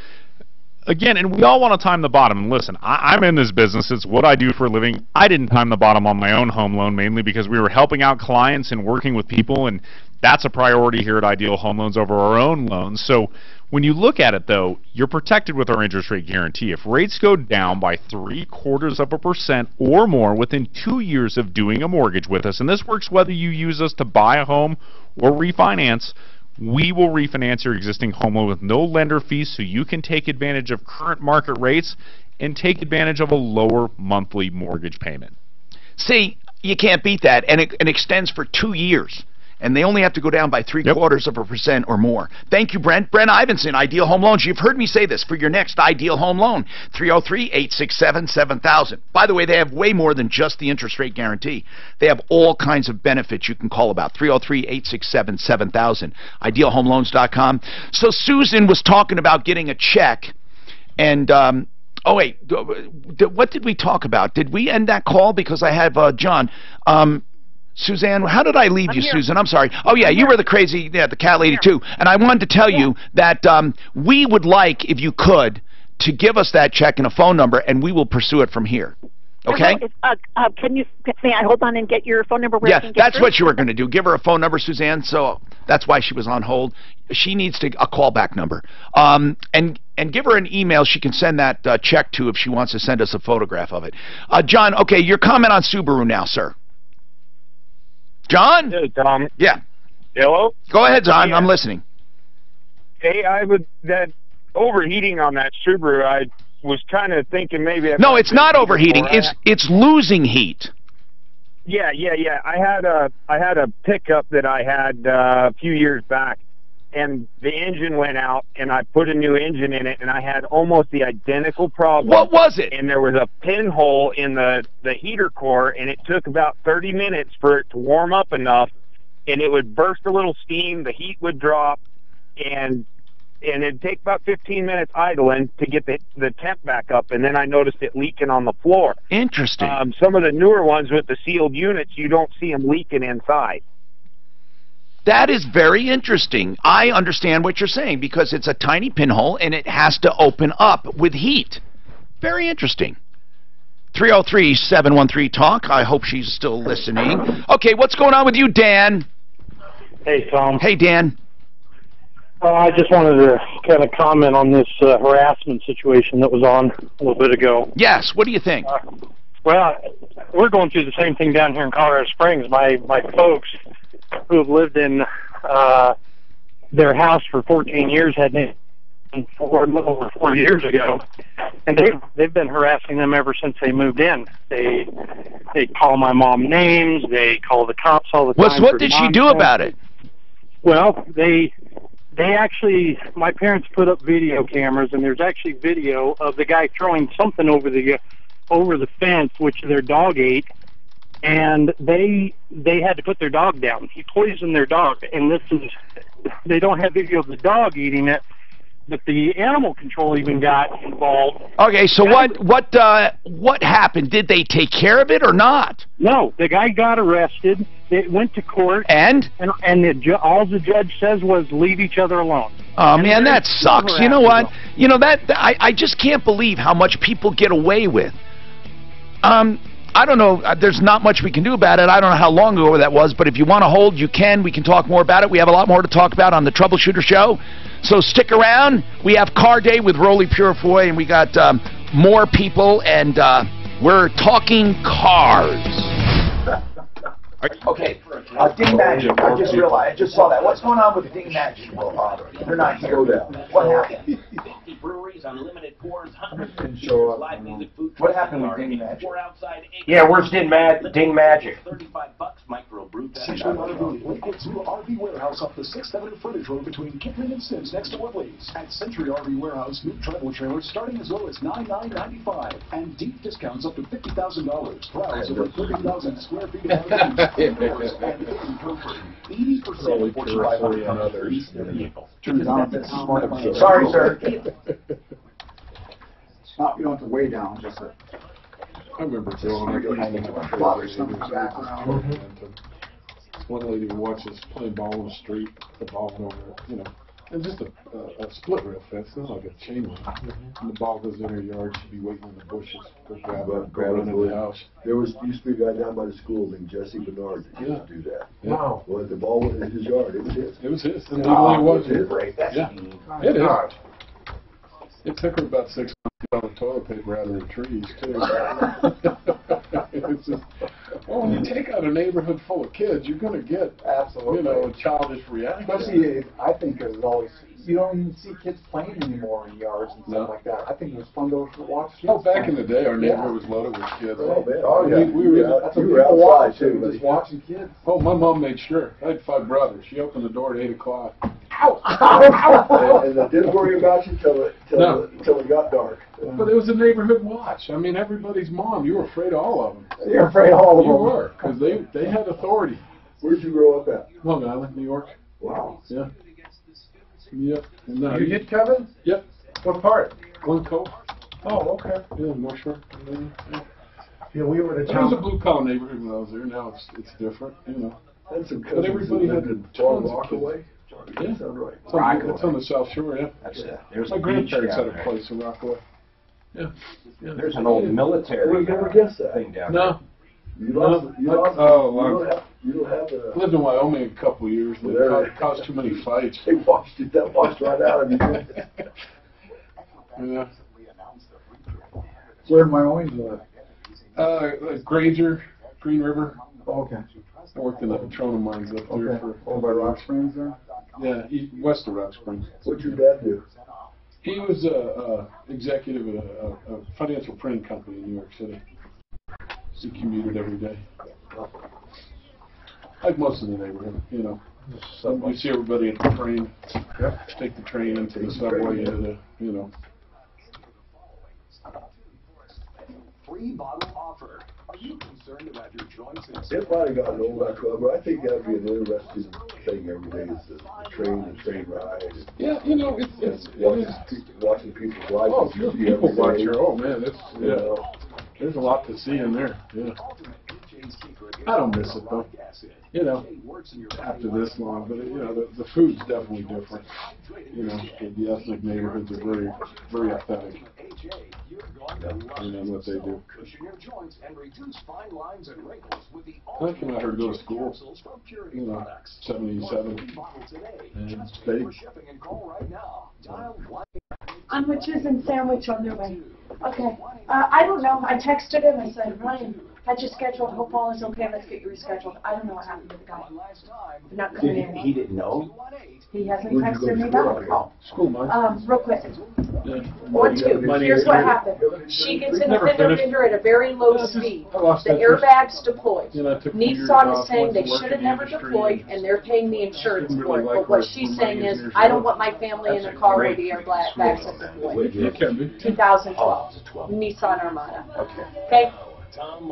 again, and we all want to time the bottom. And listen, I'm in this business. It's what I do for a living. I didn't time the bottom on my own home loan, mainly because we were helping out clients and working with people, and that's a priority here at Ideal Home Loans over our own loans. So when you look at it, though, you're protected with our interest rate guarantee. If rates go down by 0.75% or more within 2 years of doing a mortgage with us, and this works whether you use us to buy a home or refinance, we will refinance your existing home loan with no lender fees, so you can take advantage of current market rates and take advantage of a lower monthly mortgage payment. See, you can't beat that, and it extends for 2 years. And they only have to go down by 0.75% or more. Thank you, Brent. Brent Ivinson, Ideal Home Loans. You've heard me say this. For your next Ideal Home Loan, 303-867-7000. By the way, they have way more than just the interest rate guarantee. They have all kinds of benefits you can call about. 303-867-7000. IdealHomeLoans.com. So Susan was talking about getting a check, and oh, wait. What did we talk about? Did we end that call? Because I have John. Suzanne, how did I leave you, Susan? I'm sorry. Oh, yeah, you were the crazy, the cat lady, too. And I wanted to tell you that we would like, if you could, to give us that check and a phone number, and we will pursue it from here. Okay? May I hold on and get your phone number? Where I can get that's through? what you were going to do. Give her a phone number, Suzanne, so that's why she was on hold. She needs a callback number. And give her an email she can send that check to if she wants to send us a photograph of it. John, okay, your comment on Subaru now, sir. John? Hey, Tom. Yeah. Hello? Go ahead, John. Yeah. I'm listening. Hey, that overheating on that Subaru, I was kind of thinking maybe... No, it's not overheating. It's losing heat. Yeah. I had a pickup that I had a few years back, and the engine went out, and I put a new engine in it, and I had almost the identical problem. What was it? And there was a pinhole in the heater core, and it took about 30 minutes for it to warm up enough, and it would burst a little steam, the heat would drop, and it'd take about 15 minutes idling to get the temp back up, and then I noticed it leaking on the floor. Interesting. Some of the newer ones with the sealed units, you don't see them leaking inside. That is very interesting. I understand what you're saying because it's a tiny pinhole and it has to open up with heat. Very interesting. 303-713-TALK. I hope she's still listening. Okay, what's going on with you, Dan? Hey, Tom. Hey, Dan. I just wanted to kind of comment on this harassment situation that was on a little bit ago. Yes, what do you think? Well, we're going through the same thing down here in Colorado Springs. My folks who have lived in their house for 14 years had a little over 4 years ago, and they've been harassing them ever since they moved in. They call my mom names. They call the cops all the time. What did she do about it? Well, they actually, my parents put up video cameras, and there's actually video of the guy throwing something over the fence, which their dog ate, and they had to put their dog down. He poisoned their dog, and they don't have video of the dog eating it, but the animal control even got involved. Okay, so what happened? Did they take care of it or not? No, the guy got arrested. It went to court, and all the judge says was leave each other alone. Oh man, that sucks. You know what? You know I just can't believe how much people get away with. I don't know. There's not much we can do about it. I don't know how long ago that was, but if you want to hold, you can. We can talk more about it. We have a lot more to talk about on the Troubleshooter Show. So stick around. We have Car Day with Rolly Purifoy, and we got more people, and we're talking cars. Okay, Ding Magic, I just realized, I just saw that. What's going on with Ding Magic? They're not here. What happened? Breweries, unlimited pours, hundreds of live music, food trucks. What happened with Ding Magic? Yeah, where's Ding Magic? $35 micro brew. Century RV, Lakewood's new RV warehouse off the 6th Avenue frontage road between Kipling and Sims next to Woodley's. At Century RV Warehouse, new travel trailers starting as low as $99.95 and deep discounts up to $50,000. Browse over 30,000 square feet of RVs, indoors, and in comfort. 80% of Fortune 500 lease their vehicle. Sorry, sir. You don't have to weigh down, just a... I remember one lady who watches playing ball on the street, the ball went over, and just a split rail fence, not like a chain link. And the ball goes in her yard, she'd be waiting in the bushes, go grab it, go run in the house. There used to be a guy down by the school named Jesse Bernard that used to do that. Yeah. Wow. Well, the ball went in his yard. It was his. It was his. It was his. Yeah. It is. It took her about 6 months to get all the toilet paper out of the trees, too. It's just, well, when you take out a neighborhood full of kids, you're going to get, a childish reaction. Especially, I think there's always, you don't even see kids playing anymore in yards and stuff like that. I think it was fun to watch kids. Oh, back in the day, our neighborhood was loaded with kids. Oh, man. Oh, yeah. We were outside, too. Just watching kids. Oh, my mom made sure. I had 5 brothers. She opened the door at 8 o'clock. Ow! Ow! And they didn't worry about you till it got dark. But it was a neighborhood watch. I mean, everybody's mom. You were afraid of all of them. You're afraid of all of them. You were, because they had authority. Where'd you grow up at? Long Island, New York. Wow. Yeah. Yep. And, you did, Kevin? Yep. What part? Glen Cove. Oh, okay. Yeah, North Shore. Yeah, we were the town. It was a blue-collar neighborhood when I was there. Now it's different, And some but everybody had John Rockaway. Yeah, that's right. It's on the South Shore, yeah. My grandparents had a place in Rockaway. Yeah. There's an old military We never guessed that. thing down No. You lost. You don't have the. Lived in Wyoming a couple of years. It caused too many fights. They washed right out of you. Yeah. Where in Wyoming was that? Granger, Green River. Oh, okay. I worked in the petroleum mines up there over by Rock Springs there? Yeah, west of Rock Springs. What'd your dad do? He was a executive at a financial printing company in New York City. He commuted every day. Like most of the neighborhood, You see everybody at the train. Yep. Take the train into the subway, you know. Free bottle offer. Are you concerned about your joints and It might have gotten old after a while, but I think that'd be an interesting thing every day is the train ride. Yeah, you know, it's watching people's lives. Oh, you see people every day. watch your, oh man, there's a lot to see in there. Yeah. I don't miss it though. You know, after this long, but you know, the food's definitely different. You know, the ethnic neighborhoods are very, very authentic. You know what they do. I came out here to go to school. You know, 77. And steak. Sandwiches and sandwich on their way. Okay. I don't know. I texted him and said, Ryan, had you scheduled. Hope all is okay. Let's get you rescheduled. I don't know what happened to the guy. Not coming in. He didn't know? He hasn't texted me back. School, Mike. Real quick. Or two. Here's what happened. She gets in the fender bender at a very low speed. The airbag's deployed. Nissan is saying they should have never deployed, and they're paying the insurance for it. But what she's saying is, I don't want my family in a car where the airbags are deployed. 2012. Nissan Armada. Okay?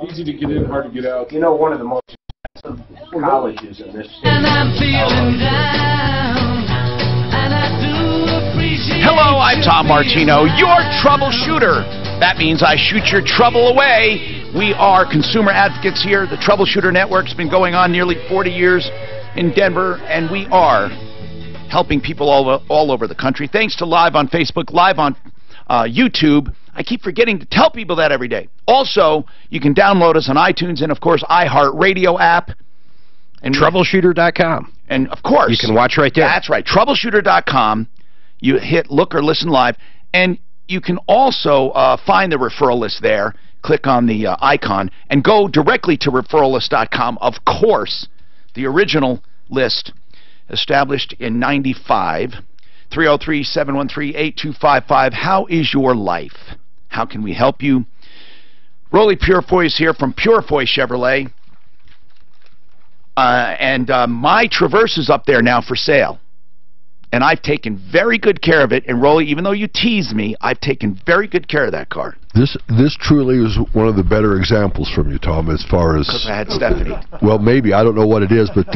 Easy to get in, hard to get out. You know, one of the most expensive colleges in this city. And I'm feeling down, and I do appreciate. Hello, I'm Tom Martino, your troubleshooter. That means I shoot your trouble away. We are consumer advocates here. The Troubleshooter Network's been going on nearly 40 years in Denver, and we are helping people all over the country. Thanks to Live on Facebook, Live on YouTube. I keep forgetting to tell people that every day. Also, you can download us on iTunes and, of course, iHeartRadio app. And Troubleshooter.com. And, of course. You can watch right there. That's right. Troubleshooter.com. You hit look or listen live. And you can also find the referral list there. Click on the icon and go directly to referrallist.com. Of course, the original list established in 95. 303-713-8255. How is your life? How can we help you? Rolly Purefoy is here from Purefoy Chevrolet. And my Traverse is up there now for sale. And I've taken very good care of it. And Rolly, even though you tease me, I've taken very good care of that car. This truly is one of the better examples from you, Tom, as far as... Because I had Stephanie. Well, maybe. I don't know what it is, but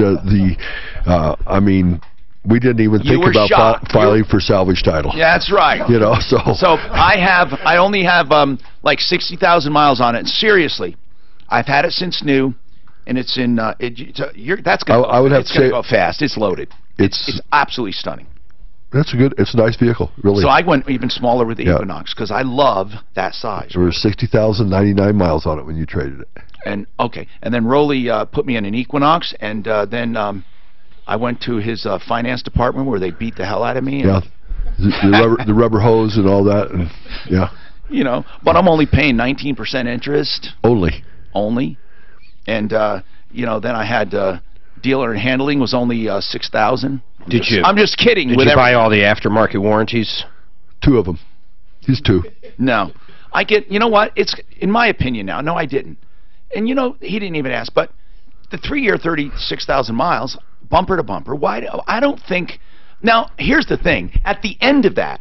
I mean... We didn't even think about filing for salvage title. Yeah, that's right. You know, so I only have like 60,000 miles on it. And seriously, I've had it since new, and it's in. That's gonna. I would have to say go fast. It's loaded. It's absolutely stunning. That's it's a nice vehicle, really. So I went even smaller with the Equinox because I love that size. There were 60,099 miles on it when you traded it. And and then Rolly put me in an Equinox, and then. I went to his finance department where they beat the hell out of me. Yeah, the rubber hose and all that, and yeah. You know, but I'm only paying 19% interest. Only. And you know, then I had dealer and handling was only $6,000. Did you? I'm just kidding. Did you buy all the aftermarket warranties? 2 of them. He's 2. No, I get. You know what? It's in my opinion now. No, I didn't. And you know, he didn't even ask. But the 3-year, 36,000 miles. Bumper to bumper. Why? I don't think. Now, here's the thing. At the end of that,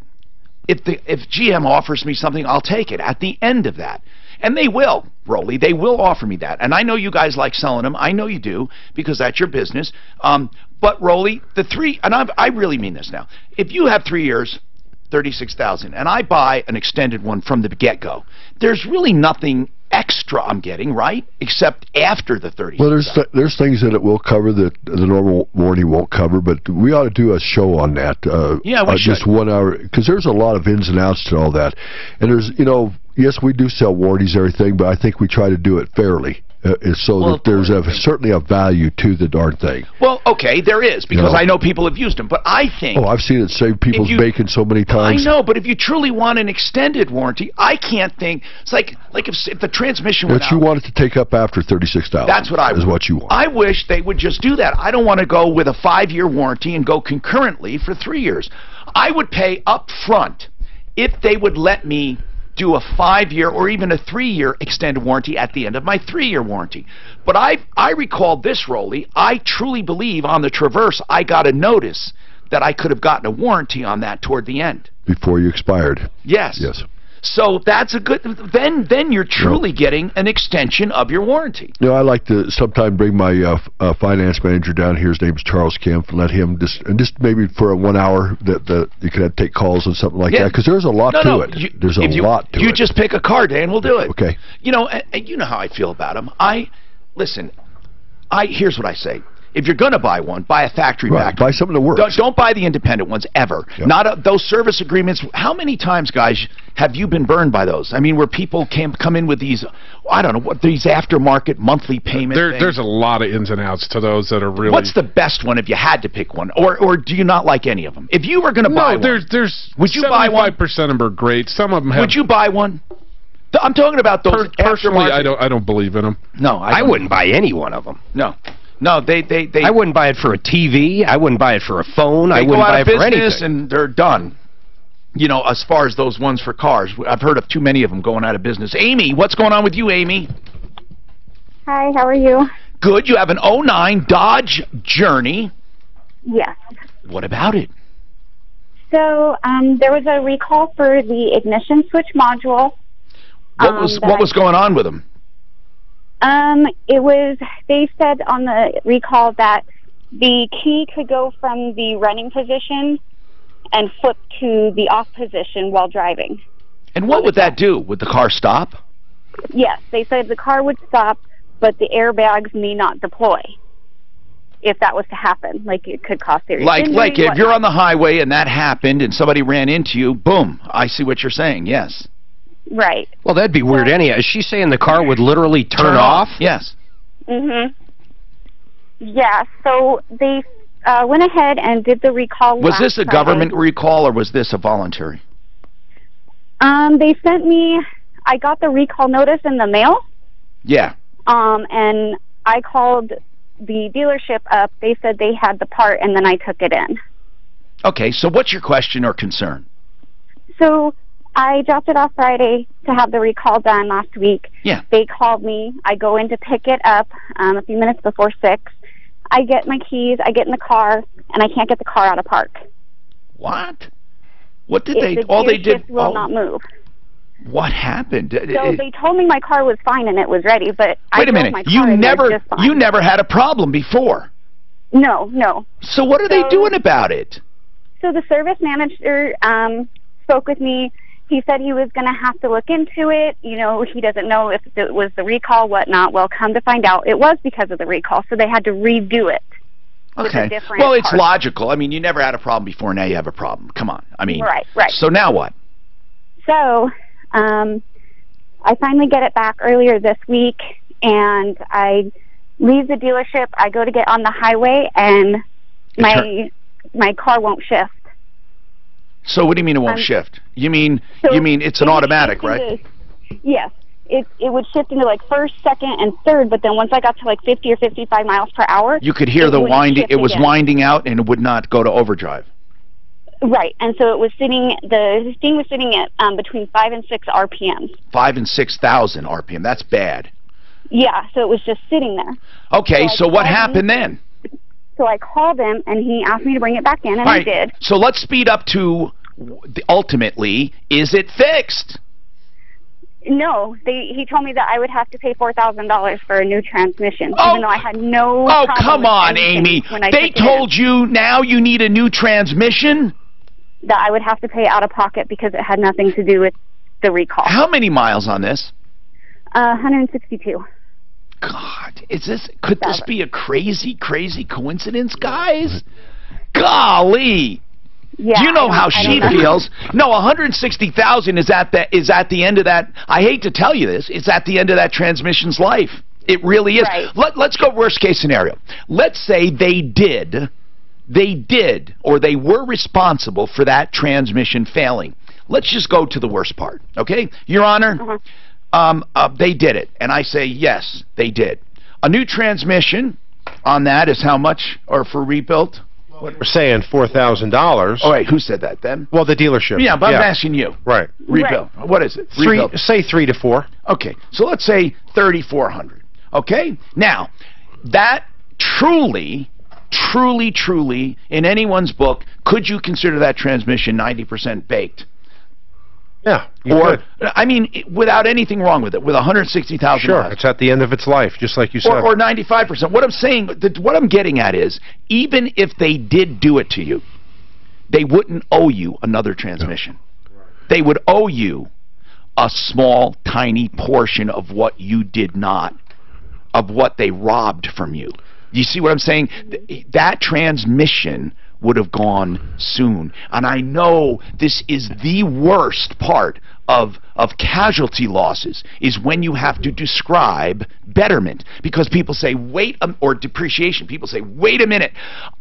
if GM offers me something, I'll take it. At the end of that, and they will, Rolly. They will offer me that. And I know you guys like selling them. I know you do because that's your business. But Rolly, and I really mean this now. If you have 3 years, 36,000, and I buy an extended one from the get-go, there's really nothing extra I'm getting, right? Except after the 30. Well, there's things that it will cover that the normal warranty won't cover, but we ought to do a show on that. Yeah, we should. Just 1 hour, because there's a lot of ins and outs to all that. And there's, you know, yes, we do sell warranties and everything, but I think we try to do it fairly. So that there's certainly a value to the darn thing. Well, okay, there is, because I know people have used them, but I think... Oh, I've seen it save people's bacon so many times. I know, but if you truly want an extended warranty, I can't think... It's like if the transmission went out... You want it to take up after 36,000. That's what I want. Is what you want. I wish they would just do that. I don't want to go with a 5-year warranty and go concurrently for 3 years. I would pay up front if they would let me do a 5-year or even a 3-year extended warranty at the end of my 3-year warranty. But I recalled this, Rolly. I truly believe on the Traverse I got a notice that I could have gotten a warranty on that toward the end. Before you expired. Yes. Yes. So that's a good, then you're truly getting an extension of your warranty. You know, I like to sometimes bring my finance manager down here. His name's Charles Kemp, and let him just maybe for a 1 hour that you could take calls and something like that, because there's a lot to it. There's a lot to it. You just pick a car, Dan, we'll do it. Okay. You know, and you know how I feel about them. Here's what I say. If you're going to buy one, buy a factory back. Buy something that works. Don't buy the independent ones ever. Yep. Not those service agreements. How many times, guys, have you been burned by those? I mean, where people come in with these, I don't know, what these aftermarket monthly payment things. There's a lot of ins and outs to those that are really... What's the best one if you had to pick one? Or do you not like any of them? If you were going to buy one... there's would you buy one? 75% of them are great. Some of them have... Would you buy one? I'm talking about those Personally, I don't believe in them. No, I wouldn't buy any one of them. No. No, they I wouldn't buy it for a TV. I wouldn't buy it for a phone. I wouldn't buy it for anything. They go out of business and they're done. You know, as far as those ones for cars, I've heard of too many of them going out of business. Amy, what's going on with you, Amy? Hi, how are you? Good. You have an 09 Dodge Journey. Yes. What about it? So, there was a recall for the ignition switch module. What was going on with them? They said on the recall that the key could go from the running position and flip to the off position while driving. And what would that do? Would the car stop? Yes, they said the car would stop, but the airbags may not deploy if that was to happen. Like, it could cause serious injury. Like if you're on the highway and that happened and somebody ran into you, boom, I see what you're saying, yes. Right. Well, that'd be weird anyhow. Is she saying the car would literally turn off? Yes. Mm-hmm. Yeah, so they went ahead and did the recall. Was this a government recall or was this a voluntary? They sent me, I got the recall notice in the mail. Yeah. And I called the dealership up. They said they had the part, and then I took it in. Okay, so what's your question or concern? So I dropped it off Friday to have the recall done last week. Yeah. They called me. I go in to pick it up a few minutes before 6. I get my keys, I get in the car, and I can't get the car out of park. What? What did they... All they did... will not move. What happened? So they told me my car was fine and it was ready, but wait a minute. You never had a problem before. No, no. So what are they doing about it? So the service manager spoke with me. He said he was going to have to look into it. You know, he doesn't know if it was the recall, whatnot. Well, come to find out, it was because of the recall, so they had to redo it. Okay. Well, it's logical. I mean, you never had a problem before, now you have a problem. Come on. I mean, right. So now what? So, I finally get it back earlier this week, and I leave the dealership. I go to get on the highway, and my car won't shift. So what do you mean it won't shift? You mean it's an automatic, right? Yes. It would shift into like first, second, and third, but then once I got to like 50 or 55 miles per hour, you could hear the winding. It was winding out, and it would not go to overdrive. Right, and so it was sitting. The thing was sitting at between 5 and 6 RPMs. 5 and 6,000 RPM. That's bad. Yeah, so it was just sitting there. Okay, so what happened then? So I called him, and he asked me to bring it back in, and I did. So let's speed up to ultimately, is it fixed? No, he told me that I would have to pay $4,000 for a new transmission, even though I had no problem. Oh, come on, Amy. They told you now you need a new transmission? That I would have to pay out of pocket because it had nothing to do with the recall. How many miles on this? 162. God, could this be a crazy, crazy coincidence, guys? Golly. Yeah, do you know how she feels? No, 160,000 is at the end of that. I hate to tell you this, it's at the end of that transmission's life. It really is. Right. Let's go worst case scenario. Let's say they did, or they were responsible for that transmission failing. Let's just go to the worst part, okay? Your Honor, they did it, and I say yes, they did. A new transmission on that is how much, or for rebuilt? We're saying $4,000. All right, who said that then? Well, the dealership. Yeah, but I'm asking you. Right. Rebuild. What is it? Rebuild. Say 3 to 4. Okay, so let's say 3,400. Okay, now that truly, in anyone's book, could you consider that transmission 90% baked? Yeah. Or, I mean, without anything wrong with it, with 160,000 Sure, miles. it's at the end of its life, just like you said. Or 95%. What I'm saying, what I'm getting at is, even if they did do it to you, they wouldn't owe you another transmission. They would owe you a small, tiny portion of what you did not, of what they robbed from you. You see what I'm saying? That transmission would have gone soon. And I know this is the worst part of casualty losses, is when you have to describe betterment. Because people say, or depreciation, people say, wait a minute,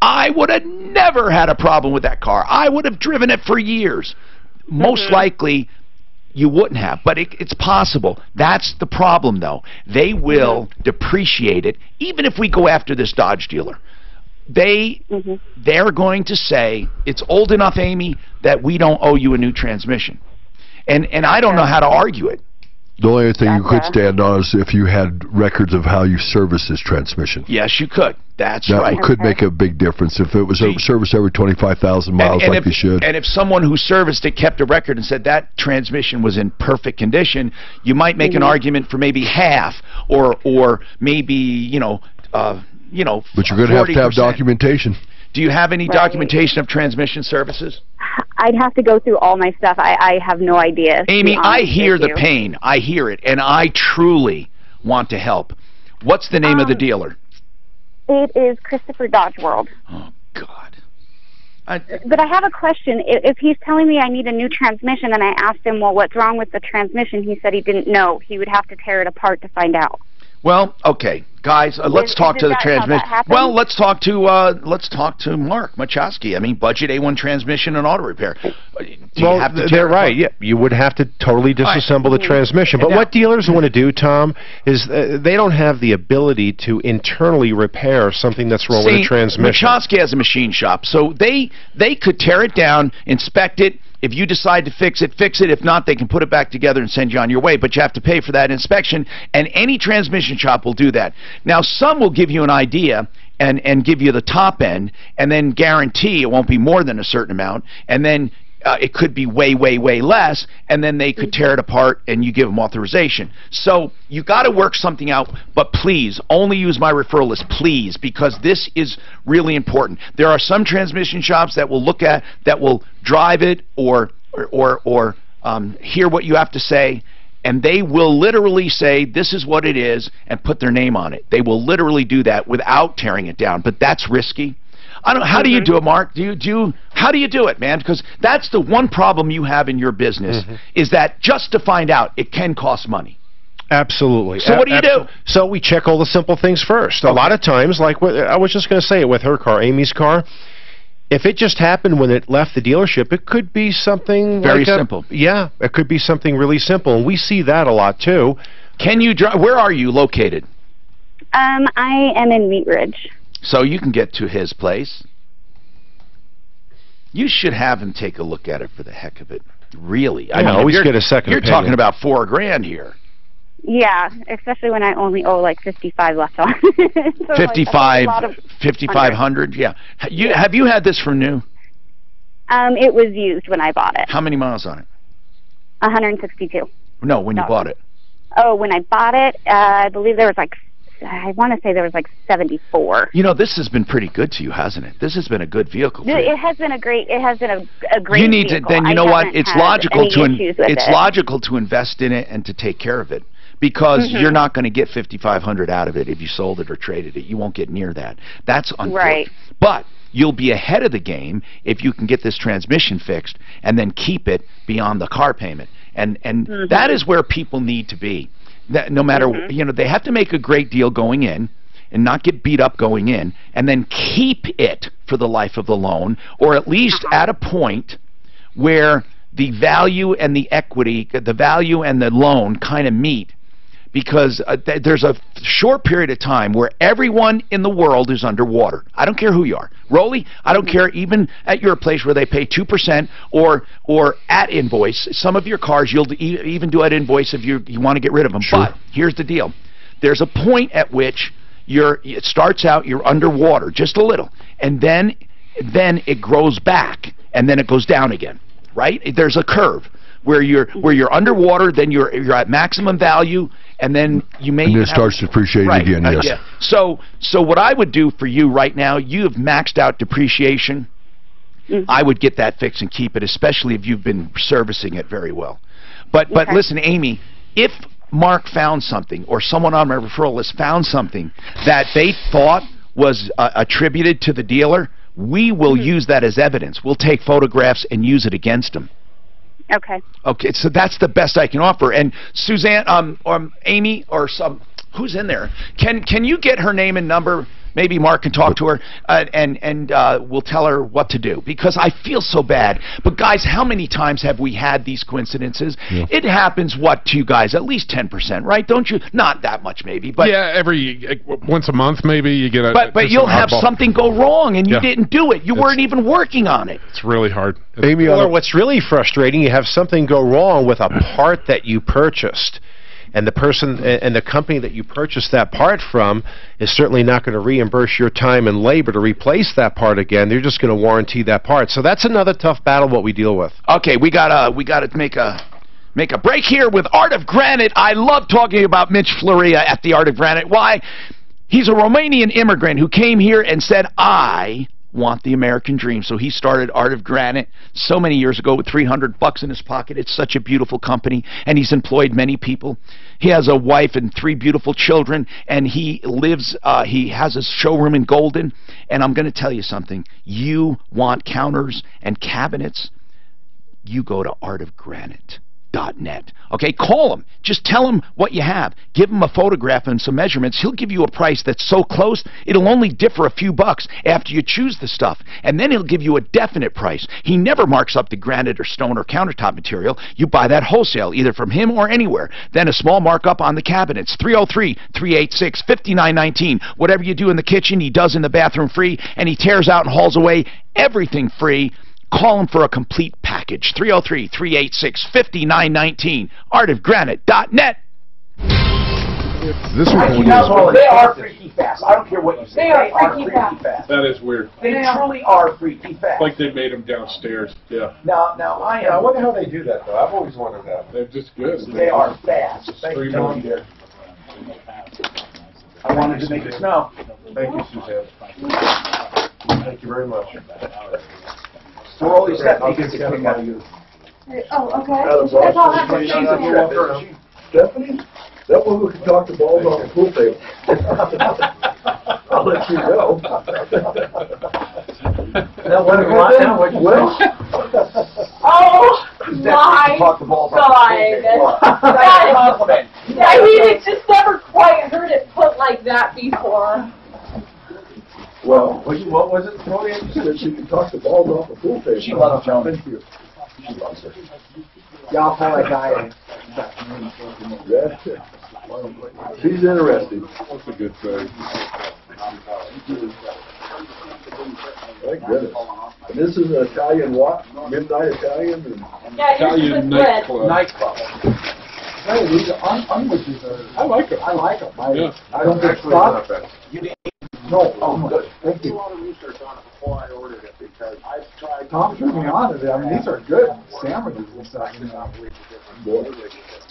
I would have never had a problem with that car. I would have driven it for years. Most likely, you wouldn't have, but it's possible. That's the problem, though. They will depreciate it, even if we go after this Dodge dealer. They're going to say, it's old enough, Amy, that we don't owe you a new transmission. And I don't know how to argue it. The only thing you could stand on is if you had records of how you service this transmission. Yes, you could. That's right. That could make a big difference if it was serviced every 25,000 miles like you should. And if someone who serviced it kept a record and said that transmission was in perfect condition, you might make an argument for maybe half, or maybe, but you're going to have documentation. Do you have any documentation of transmission services? I'd have to go through all my stuff. I have no idea. Amy, I hear the pain. I hear it, and I truly want to help. What's the name of the dealer? It is Christopher Dodge World. Oh, God. But I have a question. If he's telling me I need a new transmission, and I asked him, well, what's wrong with the transmission? He said he didn't know. He would have to tear it apart to find out. Well, okay, guys, let's talk to the transmission. Well, let's talk to Mark Machowski. I mean, budget A1 transmission and auto repair. They're right. Yeah, you would have to totally disassemble the transmission. But what dealers want to do, Tom, is they don't have the ability to internally repair something that's wrong with a transmission. Machowski has a machine shop, so they could tear it down, inspect it. If you decide to fix it, fix it. If not, they can put it back together and send you on your way. But you have to pay for that inspection, and any transmission shop will do that. Now, some will give you an idea and give you the top end, and then guarantee it won't be more than a certain amount, and then it could be way, way, way less, and then they could tear it apart and you give them authorization. So you got to work something out, but please, only use my referral list, please, because this is really important. There are some transmission shops that will look at, that will drive it or hear what you have to say, and they will literally say, this is what it is, and put their name on it. They will literally do that without tearing it down, but that's risky. I don't know. How do you do it, Mark? How do you do it, man? Because that's the one problem you have in your business, is that just to find out, it can cost money. Absolutely. So what do you do? So we check all the simple things first. A lot of times, like I was just going to say it with her car, Amy's car, if it just happened when it left the dealership, it could be something very simple. Yeah, it could be something really simple, and we see that a lot too. Can you drive? Where are you located? I am in Wheat Ridge. So you can get to his place. You should have him take a look at it for the heck of it. Really. I mean, always get a second You're opinion. talking about $4,000 here. Yeah, especially when I only owe like 55 left on. So 5,500, yeah. Have you had this from new? It was used when I bought it. How many miles on it? 162. No, when you bought it. Oh, when I bought it, I believe there was like, I want to say there was like 74. You know, this has been pretty good to you, hasn't it? This has been a good vehicle for you. It has been a great You need vehicle. to, then you know what? It's logical to logical to invest in it and to take care of it, because you're not going to get $5,500 out of it if you sold it or traded it. You won't get near that. That's unfortunate. Right. But you'll be ahead of the game if you can get this transmission fixed and then keep it beyond the car payment. And that is where people need to be. That no matter, they have to make a great deal going in and not get beat up going in, and then keep it for the life of the loan, or at least at a point where the value and the equity, the value and the loan kind of meet. because there's a short period of time where everyone in the world is underwater. I don't care who you are. Rolly, I don't care, even at your place where they pay 2% or at invoice. Some of your cars, you'll even do at invoice if you want to get rid of them. Sure. But here's the deal. There's a point at which it starts out, you're underwater, just a little, and then it grows back, and then it goes down again, right? There's a curve where you're underwater, then you're at maximum value, and then you may... And then it starts depreciating again, yes. Yeah. So what I would do for you right now, you have maxed out depreciation. I would get that fixed and keep it, especially if you've been servicing it very well. But listen, Amy, if Mark found something, or someone on my referral list found something that they thought was attributed to the dealer, we will use that as evidence. We'll take photographs and use it against them. Okay. Okay, so that's the best I can offer. And Suzanne, or Amy, or who's in there? Can you get her name and number? Maybe Mark can talk to her, and we'll tell her what to do, because I feel so bad. But guys, how many times have we had these coincidences? Yeah. It happens, what, to you guys? At least 10%, right? Don't you? Not that much, maybe, but yeah, once a month, maybe you get a. But you'll have something go wrong, and you didn't do it. You weren't even working on it. It's really hard. Amy, or what's really frustrating, you have something go wrong with a part that you purchased. And the person and the company that you purchased that part from is certainly not going to reimburse your time and labor to replace that part again. They're just going to warranty that part. So that's another tough battle what we deal with. Okay, we got to make a break here with Art of Granite. I love talking about Mitch Floria at the Art of Granite. Why? He's a Romanian immigrant who came here and said, I want the American dream. So he started Art of Granite so many years ago with $300 in his pocket. It's such a beautiful company, and he's employed many people. He has a wife and 3 beautiful children, and he has a showroom in Golden. And I'm going to tell you something. You want counters and cabinets, you go to artofgranite.net. Okay, call him. Just tell him what you have. Give him a photograph and some measurements. He'll give you a price that's so close, it'll only differ a few bucks after you choose the stuff. And then he'll give you a definite price. He never marks up the granite or stone or countertop material. You buy that wholesale, either from him or anywhere. Then a small markup on the cabinets. 303-386-5919. Whatever you do in the kitchen, he does in the bathroom free, and he tears out and hauls away everything free. Call him for a complete package. 303-386-5919. Artofgranite.net. This one they are freaky fast. I don't care what you say. They are freaky fast. That is weird. They truly are freaky fast. Like they made them downstairs. Yeah. Now I wonder how they do that, though. I've always wondered that. They're just good. They are fast. Thank you, Tom. I wanted to make it snow. Thank you, Suzanne. Thank you very much. We're only Stephanie gets a kick out of you. Oh, okay. That's all I have to say. Stephanie? That one who can talk the balls off the pool table. I'll let you know. Now, what oh, my God. I mean, it's just never quite heard it put like that before. Well, what was it, Tony? She said she can talk the balls off the pool table. She loves Joan. Thank you. She loves her. Y'all pull that guy in. Yeah. She's interesting. That's a good thing. Thank goodness. And this is an Italian what? Midnight Italian? Yeah, Italian nightclub. Hey, these underwishes are... I like them. I like them. Yeah. I don't get stuck. No, Oh, good. Thank you. A lot of research on it before I ordered it because I've tried. Tom turned me on to it. I mean, these are good sandwiches and stuff. You know.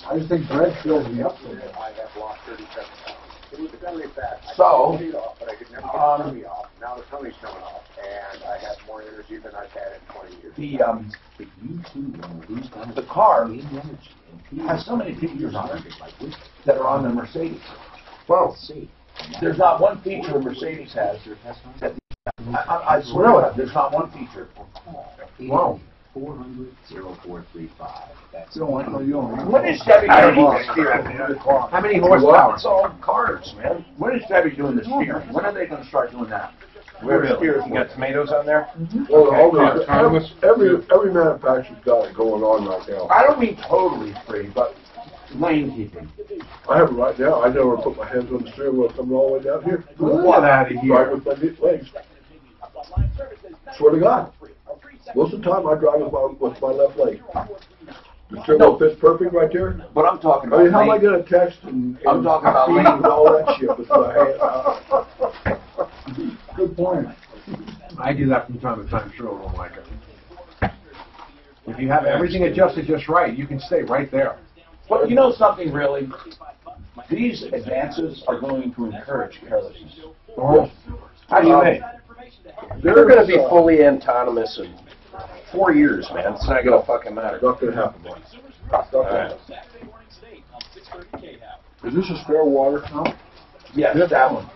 I just think bread fills me up so much. I have lost 37 pounds. It was very fast. So, I could get off, but I could never get the tummy off. Now the tummy's coming off, and I have more energy than I've had in 20 years. The car has so many features on it that are on the Mercedes. Well, there's not one feature a Mercedes has. I swear to God, there's not one feature. Wow. 400-0435. That's you don't want to know. What is Chevy doing the steering? How many horsepower? It's all cars, man. When is Chevy doing the steering? When are they going to start doing that? Where steers? You got tomatoes on there? Well, every manufacturer's got it going on right now. I don't mean totally free, but Lane keeping. I have it right now. I never put my hands on the steering wheel coming all the way down here. Get out of here. Right with my legs. Swear to God. Most of the time I drive with my left leg. The steering wheel fits perfect right there. But I'm talking about. I mean, how am I going to text and I'm talking about feed and all that shit with my hands? Good point. I do that from time to time, sure, I don't like it. If you have everything adjusted just right, you can stay right there. But you know something, really? These advances are going to encourage carelessness. Oh. How do you mean? They're going to be fully autonomous in 4 years, man. It's not going to fucking matter. Not going to happen, man. Not going to happen. Is this a spare water? No? Yes, that one.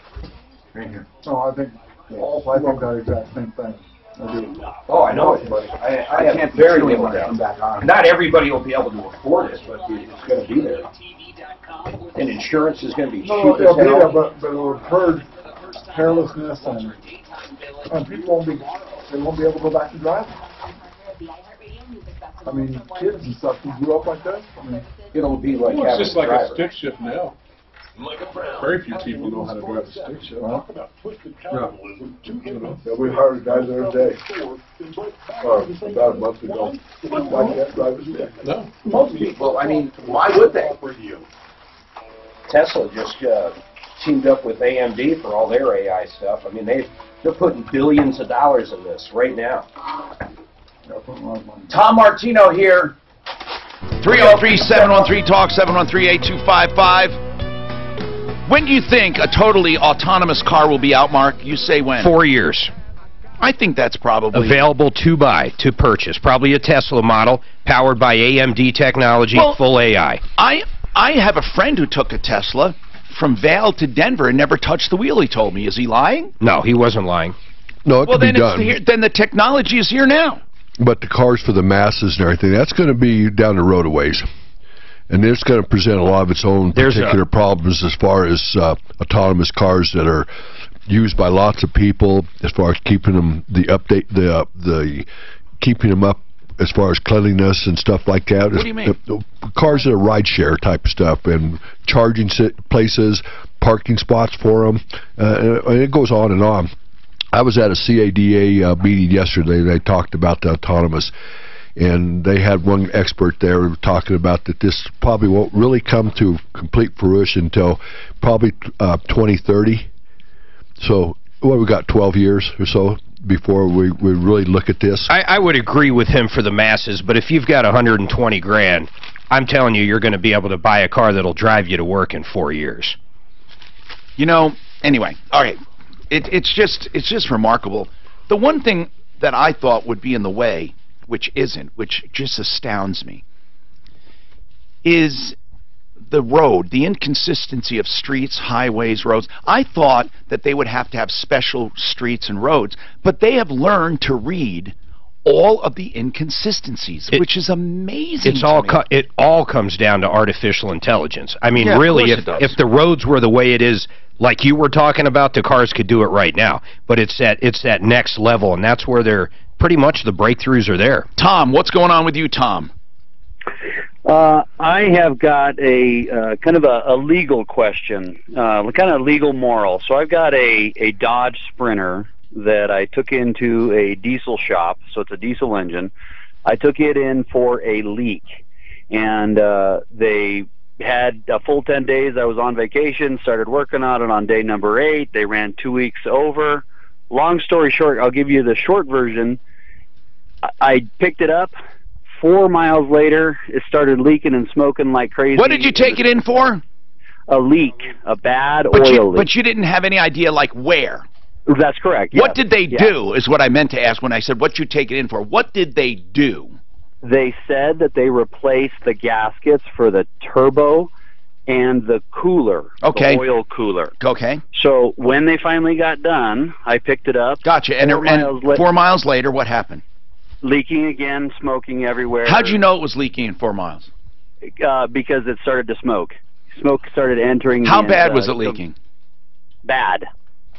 Right here. No, I think that exact same thing. I do. Oh, I know it, buddy. I have very little doubt. Not everybody will be able to afford it, but it's going to be there. And insurance is going to be cheap as it'll be there, hell. but it will hurt carelessness and people won't be able to go back to driving. I mean, kids and stuff who grew up like that. I mean, it'll be like well, it's having just like driver. a stick shift now. Very few people know how to drive a stick shift. Yeah, we hired guys the other day, about a month ago. I can't drive a stick. No. Most people, I mean, why would they? Tesla just teamed up with AMD for all their AI stuff. I mean, they're putting billions of dollars in this right now. Tom Martino here. 303-713-TALK, 713-8255. When do you think a totally autonomous car will be out, Mark? You say when? 4 years. I think that's probably... Available to buy, to purchase. Probably a Tesla model, powered by AMD technology, full AI. I have a friend who took a Tesla from Vail to Denver and never touched the wheel, he told me. Is he lying? No, he wasn't lying. No, it well, can then be done. then the technology is here now. But the cars for the masses and everything, that's going to be down the road a ways. And it's going to present a lot of its own particular problems as far as autonomous cars that are used by lots of people, as far as keeping them keeping them up as far as cleanliness and stuff like that. What do you mean? Cars that are rideshare type stuff and charging places, parking spots for them, and it goes on and on. I was at a CADA meeting yesterday, and they talked about the autonomous, and they had one expert there talking about that this probably won't really come to complete fruition until probably 2030. So, well, we got 12 years or so before we really look at this. I would agree with him for the masses, but if you've got 120 grand, I'm telling you, you're going to be able to buy a car that'll drive you to work in 4 years. You know, anyway, all right. It's just remarkable. The one thing that I thought would be in the way, which isn't, which just astounds me, is the road, the inconsistency of streets, highways, roads. I thought that they would have to have special streets and roads, but they have learned to read all of the inconsistencies, which is amazing. It all comes down to artificial intelligence. I mean, Yeah, really, of course it does. if the roads were the way it is, like you were talking about, the cars could do it right now. But it's that next level, and that's where they're pretty much the breakthroughs are there. Tom, what's going on with you, Tom? I have got a kind of a legal question, kind of legal moral. So I've got a Dodge Sprinter that I took into a diesel shop, so it's a diesel engine. I took it in for a leak, and they had a full 10 days. I was on vacation, started working on it on day number 8. They ran 2 weeks over. Long story short, I'll give you the short version. I picked it up. 4 miles later, it started leaking and smoking like crazy. What did you take it in for? A leak, a bad oil leak. But you didn't have any idea, like, where? That's correct. What did they do is what I meant to ask when I said, what you take it in for? What did they do? They said that they replaced the gaskets for the turbo and the cooler, the oil cooler. Okay. So when they finally got done, I picked it up. Gotcha. And 4 miles later, what happened? Leaking again, smoking everywhere. How'd you know it was leaking in 4 miles? Because it started to smoke. Smoke started entering. How bad was it leaking? Bad.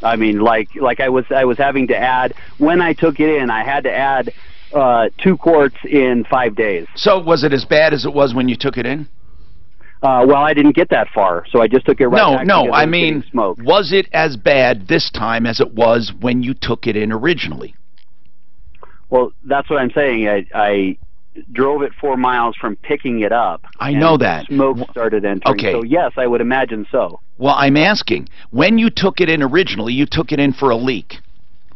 I mean, like I was having to add, when I took it in, I had to add 2 quarts in 5 days. So was it as bad as it was when you took it in? Well, I didn't get that far, so I just took it right back. No, I mean, was it as bad this time as it was when you took it in originally? Well, that's what I'm saying. I drove it 4 miles from picking it up. I know that. Smoke started entering. Okay. So, yes, I would imagine so. Well, I'm asking, when you took it in originally, you took it in for a leak,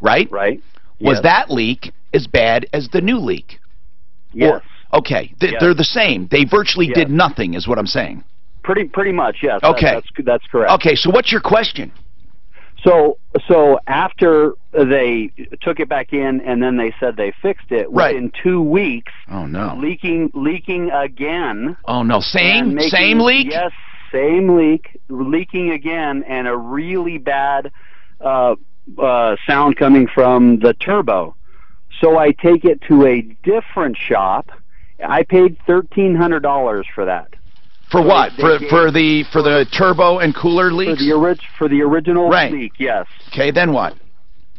right? Right. Was Yes. that leak as bad as the new leak? Yes. Okay, Yes. they're the same. They virtually Yes. did nothing, is what I'm saying. Pretty much, yes. Okay. That's correct. Okay, so what's your question? So after they took it back in and then they said they fixed it, Right. within 2 weeks, Oh, no. leaking again. Oh, no. Same leak? Yes, same leak, leaking again, and a really bad sound coming from the turbo. So I take it to a different shop. I paid $1,300 for that. For what? For the turbo and cooler leaks? For the original Right. leak, yes. Okay, then what?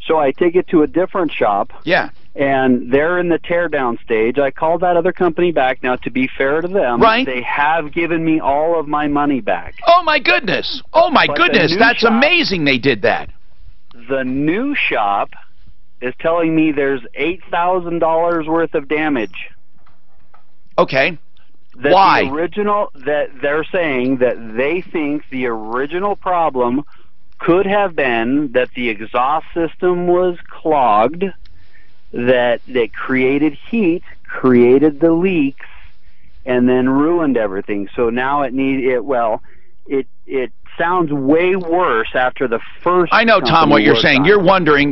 So I take it to a different shop. Yeah. And they're in the teardown stage. I called that other company back. Now, to be fair to them, Right. they have given me all of my money back. Oh, my goodness. Oh, my But the goodness. new That's shop- amazing they did that. The new shop is telling me there's $8,000 worth of damage. Okay. That Why? The original, that they're saying that they think the original problem could have been that the exhaust system was clogged, that it created heat, created the leaks, and then ruined everything. So now it sounds way worse after the first. I know, Tom, what you're saying. You're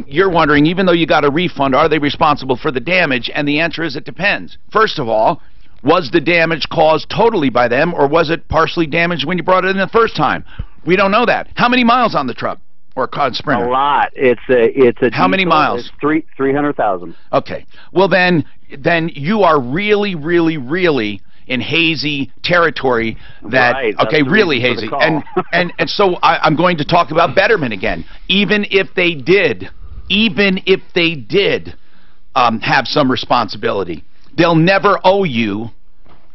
You're wondering, even though you got a refund, are they responsible for the damage? And the answer is it depends. First of all, was the damage caused totally by them, or was it partially damaged when you brought it in the first time? We don't know that. How many miles on the truck or Sprinter? A lot. It's a. How many miles? It's 300,000. Okay. Well, then you are really, really, really in hazy territory. That Right, that's okay, the really reason for the hazy. call. And so I'm going to talk about betterment again. Even if they did have some responsibility, they'll never owe you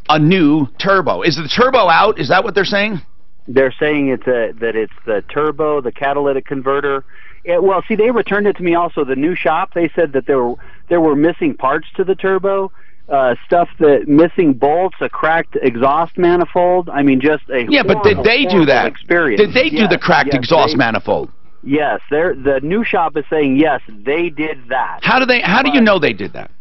a new turbo. Is the turbo out? Is that what they're saying? They're saying that it's the turbo, the catalytic converter. Well, see, they returned it to me also. The new shop, they said that there were missing parts to the turbo, missing bolts, a cracked exhaust manifold. I mean, just a but did they do that? Experience. Did they do the cracked exhaust manifold? Yes, the new shop is saying yes, they did that. How do you know they did that?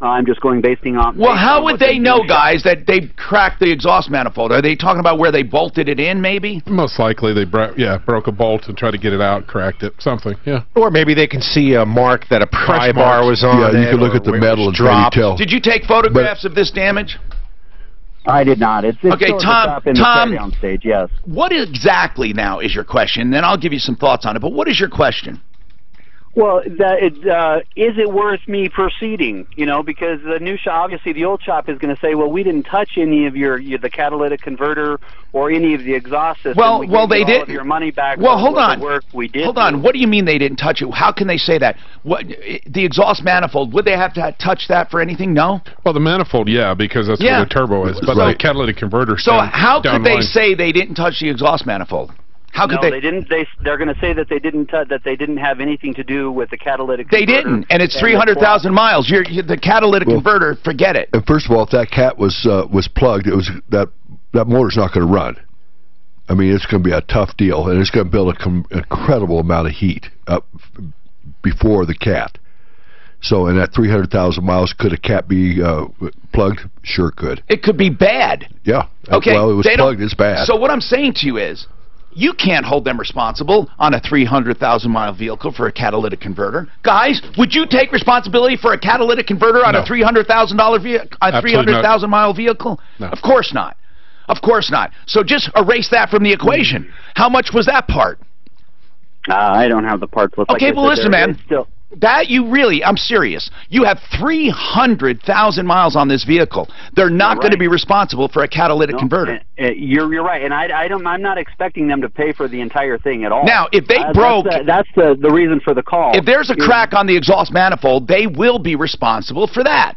I'm just going basing on. Well, how on would what they know, do. guys, that they cracked the exhaust manifold? Are they talking about where they bolted it in, maybe? Most likely they broke a bolt and tried to get it out, cracked it, something, yeah. Or maybe they can see a mark that a pry Fresh bar marks. was on. Yeah, you it, can look or at the where it metal was and maybe dropped. tell. Did you take photographs of this damage? I did not. It's Okay, still Tom, in the teardown stage, yes. What exactly now is your question? Then I'll give you some thoughts on it. But what is your question? Well, is it worth me proceeding? You know, because the new shop, obviously the old shop is going to say, well, we didn't touch any of the catalytic converter or any of the exhaust system. Well, we they gave you all did. of your money back. Well, hold for on. The work we did. Hold on. What do you mean they didn't touch it? How can they say that? What the exhaust manifold? Would they have to touch that for anything? No. Well, the manifold, yeah, because that's where the turbo is. But the catalytic converter. So how could they line. say they didn't touch the exhaust manifold? How could they didn't. They're going to say that they didn't have anything to do with the catalytic converter. They didn't, and it's 300,000 miles. The catalytic converter, forget it. And first of all, if that cat was plugged, it was that motor's not going to run. I mean, it's going to be a tough deal, and it's going to build an incredible amount of heat up before the cat. So, in that 300,000 miles, could a cat be plugged? Sure could. It could be bad. Yeah. Okay. Well, it was plugged. It's bad. So what I'm saying to you is, you can't hold them responsible on a 300,000-mile vehicle for a catalytic converter. Guys, would you take responsibility for a catalytic converter on a $300,000 vehicle, a 300,000-mile vehicle? No. Of course not. Of course not. So just erase that from the equation. How much was that part? I don't have the parts. Okay, well, listen, man. That you really, I'm serious. You have 300,000 miles on this vehicle. They're not going to be responsible for a catalytic converter. You're right, and I'm not expecting them to pay for the entire thing at all. Now, if they broke, that's the reason for the call. If there's a crack on the exhaust manifold, they will be responsible for that.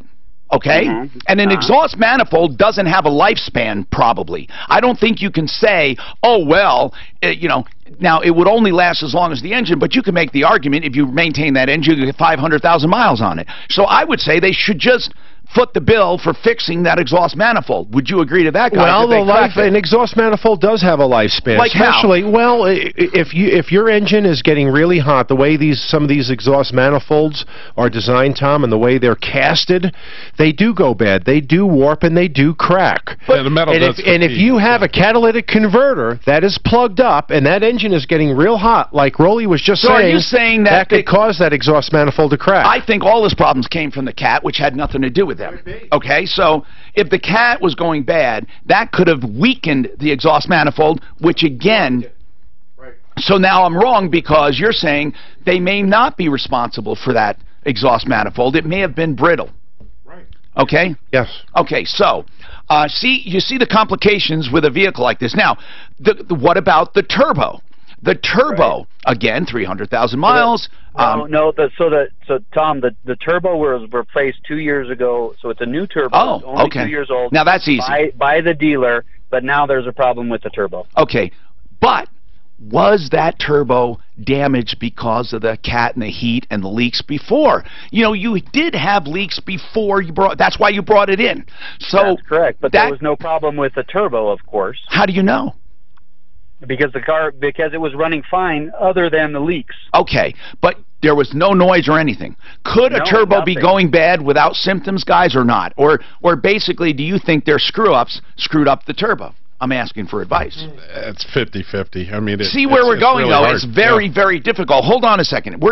Okay? And an exhaust manifold doesn't have a lifespan, probably. I don't think you can say, oh, well, you know, now it would only last as long as the engine, but you can make the argument if you maintain that engine, you get 500,000 miles on it. So I would say they should just foot the bill for fixing that exhaust manifold. Would you agree to that, guys? Well, an exhaust manifold does have a lifespan. Like especially, how? Well, if your engine is getting really hot, the way some of these exhaust manifolds are designed, Tom, and the way they're casted, they do go bad. They do warp and they do crack. The metal does and if you have a catalytic converter that is plugged up and that engine is getting real hot, like Rolly was just saying, are you saying that could cause that exhaust manifold to crack? I think all his problems came from the cat, which had nothing to do with them. Okay, so if the cat was going bad, that could have weakened the exhaust manifold, which again, so now I'm wrong because you're saying they may not be responsible for that exhaust manifold. It may have been brittle. Right. Okay? Yes. Okay, so you see the complications with a vehicle like this. Now, what about the turbo? The turbo, again, 300,000 miles. So Tom, the turbo was replaced 2 years ago, so it's a new turbo. Oh, it's only okay. 2 years old. Now that's easy. By the dealer, but now there's a problem with the turbo. Okay, but was that turbo damaged because of the cat and the heat and the leaks before? You know, you did have leaks before you brought. That's why you brought it in. So that's correct, but there was no problem with the turbo, of course. How do you know? Because it was running fine, other than the leaks. Okay, but there was no noise or anything. Could a turbo be going bad without symptoms, guys, or not? Or basically, do you think their screw-ups screwed up the turbo? I'm asking for advice. It's 50-50. I mean, see where we're going, really though. hard. It's very, very difficult. Hold on a second.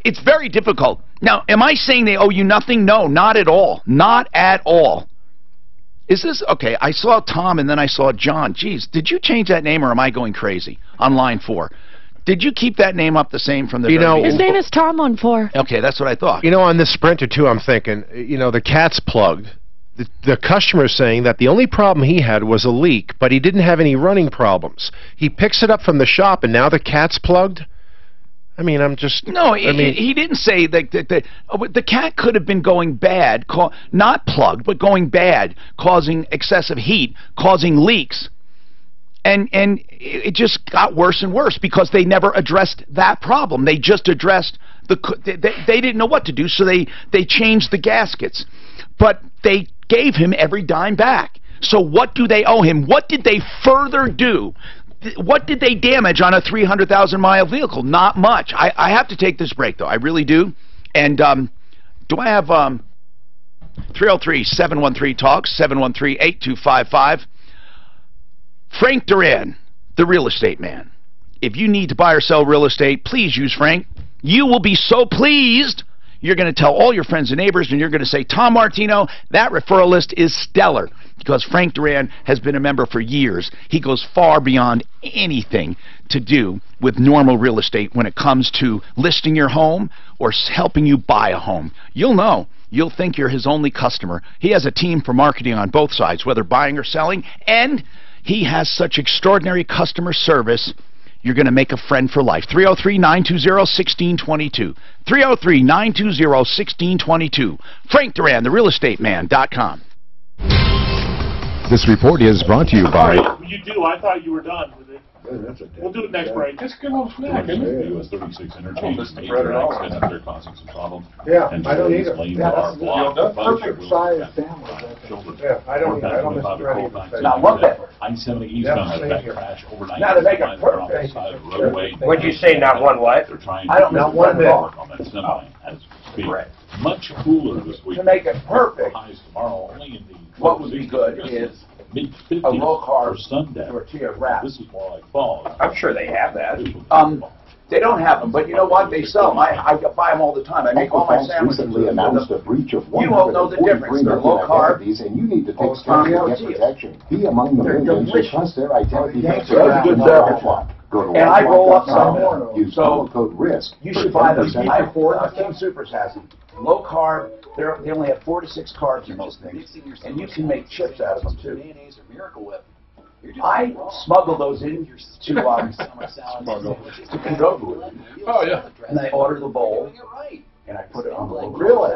It's very difficult. Now, am I saying they owe you nothing? No, not at all. Not at all. Is this okay? I saw Tom and then I saw John. Geez, did you change that name or am I going crazy on line 4? Did you keep that name up the same from the very beginning? His name is Tom on 4. Okay, that's what I thought. You know, on this Sprinter too, I'm thinking, you know, the cat's plugged. The customer is saying that the only problem he had was a leak, but he didn't have any running problems. He picks it up from the shop and now the cat's plugged. I mean, he didn't say that the cat could have been going bad, not plugged, but going bad, causing excessive heat, causing leaks. And it just got worse and worse because they never addressed that problem. They just addressed they didn't know what to do, so they changed the gaskets. But they gave him every dime back. So what do they owe him? What did they further do? What did they damage on a 300,000-mile vehicle? Not much. I have to take this break, though. I really do. And do I have 303-713-TALKS, 713-8255. Frank Duran, the real estate man. If you need to buy or sell real estate, please use Frank. You will be so pleased. You're going to tell all your friends and neighbors, and you're going to say, Tom Martino, that referral list is stellar, because Frank Duran has been a member for years. He goes far beyond anything to do with normal real estate when it comes to listing your home or helping you buy a home. You'll know. You'll think you're his only customer. He has a team for marketing on both sides, whether buying or selling, and he has such extraordinary customer service. You're going to make a friend for life. 303-920-1622. 303-920-1622. Frank Duran, therealestateman.com. This report is brought to you by... You do. I thought you were done with it. We'll do it next break. Just give them snack. US 36 interchange. Major accident. They're causing some problems. Yeah, and I don't either. Perfect size family. Yeah, I don't miss the Now, one thing. I-70 eastbound had that crash overnight. Now to make it perfect. What'd you say, not one what? They're trying I don't know one bit. work on that semi as we speak. Much cooler this week. To make it perfect, highs tomorrow only in the what would be good is mid-50s a low-carb for sundown. tortilla wrap. This is more like fall. I'm sure they have that. They don't have them, but you know what? They sell them. I buy them all the time. I make all my sandwiches. recently announced a breach of You won't know the difference. They're low carb. And you need to take steps to get protection. Be among the millions who trust their identity. That's a good beverage. Go to And I roll up some more. Use So promo code RISK. you should buy them. I have 4. King Supers has them. Low carb. They only have 4 to 6 carbs in those things, and you can make chips out of them too. I smuggle those in to Kudogu. Oh, yeah. And I order the bowl, and I put it on the low Really?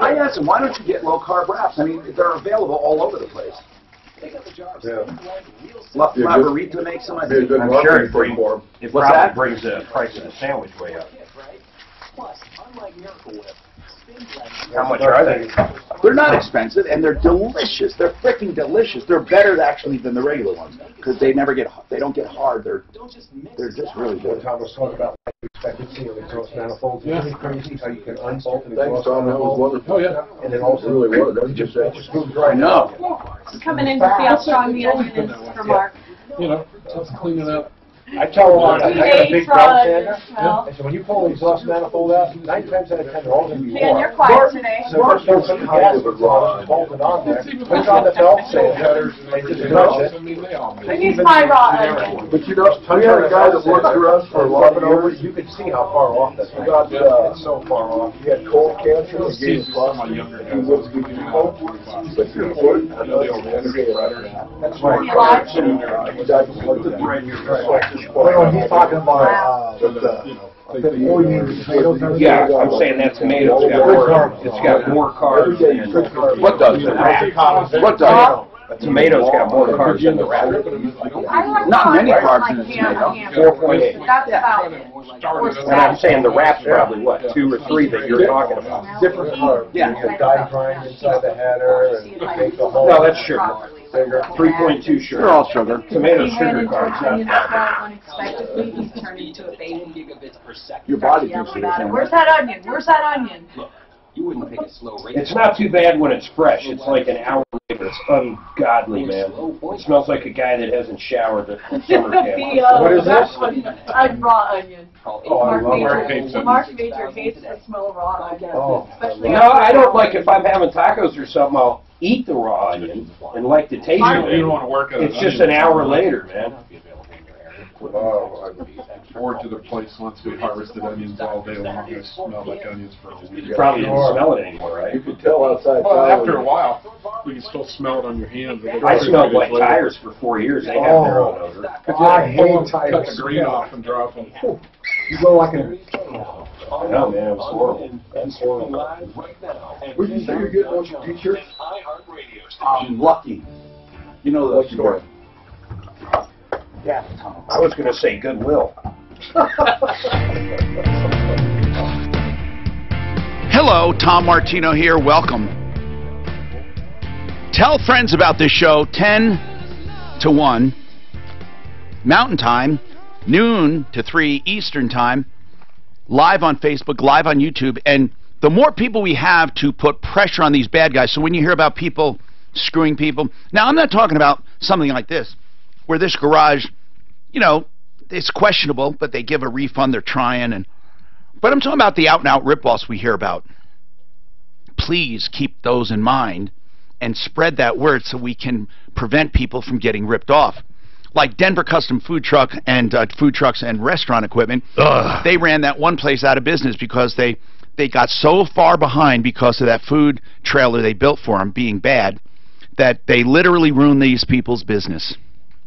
I asked them, why don't you get low carb wraps? I mean, they're available all over the place. Yeah. Margarita makes them, I Be a think. good I'm marketing sure it thing for 'em. It What's probably that? brings the price of the sandwich way up. How much are they? They're not expensive, and they're delicious. They're freaking delicious. They're better actually than the regular ones because they don't get hard. They're just really good. Tom was talking about life expectancy of exhaust manifolds. Isn't it crazy how you can unbolt an Thanks, exhaust Tom. That was manifold? wonderful. Oh, yeah. And then also It really was. That's just that. screws right I know. I'm coming in to see how strong the engine is for Mark. You know, just clean it up. I tell them, I got a big drum sander. Well. I said, when you pull the exhaust manifold out, 9 times out of 10, they're all going to be Man, warm. you're quiet today. So first throw some gas with hold it on there, put it on the belt sander, and just brush it. Who needs my raw onion? But you know, we had a guy that worked for us for a lot of years. You can see how far off that's He got, it's so far off. he had colon cancer. He gave his blood. He was good chemo. But you're important. That's right. He died from heart attack. Well, he's talking about, Yeah, I'm saying that tomato's got more carbs than, what does it? What does it? A tomato's got more carbs than the wrap. Not many carbs in a tomato. 4.8. That's about it. And I'm saying the wrap's probably what, 2 or 3 that you're talking about. Different carbs. Yeah. You can diaphragm inside the header and make the whole. No, that's sugar. 3.2 sugar. They're all sugar. Tomato's He sugar ran into an carbs. onion as well unexpectedly. He's turned into a baby. Your body Yell thinks you're about it. the Where's that onion? Where's that onion? You wouldn't take a slow rate. It's not too bad when it's fresh. It's like an hour later. It's ungodly, man. It smells like a guy that hasn't showered at summer camp. What is this? Raw onion. Oh, I love it. Mark Major hates the smell of raw onion. Oh, Especially No, I don't like if I'm having tacos or something, I'll eat the raw onion and like the taste of it. You don't want to work at It's just an hour later, man. Oh, I'm bored to the place once we harvested onions all day long. I smelled like onions for a week. You probably didn't smell it anymore, right? You could tell outside. Well, after a while, you can still smell it on your hands. I smelled like tires for 4 years. They have their own odor. I hate tires. Cut the green off and drop them. You go like a. I know, man. It was horrible. That's horrible. Would you say you're getting those t-shirts? I'm lucky. You know the story. Yeah, Tom. I was going to say Goodwill. Hello, Tom Martino here. Welcome. Tell friends about this show 10 to 1 Mountain Time, noon to 3 Eastern Time, live on Facebook, live on YouTube. And the more people we have to put pressure on these bad guys, so when you hear about people screwing people, now I'm not talking about something like this, where this garage, you know, it's questionable, but they give a refund, they're trying. But I'm talking about the out-and-out rip-offs we hear about. Please keep those in mind and spread that word so we can prevent people from getting ripped off. Like Denver Custom Food Truck and food trucks and restaurant equipment, they ran that one place out of business because they got so far behind because of that food trailer they built for them being bad that they literally ruined these people's business.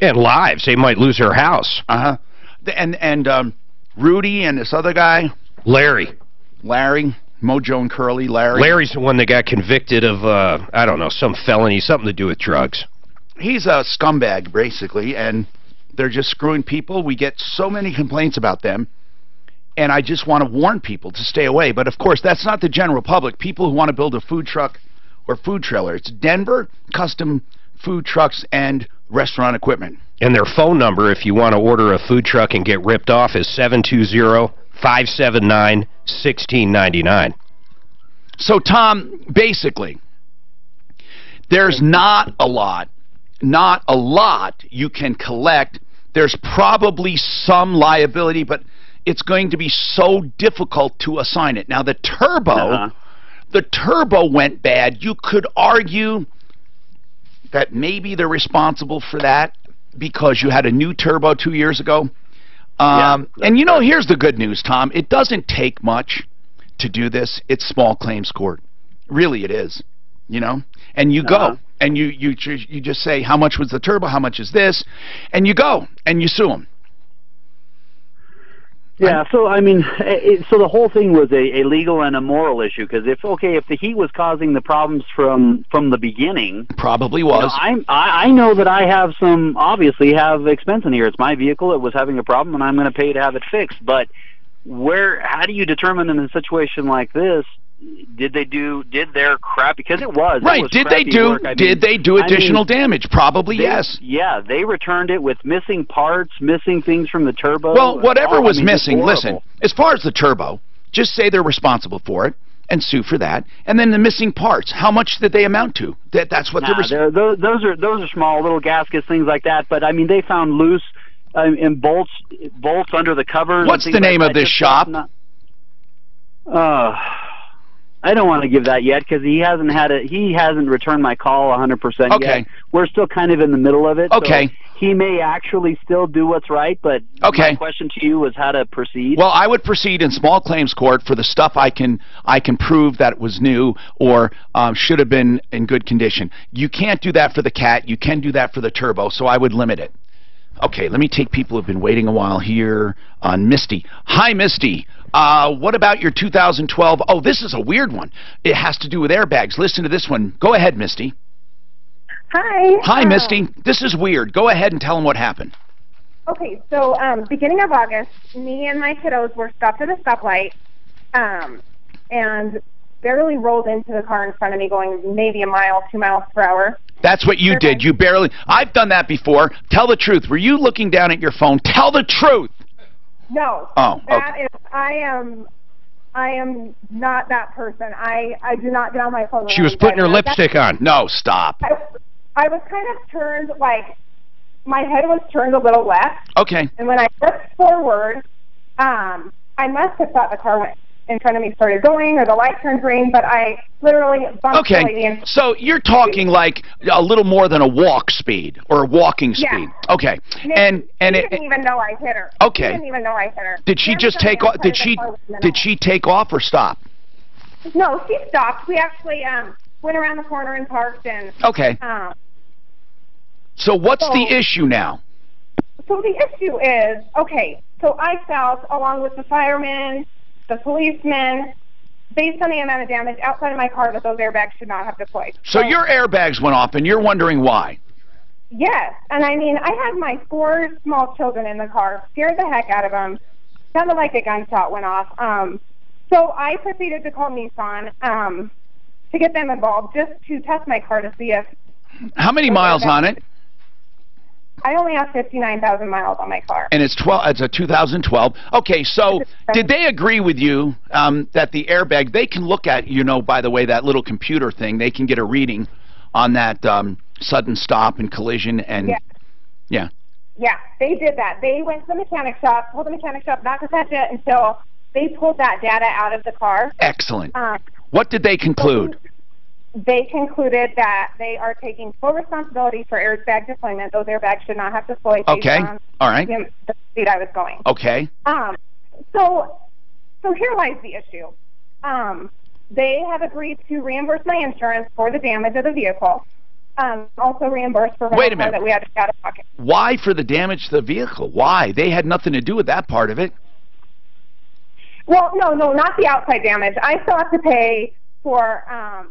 And lives. They might lose their house. Uh-huh. And Rudy and this other guy. Larry, Mojo and Curly, Larry. Larry's the one that got convicted of, I don't know, some felony, something to do with drugs. He's a scumbag, basically, and they're just screwing people. We get so many complaints about them, and I just want to warn people to stay away. But, of course, that's not the general public. People who want to build a food truck or food trailer. It's Denver Custom Food Trucks and Restaurant Equipment. And their phone number, if you want to order a food truck and get ripped off, is 720-579-1699. So, Tom, basically, there's not a lot you can collect. There's probably some liability, but it's going to be so difficult to assign it. Now, the turbo went bad. You could argue that maybe they're responsible for that because you had a new turbo 2 years ago. And, you know, here's the good news, Tom. It doesn't take much to do this. It's small claims court. Really, it is. You know? And you go, and you just say, how much was the turbo? How much is this? And you go, and you sue them. Yeah, so I mean, so the whole thing was a legal and a moral issue, because if the heat was causing the problems from the beginning, probably was. I know that I obviously have expense in here. It's my vehicle. It was having a problem, and I'm going to pay to have it fixed. But how do you determine in a situation like this? Did their crap, because it was right? Did they do additional damage? Probably yes. Yeah, they returned it with missing parts, missing things from the turbo. Well, whatever was missing. Listen, as far as the turbo, just say they're responsible for it and sue for that. And then the missing parts, how much did they amount to? That's what those are small little gaskets, things like that. But I mean, they found loose and bolts under the covers. What's the name of this shop? I don't want to give that yet, because he hasn't returned my call 100% yet. We're still kind of in the middle of it. Okay. So he may actually still do what's right, but my question to you was how to proceed. Well, I would proceed in small claims court for the stuff I can prove that it was new or should have been in good condition. You can't do that for the Cat. You can do that for the turbo, so I would limit it. Okay, let me take people who have been waiting a while here on Misty. Hi, Misty. What about your 2012? Oh, this is a weird one. It has to do with airbags. Listen to this one. Go ahead, Misty. Hi. Hi, Misty. This is weird. Go ahead and tell them what happened. Okay, so beginning of August, me and my kiddos were stopped at a stoplight and barely rolled into the car in front of me going maybe a mile, 2 miles per hour. That's what you did. You barely... I've done that before. Tell the truth. Were you looking down at your phone? Tell the truth. No. Oh, that is, I am not that person. I do not get on my phone. She was putting her lipstick on. No, stop. I was kind of turned, like, my head was turned a little left. Okay. And when I looked forward, I must have thought the car went in front of me started going or the light turned green, but I literally bumped the lady. Okay, so you're talking like a little more than a walk speed or a walking speed. Okay, and she didn't even know I hit her. Okay, she didn't even know I hit her. Did she just take off? Did she take off or stop? No, she stopped. We actually went around the corner and parked and. Okay. So what's the issue now? So the issue is, okay, so I felt, along with the firemen, the policemen, based on the amount of damage outside of my car, that those airbags should not have deployed. So your airbags went off, and you're wondering why? Yes, and I mean, I had my 4 small children in the car, scared the heck out of them, sounded like a gunshot went off. So I proceeded to call Nissan to get them involved, just to test my car to see if... How many miles on it? I only have 59,000 miles on my car. And it's a 2012. Okay, so did they agree with you that the airbag, they can look at, by the way, that little computer thing, they can get a reading on that sudden stop and collision and... Yeah. Yeah, they did that. They went to the mechanic shop, told the mechanic shop not to touch it until they pulled that data out of the car. Excellent. What did they conclude? They concluded that they are taking full responsibility for airbag deployment. Those airbags should not have deployed. Okay. All right. The speed I was going. Okay. So here lies the issue. They have agreed to reimburse my insurance for the damage of the vehicle. Also reimburse for Wait a minute. that we had to out of pocket. Why for the damage to the vehicle? Why? They had nothing to do with that part of it. Well, no, not the outside damage. I still have to pay for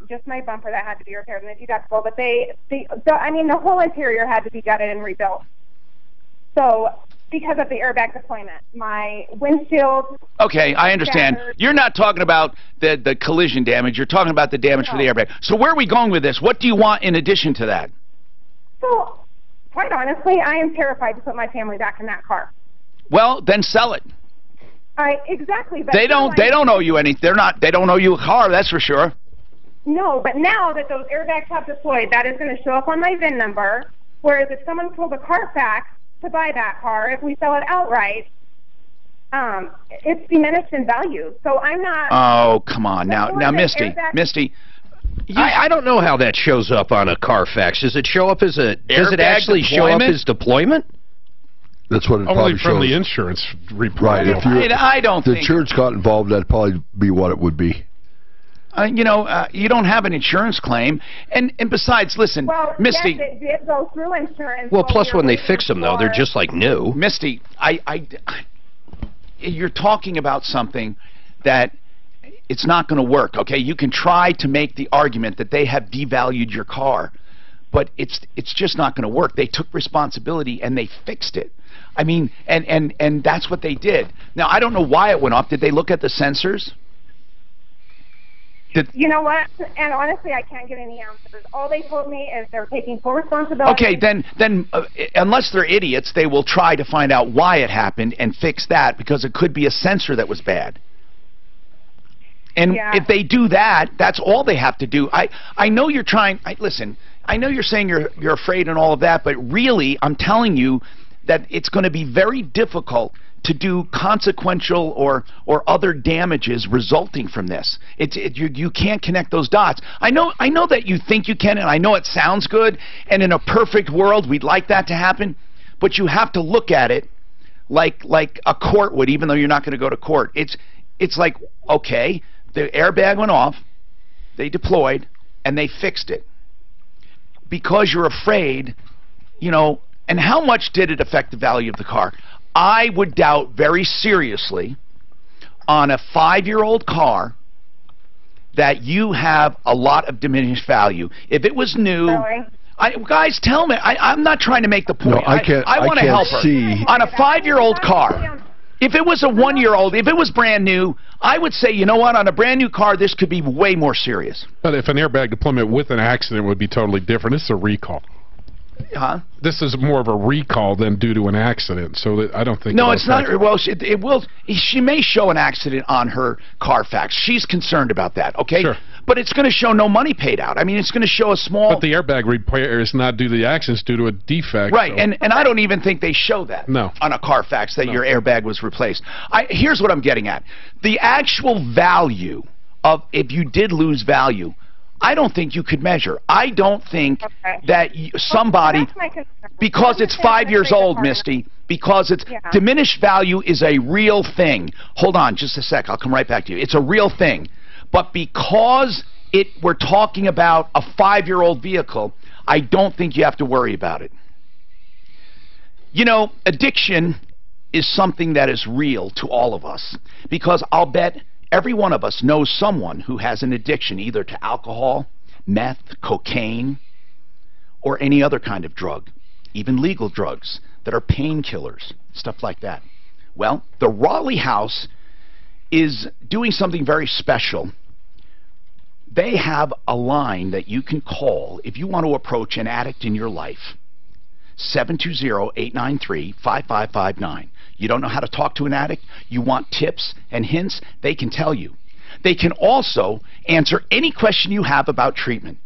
just my bumper that had to be repaired and the deductible, but the whole interior had to be gutted and rebuilt. So, because of the airbag deployment, my windshield... Okay, I understand. You're not talking about the collision damage. You're talking about the damage for the airbag. So where are we going with this? What do you want in addition to that? So, quite honestly, I am terrified to put my family back in that car. Well, then sell it. Exactly. But they don't owe you anything. They don't owe you a car, that's for sure. No, but now that those airbags have deployed, that is going to show up on my VIN number. Whereas if someone sold a Carfax to buy that car, if we sell it outright, it's diminished in value. So I'm not... Oh, come on. Now Misty, I don't know how that shows up on a Carfax. Does it show up as a... Does it actually show up as deployment? That's what it Only probably from shows. the insurance report. Right. If I don't the think... insurance got involved, that'd probably be what it would be. You don't have an insurance claim. And besides, listen, well, Misty... Yes, it did go through insurance. Well, plus when they fix them, though, they're just like new. Misty, you're talking about something that it's not going to work, okay? You can try to make the argument that they have devalued your car, but it's just not going to work. They took responsibility and they fixed it. I mean, and that's what they did. Now, I don't know why it went off. Did they look at the sensors? You know what? And honestly, I can't get any answers. All they told me is they're taking full responsibility. Okay, then unless they're idiots, they will try to find out why it happened and fix that, because it could be a sensor that was bad. And if they do that, that's all they have to do. I know you're trying. Listen, I know you're saying you're afraid and all of that, but really, I'm telling you that it's going to be very difficult to do consequential or other damages resulting from this. You can't connect those dots. I know that you think you can, and I know it sounds good, and in a perfect world we'd like that to happen, but you have to look at it like a court would, even though you're not going to go to court. It's like, okay, the airbag went off, they deployed, and they fixed it. Because you're afraid, you know, and how much did it affect the value of the car? I would doubt very seriously on a 5-year-old car that you have a lot of diminished value. If it was new, guys, tell me. I'm not trying to make the point. No, I want to help her. On a 5-year-old car, if it was a 1-year-old, if it was brand new, I would say, you know what, on a brand new car, this could be way more serious. But if an airbag deployment with an accident would be totally different, this is a recall. Huh? This is more of a recall than due to an accident, so that I don't think. No, it's not. Well, it will. She may show an accident on her Carfax. She's concerned about that. Okay. Sure. But it's going to show no money paid out. I mean, it's going to show a small. But the airbag repair is not due to the accident; it's due to a defect. Right, so. and I don't even think they show that. No. On a Carfax that your airbag was replaced. Here's what I'm getting at: the actual value of if you did lose value. I don't think you could measure. I don't think that somebody, because it's 5 years old, Misty, because it's diminished value is a real thing. Hold on just a sec. I'll come right back to you. It's a real thing. But because we're talking about a 5-year-old vehicle, I don't think you have to worry about it. You know, addiction is something that is real to all of us, because I'll bet every one of us knows someone who has an addiction either to alcohol, meth, cocaine, or any other kind of drug, even legal drugs that are painkillers, stuff like that. Well, the Raleigh House is doing something very special. They have a line that you can call if you want to approach an addict in your life. 720-893-5559. You don't know how to talk to an addict? You want tips and hints? They can tell you. They can also answer any question you have about treatment.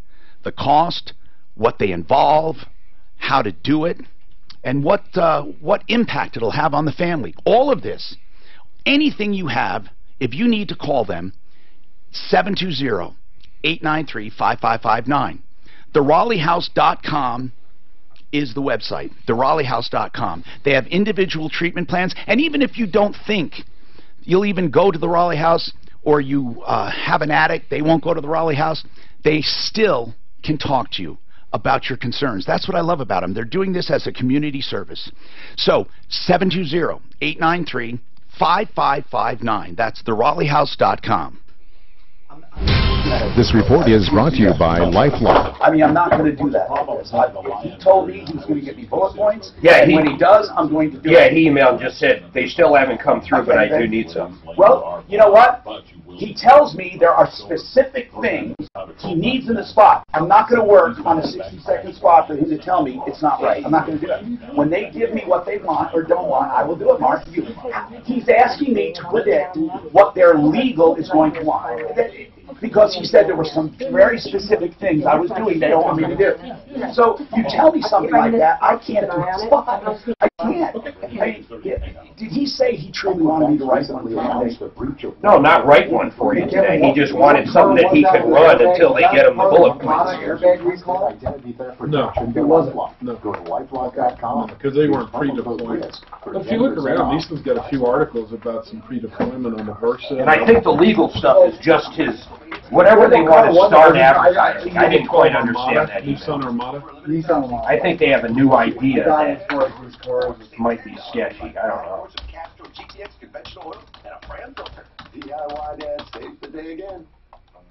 The cost, what they involve, how to do it, and what impact it'll have on the family. All of this. Anything you have, if you need to call them, 720-893-5559. TheRaleighHouse.com is the website, TheRaleighHouse.com. They have individual treatment plans, and even if you don't think you'll even go to the Raleigh House, or you have an addict, they won't go to the Raleigh House, they still can talk to you about your concerns. That's what I love about them. They're doing this as a community service. So, 720-893-5559. That's TheRaleighHouse.com. This report is brought to you by LifeLock. I mean, I'm not going to do that. He told me he was going to get me bullet points. Yeah, and when he does, I'm going to do it. Yeah, he emailed and just said they still haven't come through, but I do need some. Well, you know what? He tells me there are specific things he needs in the spot. I'm not going to work on a 60-second spot for him to tell me it's not right. I'm not going to do it. When they give me what they want or don't want, I will do it, Mark. He's asking me to predict what their legal is going to want. Because he said there were some very specific things I was doing they don't want me to do. So you tell me something like that, I can't do it. I can't. I mean, did he say he truly wanted me to write one today? No, not write one for you today. He just wanted something that he could run until they get him the bullet points. No, it wasn't. No. Go to LifeLock.com. Because they weren't pre-deployed. If you look around, Easton's got a few articles about some pre-deployment on the Versa. And I think the legal stuff is just his, whatever they want to start advertising. I didn't quite understand that. Nissan Armada? I think they have a new idea that might be sketchy. I don't know. GTX conventional oil, and a brand filter. DIY Dad saves the day again.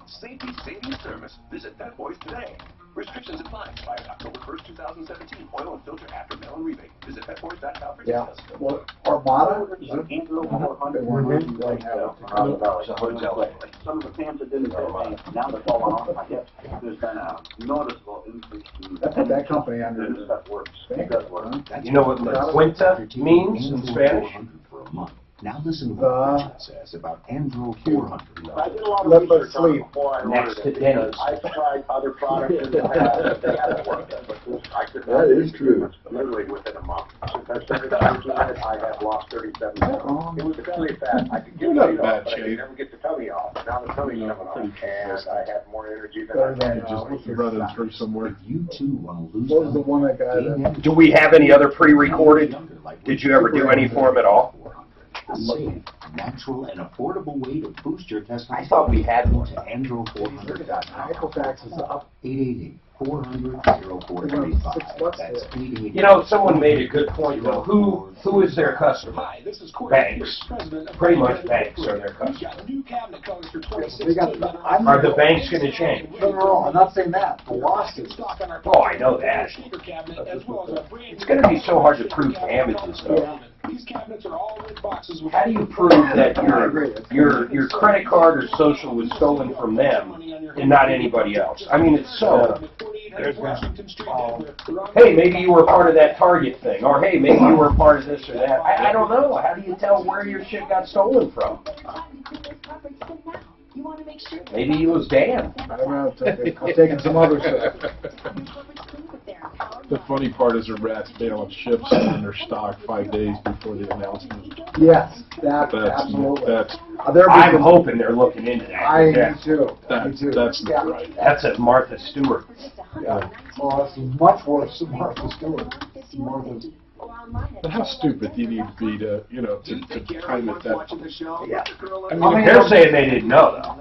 Safety saving service. Visit Pet Boys today. Restrictions apply. Expired October 1st, 2017. Oil and filter after mail and rebate. Visit petboys.com for details. Well, Armada is Some of the pants that didn't fit me, now they're falling off my hips. There's been a noticeable increase in I put that company under this stuff works. It does work. You know what La Quinta means in Spanish? Now listen to what Richard says about Andro 400. I did a lot of Let us research on it sleep. before I Next ordered to it Denny's. because I tried other products and they hadn't worked. But I could That is true. literally within a month. Since I started using it, I have lost 37 pounds. It was very fast. I could get You're not weight in bad off, but I shape. could never get the tummy off. Now the tummy's coming off, and I have more energy than Better I've than had. Just running through somewhere. You too want to lose What was the one that guy Do we have any other pre-recorded? Did you ever do any for them at all? a safe, natural, and affordable way to boost your testosterone. I thought we had one. To Andro400.com. Equifax is up. 888-400-0435. That's 888. You know, someone made a good point though. Who is their customer? Hi, this is Corey, Banks. President of Pretty much President banks Group. are their We've customer. got new cabinet colors for We got 2016. the, I'm Are the banks going to change? No, I'm not saying that. The lawsuit. Stock on our Oh, I know that. sneaker cabinet as well as our brand It's going to be so hard to prove damages though. These cabinets are all red boxes with How do you prove that your credit card or social was stolen from them and not anybody else? I mean, it's so. Hey, maybe you were part of that Target thing, or hey, maybe you were part of this or that. I don't know. How do you tell where your shit got stolen from? Maybe it was Dan. I don't know. I'm taking some other stuff. The funny part is the rats bailing ships in their stock 5 days before the announcement. Yes, absolutely. I'm hoping they're looking into that. Me too. Me too. That's not right. That's a Martha Stewart. Yeah. Well, it's much worse than Martha Stewart. Martha. But how stupid do you need to be to, to time it that? Yeah. I mean, They're saying they didn't know though.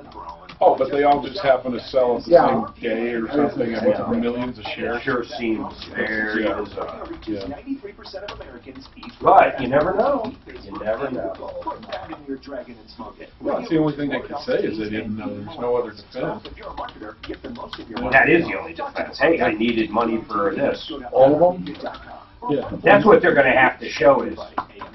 Oh, but they all just happen to sell at the same day or something, and with millions of shares. Sure seems very bizarre. Yeah. But you never know. You never know. Well, that's the only thing they could say is they didn't know. There's no other defense. That is the only defense. Hey, I needed money for this. All of them? Yeah. That's what they're going to have to show is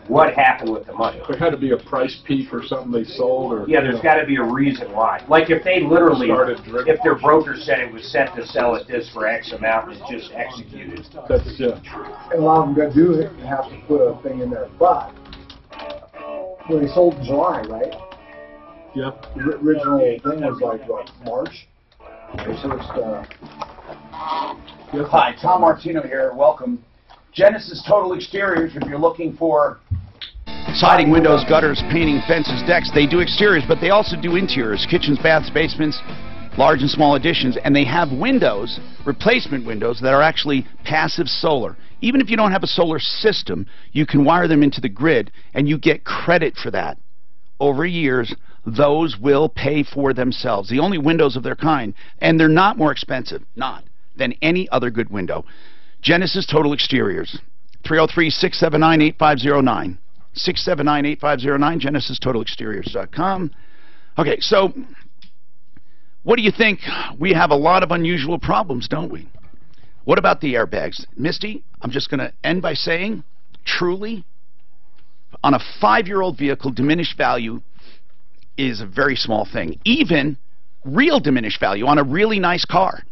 what happened with the money. There had to be a price peak or something they sold, or yeah, there's got to be a reason why. Like if they literally, if their broker said it was set to sell at this for X amount and it's just executed. That's And a lot of them going to do it and have to put a thing in there. But when they sold in July, right? Yeah. The original thing was like what, March? Hi, Tom Martino here. Welcome. Genesis Total Exteriors, if you're looking for siding, windows, gutters, painting, fences, decks, they do exteriors, but they also do interiors, kitchens, baths, basements, large and small additions, and they have windows, replacement windows, that are actually passive solar. Even if you don't have a solar system, you can wire them into the grid, and you get credit for that. Over years, those will pay for themselves. The only windows of their kind, and they're not more expensive, than any other good window. Genesis Total Exteriors, 303-679-8509. 679-8509, GenesisTotalExteriors.com. Okay, so what do you think? We have a lot of unusual problems, don't we? What about the airbags? Misty, I'm just going to end by saying, truly, on a 5-year-old vehicle, diminished value is a very small thing. Even real diminished value on a really nice car.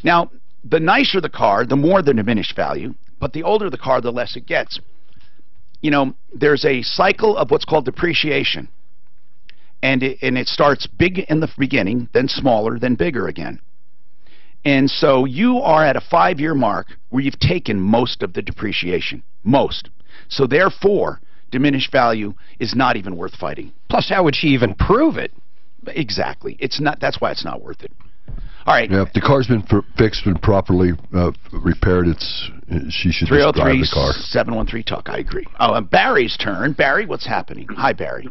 Now, the nicer the car, the more the diminished value, but the older the car, the less it gets. You know, there's a cycle of what's called depreciation. And it starts big in the beginning, then smaller, then bigger again. And so you are at a 5-year mark where you've taken most of the depreciation. Most. So therefore, diminished value is not even worth fighting. Plus, how would she even prove it? Exactly. It's not. That's why it's not worth it. All right. Yeah, if the car's been fixed, been properly repaired, she should just drive the car. 303-713-TALK. I agree. Oh, and Barry's turn. Barry, what's happening? Hi, Barry.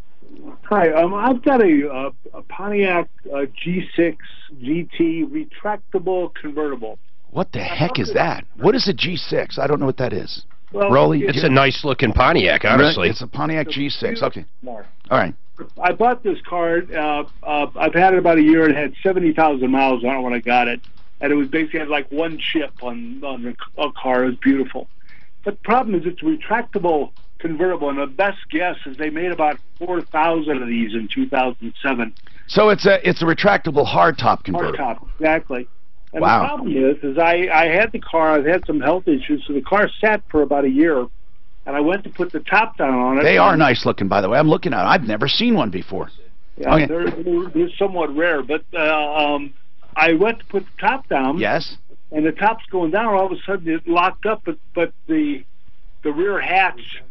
Hi. I've got a Pontiac G6 GT retractable convertible. What the heck is that? What is a G6? I don't know what that is. Well, Rolly? it's a nice-looking Pontiac, honestly. It's a Pontiac G6. Okay. All right. I bought this car. I've had it about a year. It had 70,000 miles on it when I got it, and it was basically had like one chip on the car. It was beautiful. But the problem is it's a retractable convertible, and the best guess is they made about 4,000 of these in 2007. So it's a retractable hardtop convertible. Hardtop, exactly. And Wow. the problem is I had the car. I've had some health issues, so the car sat for about a year, and I went to put the top down on it. They are nice looking, by the way. I'm looking at it. I've never seen one before. Yeah, Okay. they're somewhat rare, but I went to put the top down. Yes. And the top's going down. All of a sudden, it locked up, but the rear hatch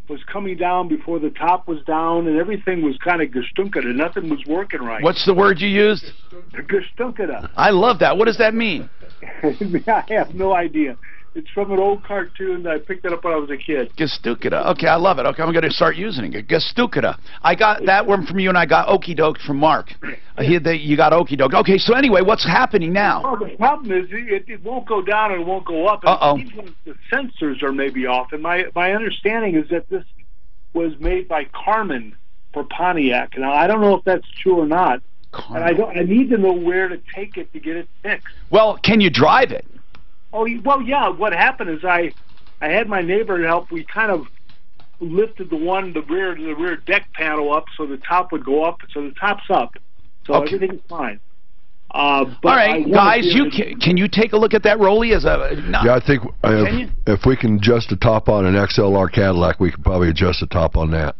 was coming down before the top was down, and everything was kind of gestunkada. Nothing was working right. What's the word you used? Gestunkada. I love that. What does that mean? I have no idea. It's from an old cartoon that I picked it up when I was a kid. Gestukada. Okay, I love it. Okay, I'm going to start using it. Gestukada. I got that one from you, and I got Okie Doke from Mark. You got Okie Doke. Okay, so anyway, what's happening now? Well, the problem is it won't go down and it won't go up. Uh-oh. Even the sensors are maybe off. And my understanding is that this was made by Carmen for Pontiac. Now, I don't know if that's true or not. Carmen. And I need to know where to take it to get it fixed. Well, can you drive it? Oh, well, yeah. What happened is I had my neighbor help. We kind of lifted the rear deck panel up so the top would go up. So the top's up. So everything's fine. All right, guys, can you take a look at that Rolly as a? Yeah, I think if we can adjust the top on an XLR Cadillac, we can probably adjust the top on that.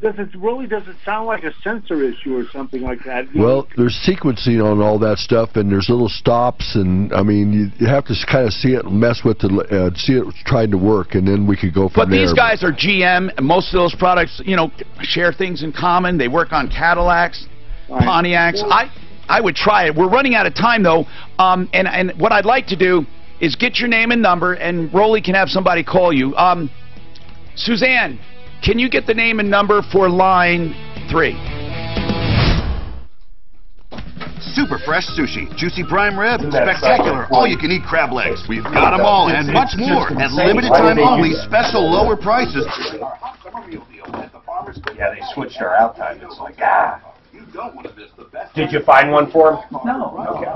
Does it sound like a sensor issue or something like that? Well, there's sequencing on all that stuff, and there's little stops, and I mean, you have to kind of see it, mess with the, see it trying to work, and then we could go from there. But these guys are GM, and most of those products, share things in common. They work on Cadillacs, Pontiacs. I would try it. We're running out of time, though, and what I'd like to do is get your name and number, and Rolly can have somebody call you. Suzanne, can you get the name and number for line 3? Super fresh sushi, juicy prime rib, spectacular all-you-can-eat crab legs. We've got them all and much more at limited time only, special lower prices. Yeah, they switched our out time. It's like, Did you find one for him? No. Okay.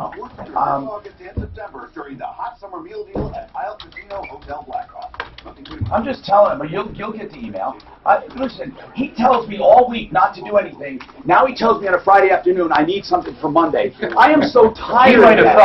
During the hot summer meal deal at Isle Casino Hotel Blackhawk. I'm just telling him, but you'll get the email. Listen, he tells me all week not to do anything. Now he tells me on a Friday afternoon I need something for Monday. I am so tired of that.